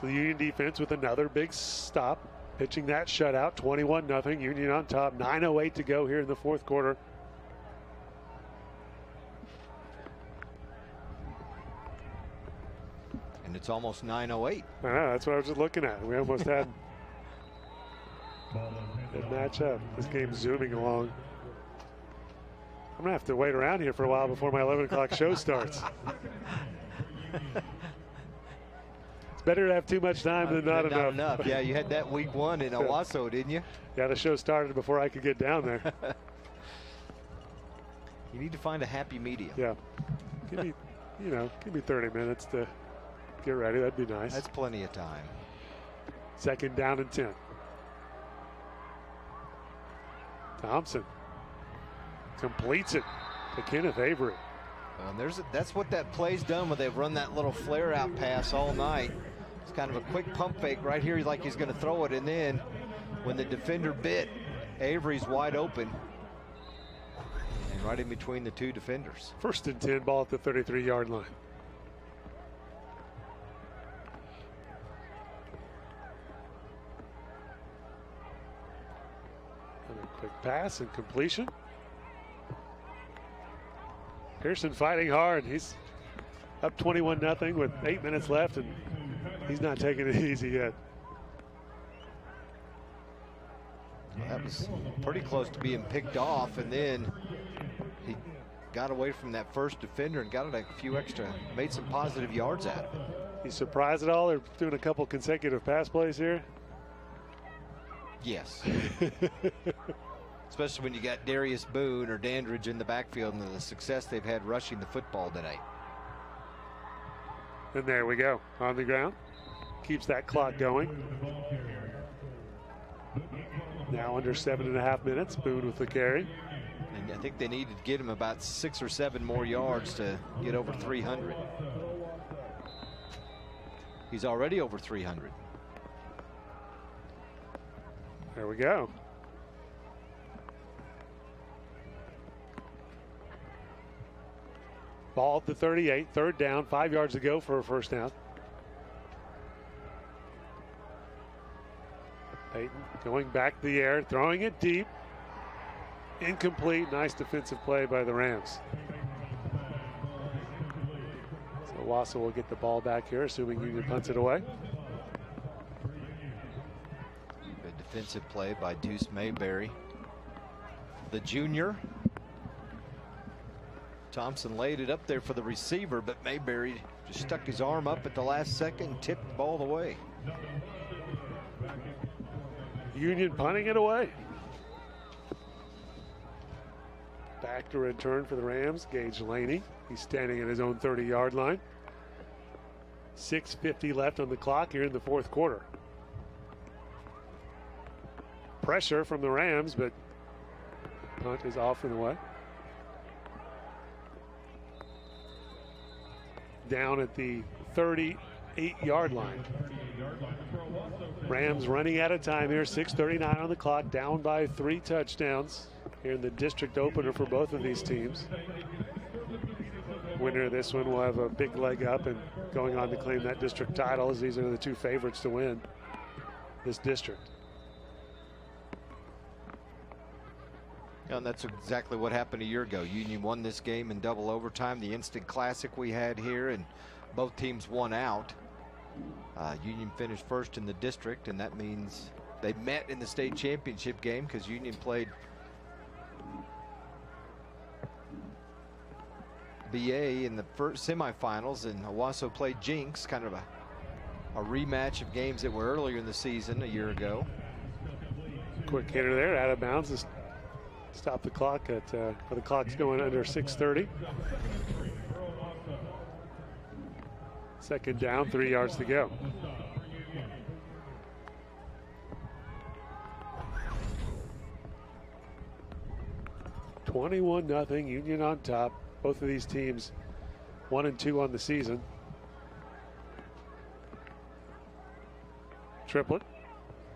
S1: So the Union defense with another big stop, pitching that shutout, 21-0, Union on top, 9:08 to go here in the fourth quarter.
S6: And it's almost 9:08.
S1: I know, that's what I was just looking at. We almost had that matchup. This game's zooming along. I'm gonna have to wait around here for a while before my 11 o'clock show starts. Better to have too much time than not enough.
S6: Yeah, you had that week 1 in Owasso, didn't you?
S1: Yeah, the show started before I could get down there.
S6: You need to find a happy medium.
S1: Yeah. Give me 30 minutes to get ready. That'd be nice.
S6: That's plenty of time.
S1: Second down and 10. Thompson completes it to Kenneth Avery.
S6: And that's what that play's done when they've run that little flare out pass all night. It's kind of a quick pump fake right here, like he's going to throw it, and then when the defender bit, Avery's wide open and right in between the 2 defenders.
S1: First and 10, ball at the 33-yard line. Another quick pass and completion. Pearson fighting hard. He's up 21-0 with 8 minutes left, and he's not taking it easy yet.
S6: Well, that was pretty close to being picked off, and then he got away from that first defender and got a few extra, made some positive yards out of it.
S1: You surprised at all? They're doing a couple consecutive pass plays here.
S6: Yes. Especially when you got Darius Boone or Dandridge in the backfield and the success they've had rushing the football tonight.
S1: And there we go, on the ground. Keeps that clock going. Now under 7.5 minutes, Boone with the carry.
S6: And I think they needed to get him about 6 or 7 more yards to get over 300. He's already over 300.
S1: There we go. Ball at the 38, third down, 5 yards to go for a first down. Peyton Going back the air, throwing it deep. Incomplete. Nice defensive play by the Rams. So Owasso will get the ball back here, assuming Union punts it away.
S6: Good defensive play by Deuce Mayberry, the junior. Thompson laid it up there for the receiver, but Mayberry just stuck his arm up at the last second and tipped the ball away.
S1: Union punting it away. Back to return for the Rams, Gage Laney. He's standing at his own 30-yard line. 6:50 left on the clock here in the fourth quarter. Pressure from the Rams, but punt is off and away. Down at the 38-yard line. Rams running out of time here, 6:39 on the clock, down by 3 touchdowns here in the district opener for both of these teams. Winner of this one will have a big leg up and going on to claim that district title, as these are the 2 favorites to win this district.
S6: And that's exactly what happened a year ago. Union won this game in double overtime, the instant classic we had here, and both teams won out. Union finished first in the district, and that means they met in the state championship game because Union played BA in the first semifinals, and Owasso played Jinx, kind of a rematch of games that were earlier in the season a year ago.
S1: Quick hitter there, out of bounds. Just stop the clock at the clock's going under 6:30. Second down, 3 yards to go. (21-0) Union on top. Both of these teams 1-2 on the season. Triplet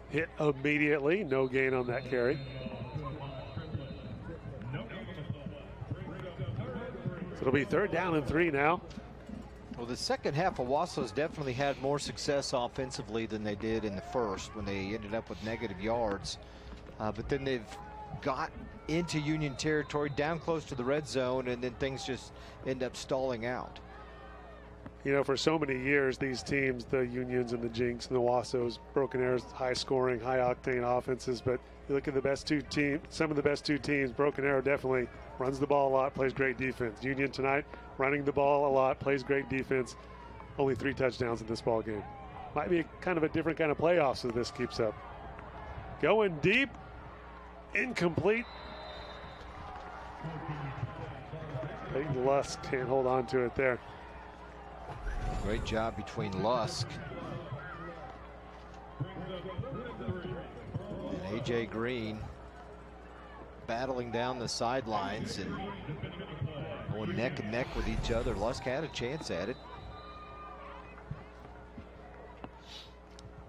S1: hit immediately, no gain on that carry. So it'll be 3rd down and 3 now.
S6: Well, the second half, Owasso's definitely had more success offensively than they did in the first when they ended up with negative yards. But then they've got into Union territory, down close to the red zone, and then things just end up stalling out.
S1: You know, for so many years, these teams, the Unions and the Jinx and the Owassos, Broken Arrow's high scoring, high octane offenses. But you look at the best 2 teams, some of the best 2 teams, Broken Arrow definitely runs the ball a lot, plays great defense. Union tonight, running the ball a lot, plays great defense. Only 3 touchdowns in this ball game. Might be kind of a different kind of playoffs if this keeps up. Going deep, incomplete. Peyton Lusk can't hold on to it there.
S6: Great job between Lusk and A.J. Green, battling down the sidelines and going neck and neck with each other. Lusk had a chance at it.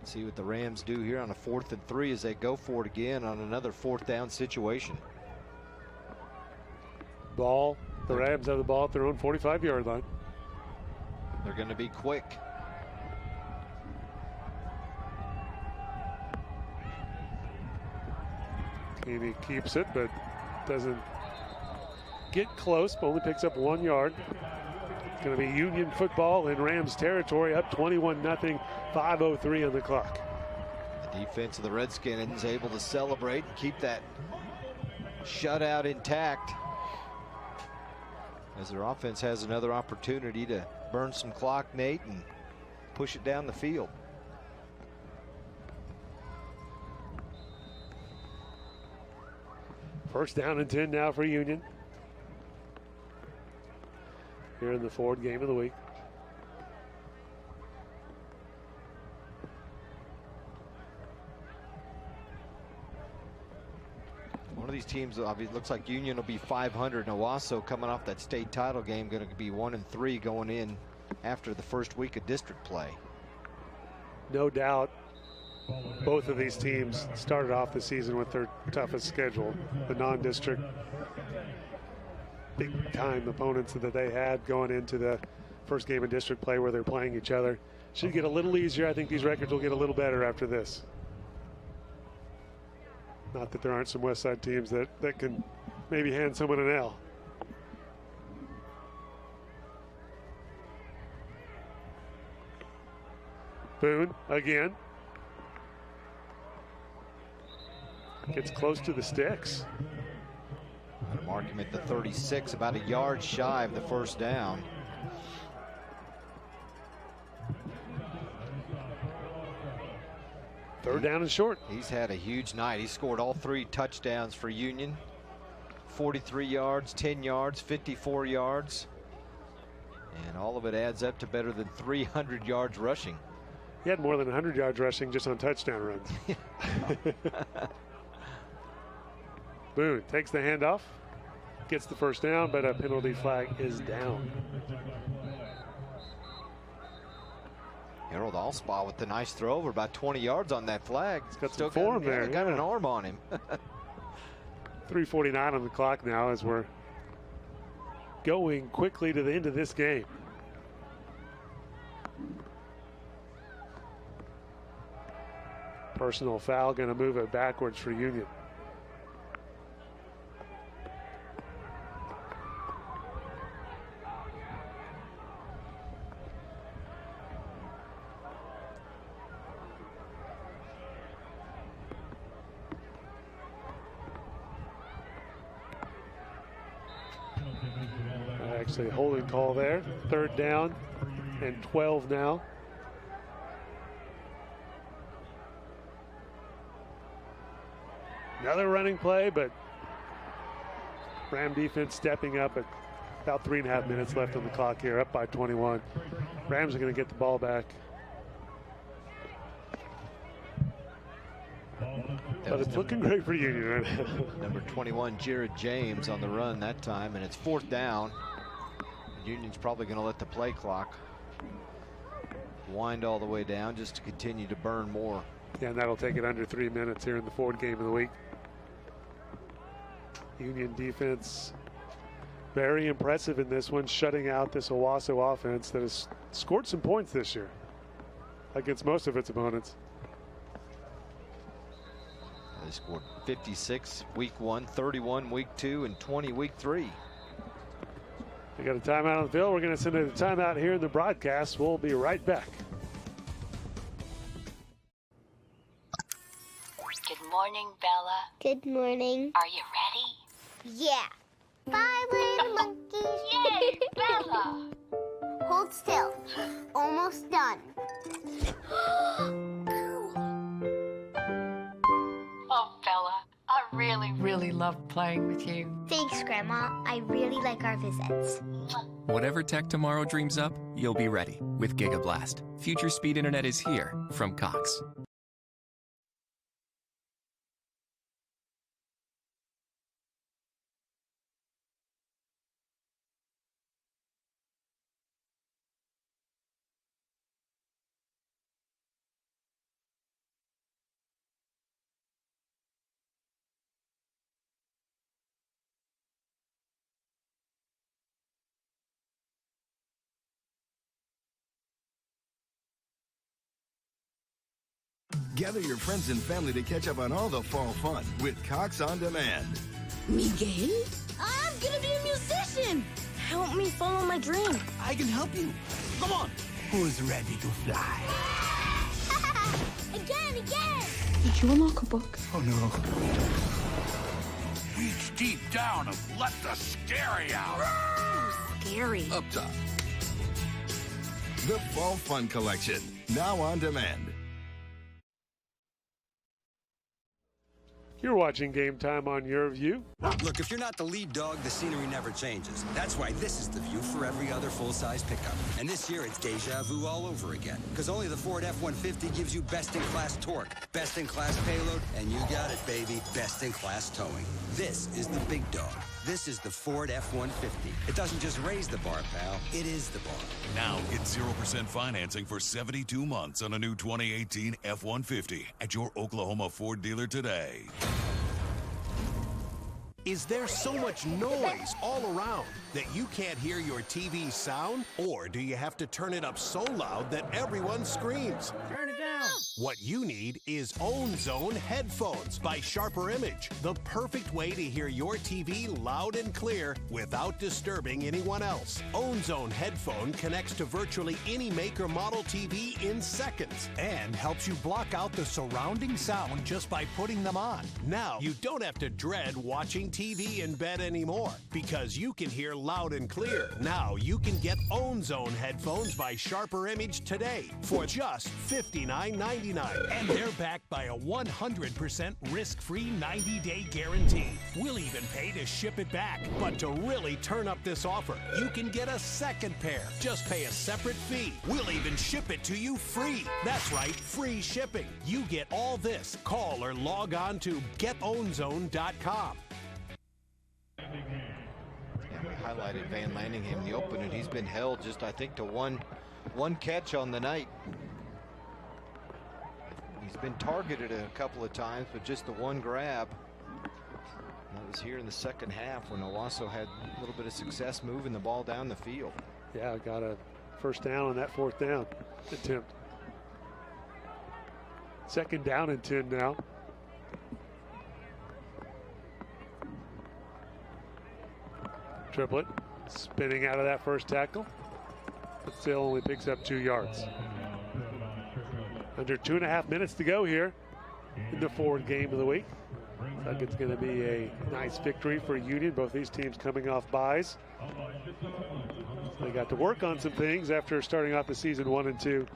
S6: See what the Rams do here on a 4th and 3 as they go for it again on another 4th down situation.
S1: Ball, the Rams have the ball at their own 45-yard line.
S6: They're going to be quick.
S1: He keeps it, but doesn't get close, but only picks up 1 yard. It's going to be Union football in Rams territory, up 21-0, 5:03 on the clock.
S6: The defense of the Redskins is able to celebrate and keep that shutout intact, as their offense has another opportunity to burn some clock, Nate, and push it down the field.
S1: First down and 10 now for Union. Here in the Ford game of the week.
S6: One of these teams, it looks like Union will be 500. And Owasso, coming off that state title game, going to be 1-3 going in after the first week of district play.
S1: No doubt both of these teams started off the season with their toughest schedule. The non-district big-time opponents that they had going into the first game of district play where they're playing each other. Should get a little easier. I think these records will get a little better after this. Not that there aren't some West Side teams that can maybe hand someone an L. Boone again. Gets close to the sticks.
S6: Mark him at the 36, about a yard shy of the first down.
S1: Third down and short.
S6: He's had a huge night. He scored all 3 touchdowns for Union. 43 yards, 10 yards, 54 yards. And all of it adds up to better than 300 yards rushing.
S1: He had more than 100 yards rushing just on touchdown runs. Boone takes the handoff, gets the first down, but a penalty flag is down.
S6: Harold Allspaw with the nice throw over about 20 yards on that flag.
S1: He's got some form there.
S6: Got an arm on him.
S1: 3:49 on the clock now as we're going quickly to the end of this game. Personal foul, going to move it backwards for Union. Actually, holding call there. Third down and 12 now. Another running play, but Ram defense stepping up at about 3.5 minutes left on the clock here, up by 21. Rams are going to get the ball back. But it's looking great for Union right now.
S6: Number 21, Jared James on the run that time, and it's 4th down. Union's probably going to let the play clock wind all the way down just to continue to burn more.
S1: Yeah, and that'll take it under 3 minutes here in the Ford game of the week. Union defense very impressive in this one, shutting out this Owasso offense that has scored some points this year against most of its opponents.
S6: They scored 56 week 1, 31 week 2, and 20 week 3.
S1: We got a timeout on the field. We're going to send it a timeout here in the broadcast. We'll be right back.
S9: Good morning, Bella.
S28: Good morning.
S9: Are you ready?
S28: Yeah. 5 little monkeys.
S9: Yay, Bella!
S28: Hold still. Almost done.
S9: Oh, Bella, I really love playing with you.
S28: Thanks, Grandma. I really like our visits.
S10: Whatever tech tomorrow dreams up, you'll be ready with GigaBlast. Future speed internet is here from Cox.
S30: Gather your friends and family to catch up on all the fall fun with Cox On Demand.
S28: Miguel? I'm gonna be a musician! Help me follow my dream.
S30: I can help you. Come on.
S2: Who's ready to fly?
S28: Again!
S9: Did you unlock a book?
S2: Oh, no. Reach deep down and let the scary out.
S9: Scary.
S30: Up top. The Fall Fun Collection, now on demand.
S1: You're watching Game Time on YurView.
S12: Look, if you're not the lead dog, the scenery never changes. That's why this is the view for every other full-size pickup. And this year, it's deja vu all over again. Because only the Ford F-150 gives you best-in-class torque, best-in-class payload, and you got it, baby, best-in-class towing. This is the big dog. This is the Ford F-150. It doesn't just raise the bar, pal. It is the bar.
S26: Now get 0% financing for 72 months on a new 2018 F-150 at your Oklahoma Ford dealer today.
S15: Is there so much noise all around that you can't hear your TV's sound? Or do you have to turn it up so loud that everyone screams?
S9: Turn it down.
S15: What you need is Own Zone headphones by Sharper Image, the perfect way to hear your TV loud and clear without disturbing anyone else. Own Zone headphone connects to virtually any make or model TV in seconds and helps you block out the surrounding sound just by putting them on. Now you don't have to dread watching TV in bed anymore because you can hear loud and clear. Now you can get Own Zone headphones by Sharper Image today for just $59.99. And they're backed by a 100% risk-free 90-day guarantee. We'll even pay to ship it back. But to really turn up this offer, you can get a second pair. Just pay a separate fee. We'll even ship it to you free. That's right, free shipping. You get all this. Call or log on to getownzone.com.
S6: Yeah, we highlighted Van Lanningham in the open, and he's been held just, I think, to one catch on the night. He's been targeted a couple of times, but just the one grab. That was here in the second half when Owasso had a little bit of success moving the ball down the field.
S1: Yeah, got a first down on that fourth down attempt. Second down and 10 now. Triplett spinning out of that first tackle, but still only picks up 2 yards. Under 2.5 minutes to go here in the Ford game of the week. I think it's going to be a nice victory for Union. Both these teams coming off byes. They got to work on some things after starting off the season 1-2.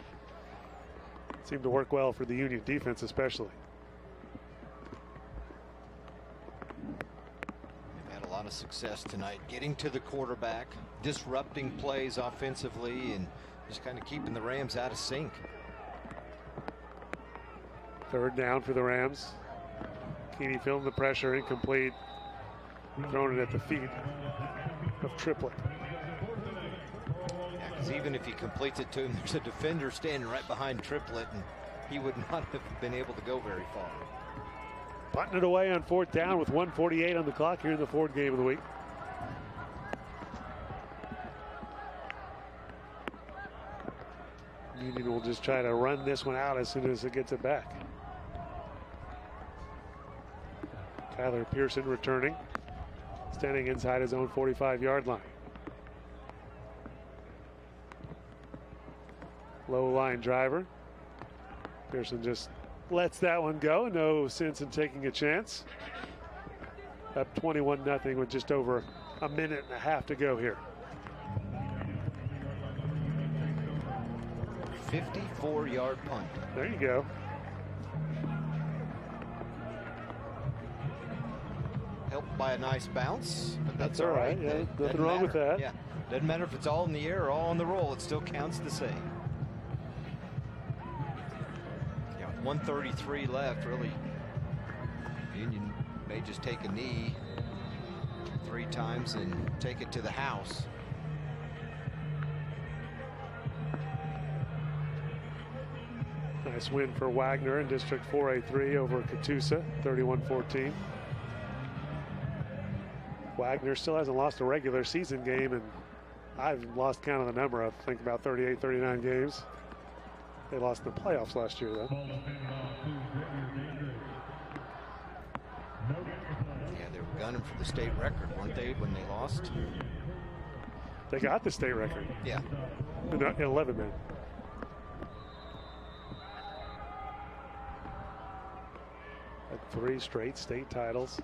S1: Seemed to work well for the Union defense especially.
S6: They've had a lot of success tonight getting to the quarterback, disrupting plays offensively, and just kind of keeping the Rams out of sync.
S1: Third down for the Rams. Keeney feeling the pressure, incomplete. Throwing it at the feet of Triplett.
S6: Yeah, because even if he completes it to him, there's a defender standing right behind Triplett, and he would not have been able to go very far.
S1: Punting it away on fourth down with 1:48 on the clock here in the Ford game of the week. Union will just try to run this one out as soon as it gets it back. Tyler Pearson returning, standing inside his own 45-yard line. Low line driver. Pearson just lets that one go. No sense in taking a chance. Up 21-0 with just over a minute and a half to go here.
S6: 54-yard punt.
S1: There you go.
S6: Helped by a nice bounce, but that's
S1: all right. Yeah, nothing wrong with that.
S6: Yeah, doesn't matter if it's all in the air or all on the roll. It still counts the same. Yeah, 1:33 left. Really, Union may just take a knee 3 times and take it to the house.
S1: Nice win for Wagner in District 4A3 over Catoosa, 31-14. Wagner still hasn't lost a regular season game, and I've lost count of the number. I think about 38, 39 games. They lost in the playoffs last year, though.
S6: Yeah, they were gunning for the state record, weren't they, when they lost?
S1: They got the state record.
S6: Yeah.
S1: 11 men. Had 3 straight state titles.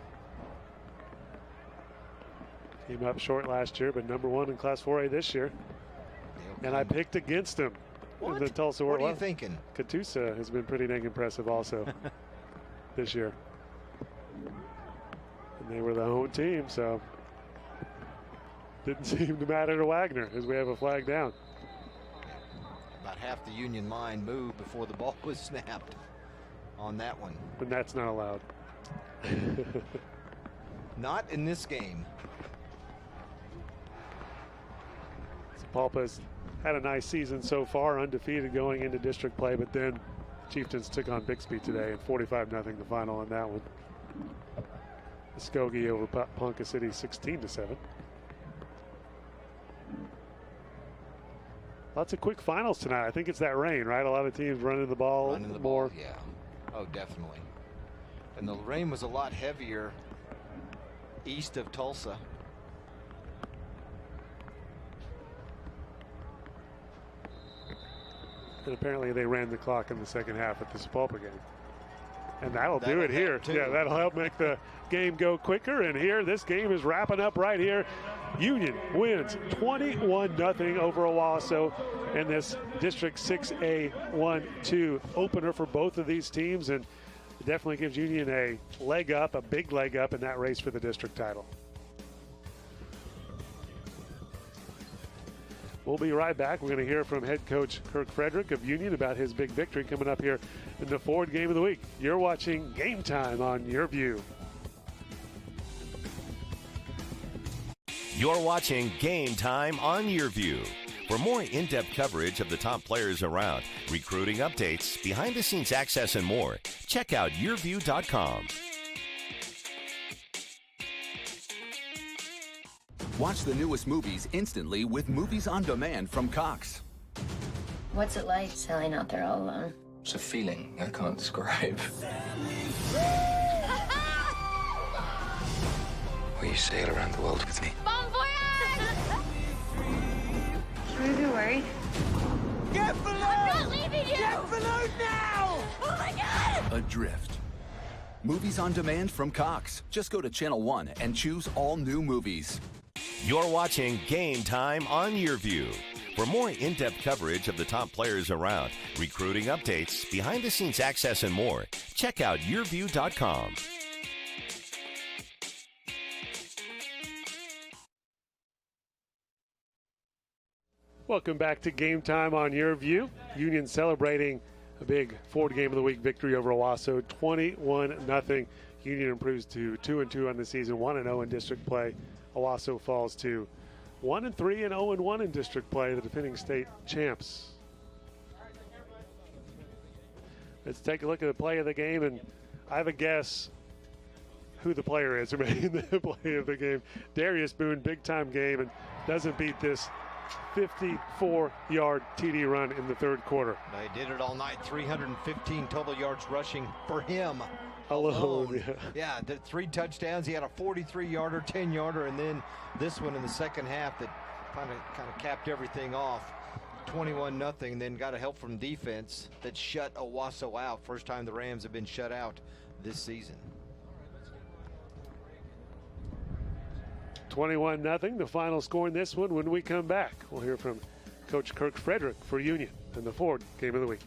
S1: Came up short last year, but #1 in Class 4A this year. And I picked against him in the Tulsa World.
S6: What are you thinking?
S1: Catoosa has been pretty dang impressive also this year. And they were the home team, so didn't seem to matter to Wagner as we have a flag down.
S6: About half the Union line moved before the ball was snapped on that one.
S1: But that's not allowed.
S6: Not in this game.
S1: Palpa's had a nice season so far, undefeated going into district play, but then Chieftains took on Bixby today, and 45-0 the final on that one. Muskogee over Ponca City 16-7. Lots of quick finals tonight. I think it's that rain, right? A lot of teams running the ball more.
S6: Yeah. Oh, definitely. And the rain was a lot heavier east of Tulsa.
S1: And apparently they ran the clock in the second half at the Sapulpa game. And that'll do it here. Yeah, that'll help make the game go quicker. And here, this game is wrapping up right here. Union wins 21-0 over Owasso in this District 6A 1-2 opener for both of these teams. And it definitely gives Union a leg up, a big leg up in that race for the district title. We'll be right back. We're going to hear from head coach Kirk Frederick of Union about his big victory coming up here in the Ford Game of the Week. You're watching Game Time on YurView.
S3: You're watching Game Time on YurView. For more in-depth coverage of the top players around, recruiting updates, behind-the-scenes access, and more, check out YurView.com.
S16: Watch the newest movies instantly with Movies on Demand from Cox.
S18: What's it like sailing out there all alone?
S17: It's a feeling I can't describe. Will you sail around the world with me?
S18: Bon voyage! Should we be worried?
S17: Get below!
S18: I'm not leaving you!
S17: Get below now!
S18: Oh my God!
S16: Adrift. Movies on Demand from Cox. Just go to Channel 1 and choose all new movies.
S3: You're watching Game Time on YurView. For more in-depth coverage of the top players around, recruiting updates, behind-the-scenes access, and more, check out YurView.com.
S1: Welcome back to Game Time on YurView. Union celebrating a big Ford Game of the Week victory over Owasso, 21-0. Union improves to 2-2 on the season, 1-0 in district play. Owasso falls to 1-3 and 0-1 in district play, the defending state champs. Let's take a look at the play of the game, and I have a guess who the player is who made the play of the game. Darius Boone, big-time game, and doesn't beat this 54-yard TD run in the third quarter.
S6: They did it all night, 315 total yards rushing for him.
S1: Alone.
S6: Yeah, the 3 touchdowns. He had a 43-yarder, 10-yarder, and then this one in the second half that kind of capped everything off. 21-0, then got a help from defense that shut Owasso out. First time the Rams have been shut out this season.
S1: 21-0, the final score in this one. When we come back, we'll hear from Coach Kirk Frederick for Union in the Ford Game of the Week.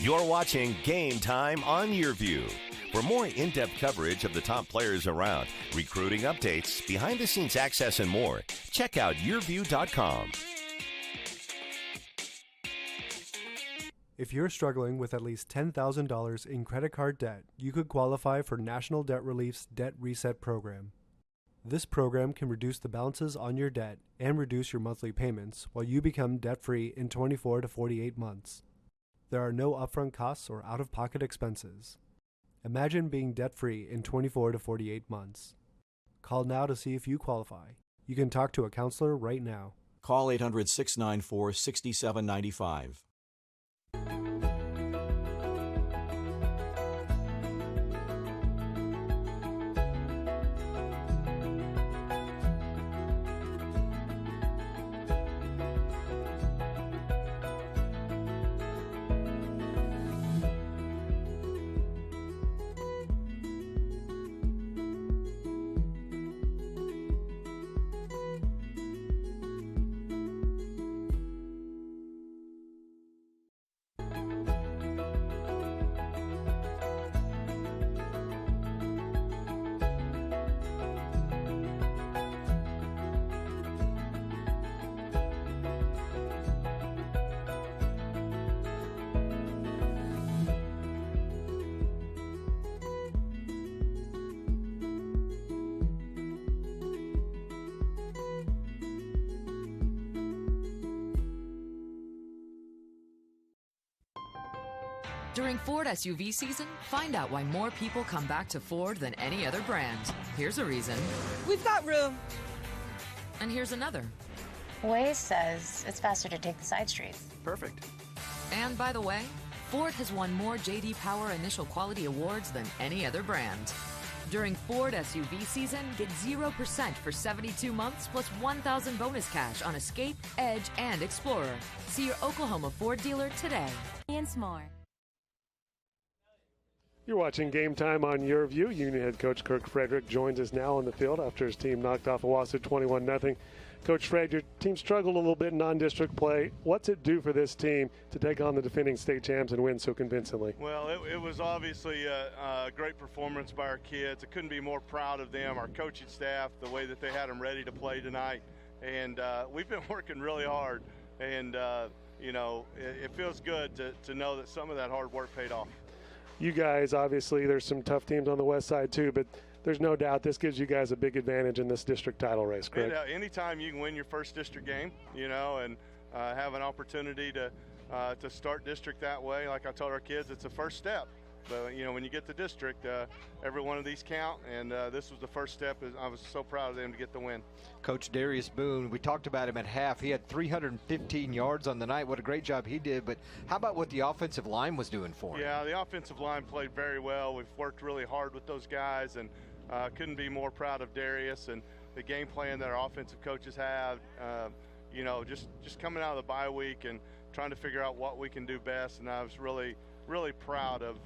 S3: You're watching Game Time on YurView. For more in-depth coverage of the top players around, recruiting updates, behind-the-scenes access, and more, check out YurView.com.
S21: If you're struggling with at least $10,000 in credit card debt, you could qualify for National Debt Relief's Debt Reset Program. This program can reduce the balances on your debt and reduce your monthly payments while you become debt-free in 24 to 48 months. There are no upfront costs or out-of-pocket expenses. Imagine being debt-free in 24 to 48 months. Call now to see if you qualify. You can talk to a counselor right now.
S22: Call 800-694-6795.
S14: During Ford SUV season, find out why more people come back to Ford than any other brand. Here's a reason.
S23: We've got room.
S14: And here's another.
S18: Waze says it's faster to take the side streets.
S16: Perfect.
S14: And by the way, Ford has won more J.D. Power Initial Quality Awards than any other brand. During Ford SUV season, get 0% for 72 months plus $1,000 bonus cash on Escape, Edge, and Explorer. See your Oklahoma Ford dealer today.
S28: And more.
S1: You're watching Game Time on YurView. Union head coach Kirk Frederick joins us now on the field after his team knocked off Owasso 21-0. Coach Fred, your team struggled a little bit in non-district play. What's it do for this team to take on the defending state champs and win so convincingly?
S5: Well, it was obviously a great performance by our kids. I couldn't be more proud of them, our coaching staff, the way that they had them ready to play tonight. And we've been working really hard. And, it feels good to know that some of that hard work paid off.
S1: You guys, obviously, there's some tough teams on the west side too, but there's no doubt this gives you guys a big advantage in this district title race, correct?
S5: Anytime you can win your first district game, and have an opportunity to start district that way, like I told our kids, it's a first step. But, when you get to district, every one of these count, and this was the first step. I was so proud of them to get the win.
S6: Coach Darius Boone, we talked about him at half. He had 315 yards on the night. What a great job he did. But how about what the offensive line was doing for him?
S5: Yeah, the offensive line played very well. We've worked really hard with those guys, and couldn't be more proud of Darius and the game plan that our offensive coaches have. Just coming out of the bye week and trying to figure out what we can do best. And I was really proud of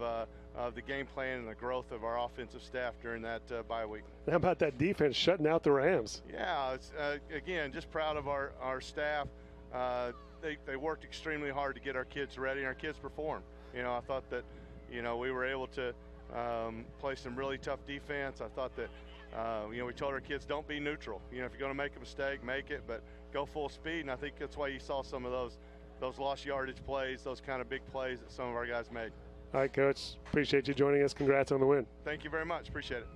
S5: the game plan and the growth of our offensive staff during that bye week.
S1: How about that defense shutting out the Rams?
S5: Yeah, it's, again, just proud of our staff. They worked extremely hard to get our kids ready, and our kids performed. I thought that, we were able to play some really tough defense. I thought that, we told our kids, don't be neutral. If you're going to make a mistake, make it, but go full speed. And I think that's why you saw some of those lost yardage plays, those kind of big plays that some of our guys made.
S1: All right, Coach. Appreciate you joining us. Congrats on the win.
S5: Thank you very much. Appreciate it.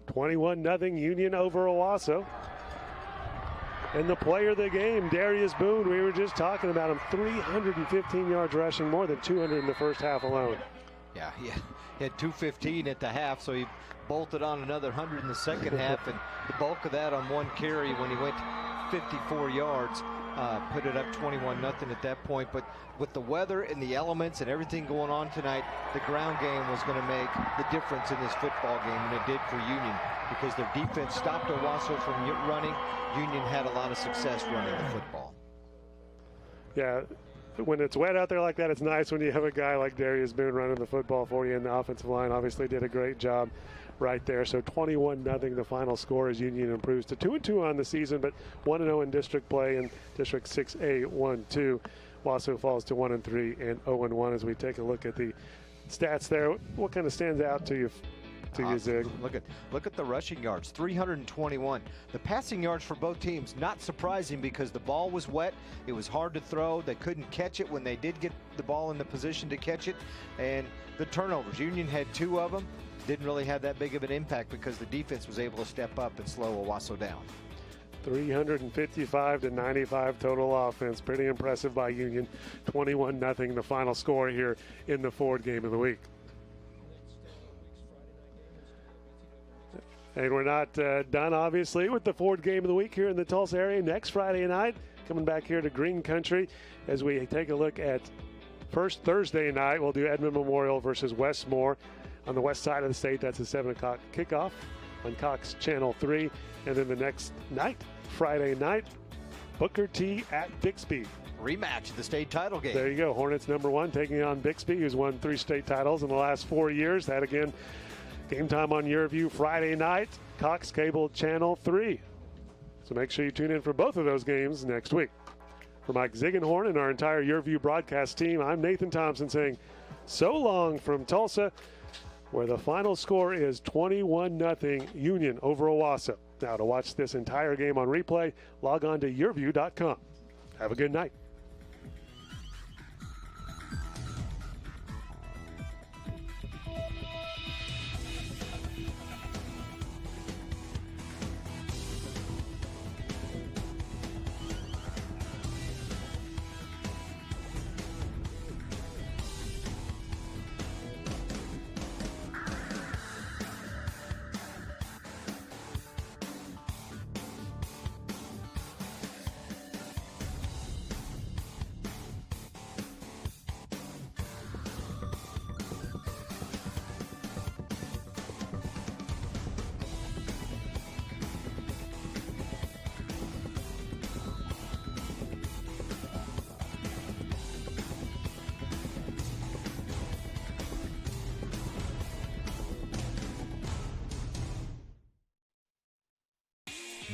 S1: 21-0 Union over Owasso. And the player of the game, Darius Boone, we were just talking about him, 315 yards rushing, more than 200 in the first half alone.
S6: Yeah, he had 215 at the half, so he bolted on another 100 in the second half, and the bulk of that on one carry when he went 54 yards. Put it up 21-0 at that point. But with the weather and the elements and everything going on tonight, the ground game was going to make the difference in this football game, and it did for Union because their defense stopped Owasso from running. Union had a lot of success running the football.
S1: Yeah, when it's wet out there like that, it's nice when you have a guy like Darius Boone running the football for you, and the offensive line obviously did a great job right there. So 21-0 the final score as Union improves to 2-2 on the season, but 1-0 in district play in District 6A 1-2. Owasso falls to 1-3 and 0-1 as we take a look at the stats there. What kind of stands out to you Zig?
S6: Look at the rushing yards, 321. The passing yards for both teams, not surprising because the ball was wet. It was hard to throw. They couldn't catch it when they did get the ball in the position to catch it. And the turnovers, Union had 2 of them. Didn't really have that big of an impact because the defense was able to step up and slow Owasso down.
S1: 355 to 95 total offense. Pretty impressive by Union. 21-0 the final score here in the Ford game of the week. And we're not done, obviously, with the Ford game of the week here in the Tulsa area. Next Friday night, coming back here to Green Country as we take a look at first Thursday night. We'll do Edmond Memorial versus Westmore on the west side of the state. That's a 7 o'clock kickoff on Cox Channel 3. And then the next night, Friday night, Booker T at Bixby.
S6: Rematch of the state title game.
S1: There you go. Hornets #1 taking on Bixby, who's won 3 state titles in the last 4 years. That again, Game Time on YurView Friday night, Cox Cable Channel 3. So make sure you tune in for both of those games next week. For Mike Ziegenhorn and our entire YurView broadcast team, I'm Nathan Thompson saying so long from Tulsa, where the final score is 21-0 Union over Owasso. Now to watch this entire game on replay, log on to YurView.com. Have a good night.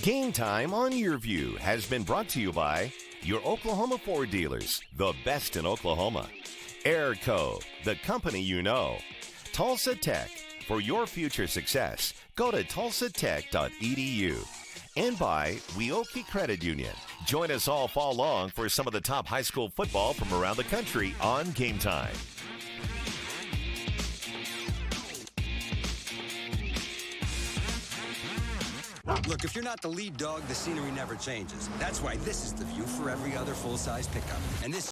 S3: Game Time on YurView has been brought to you by your Oklahoma Ford dealers, the best in Oklahoma. Airco, the company you know. Tulsa Tech, for your future success, go to tulsatech.edu. And by Weoki Credit Union. Join us all fall long for some of the top high school football from around the country on Game Time.
S12: Look, if you're not the lead dog, the scenery never changes. That's why this is the view for every other full-size pickup. And this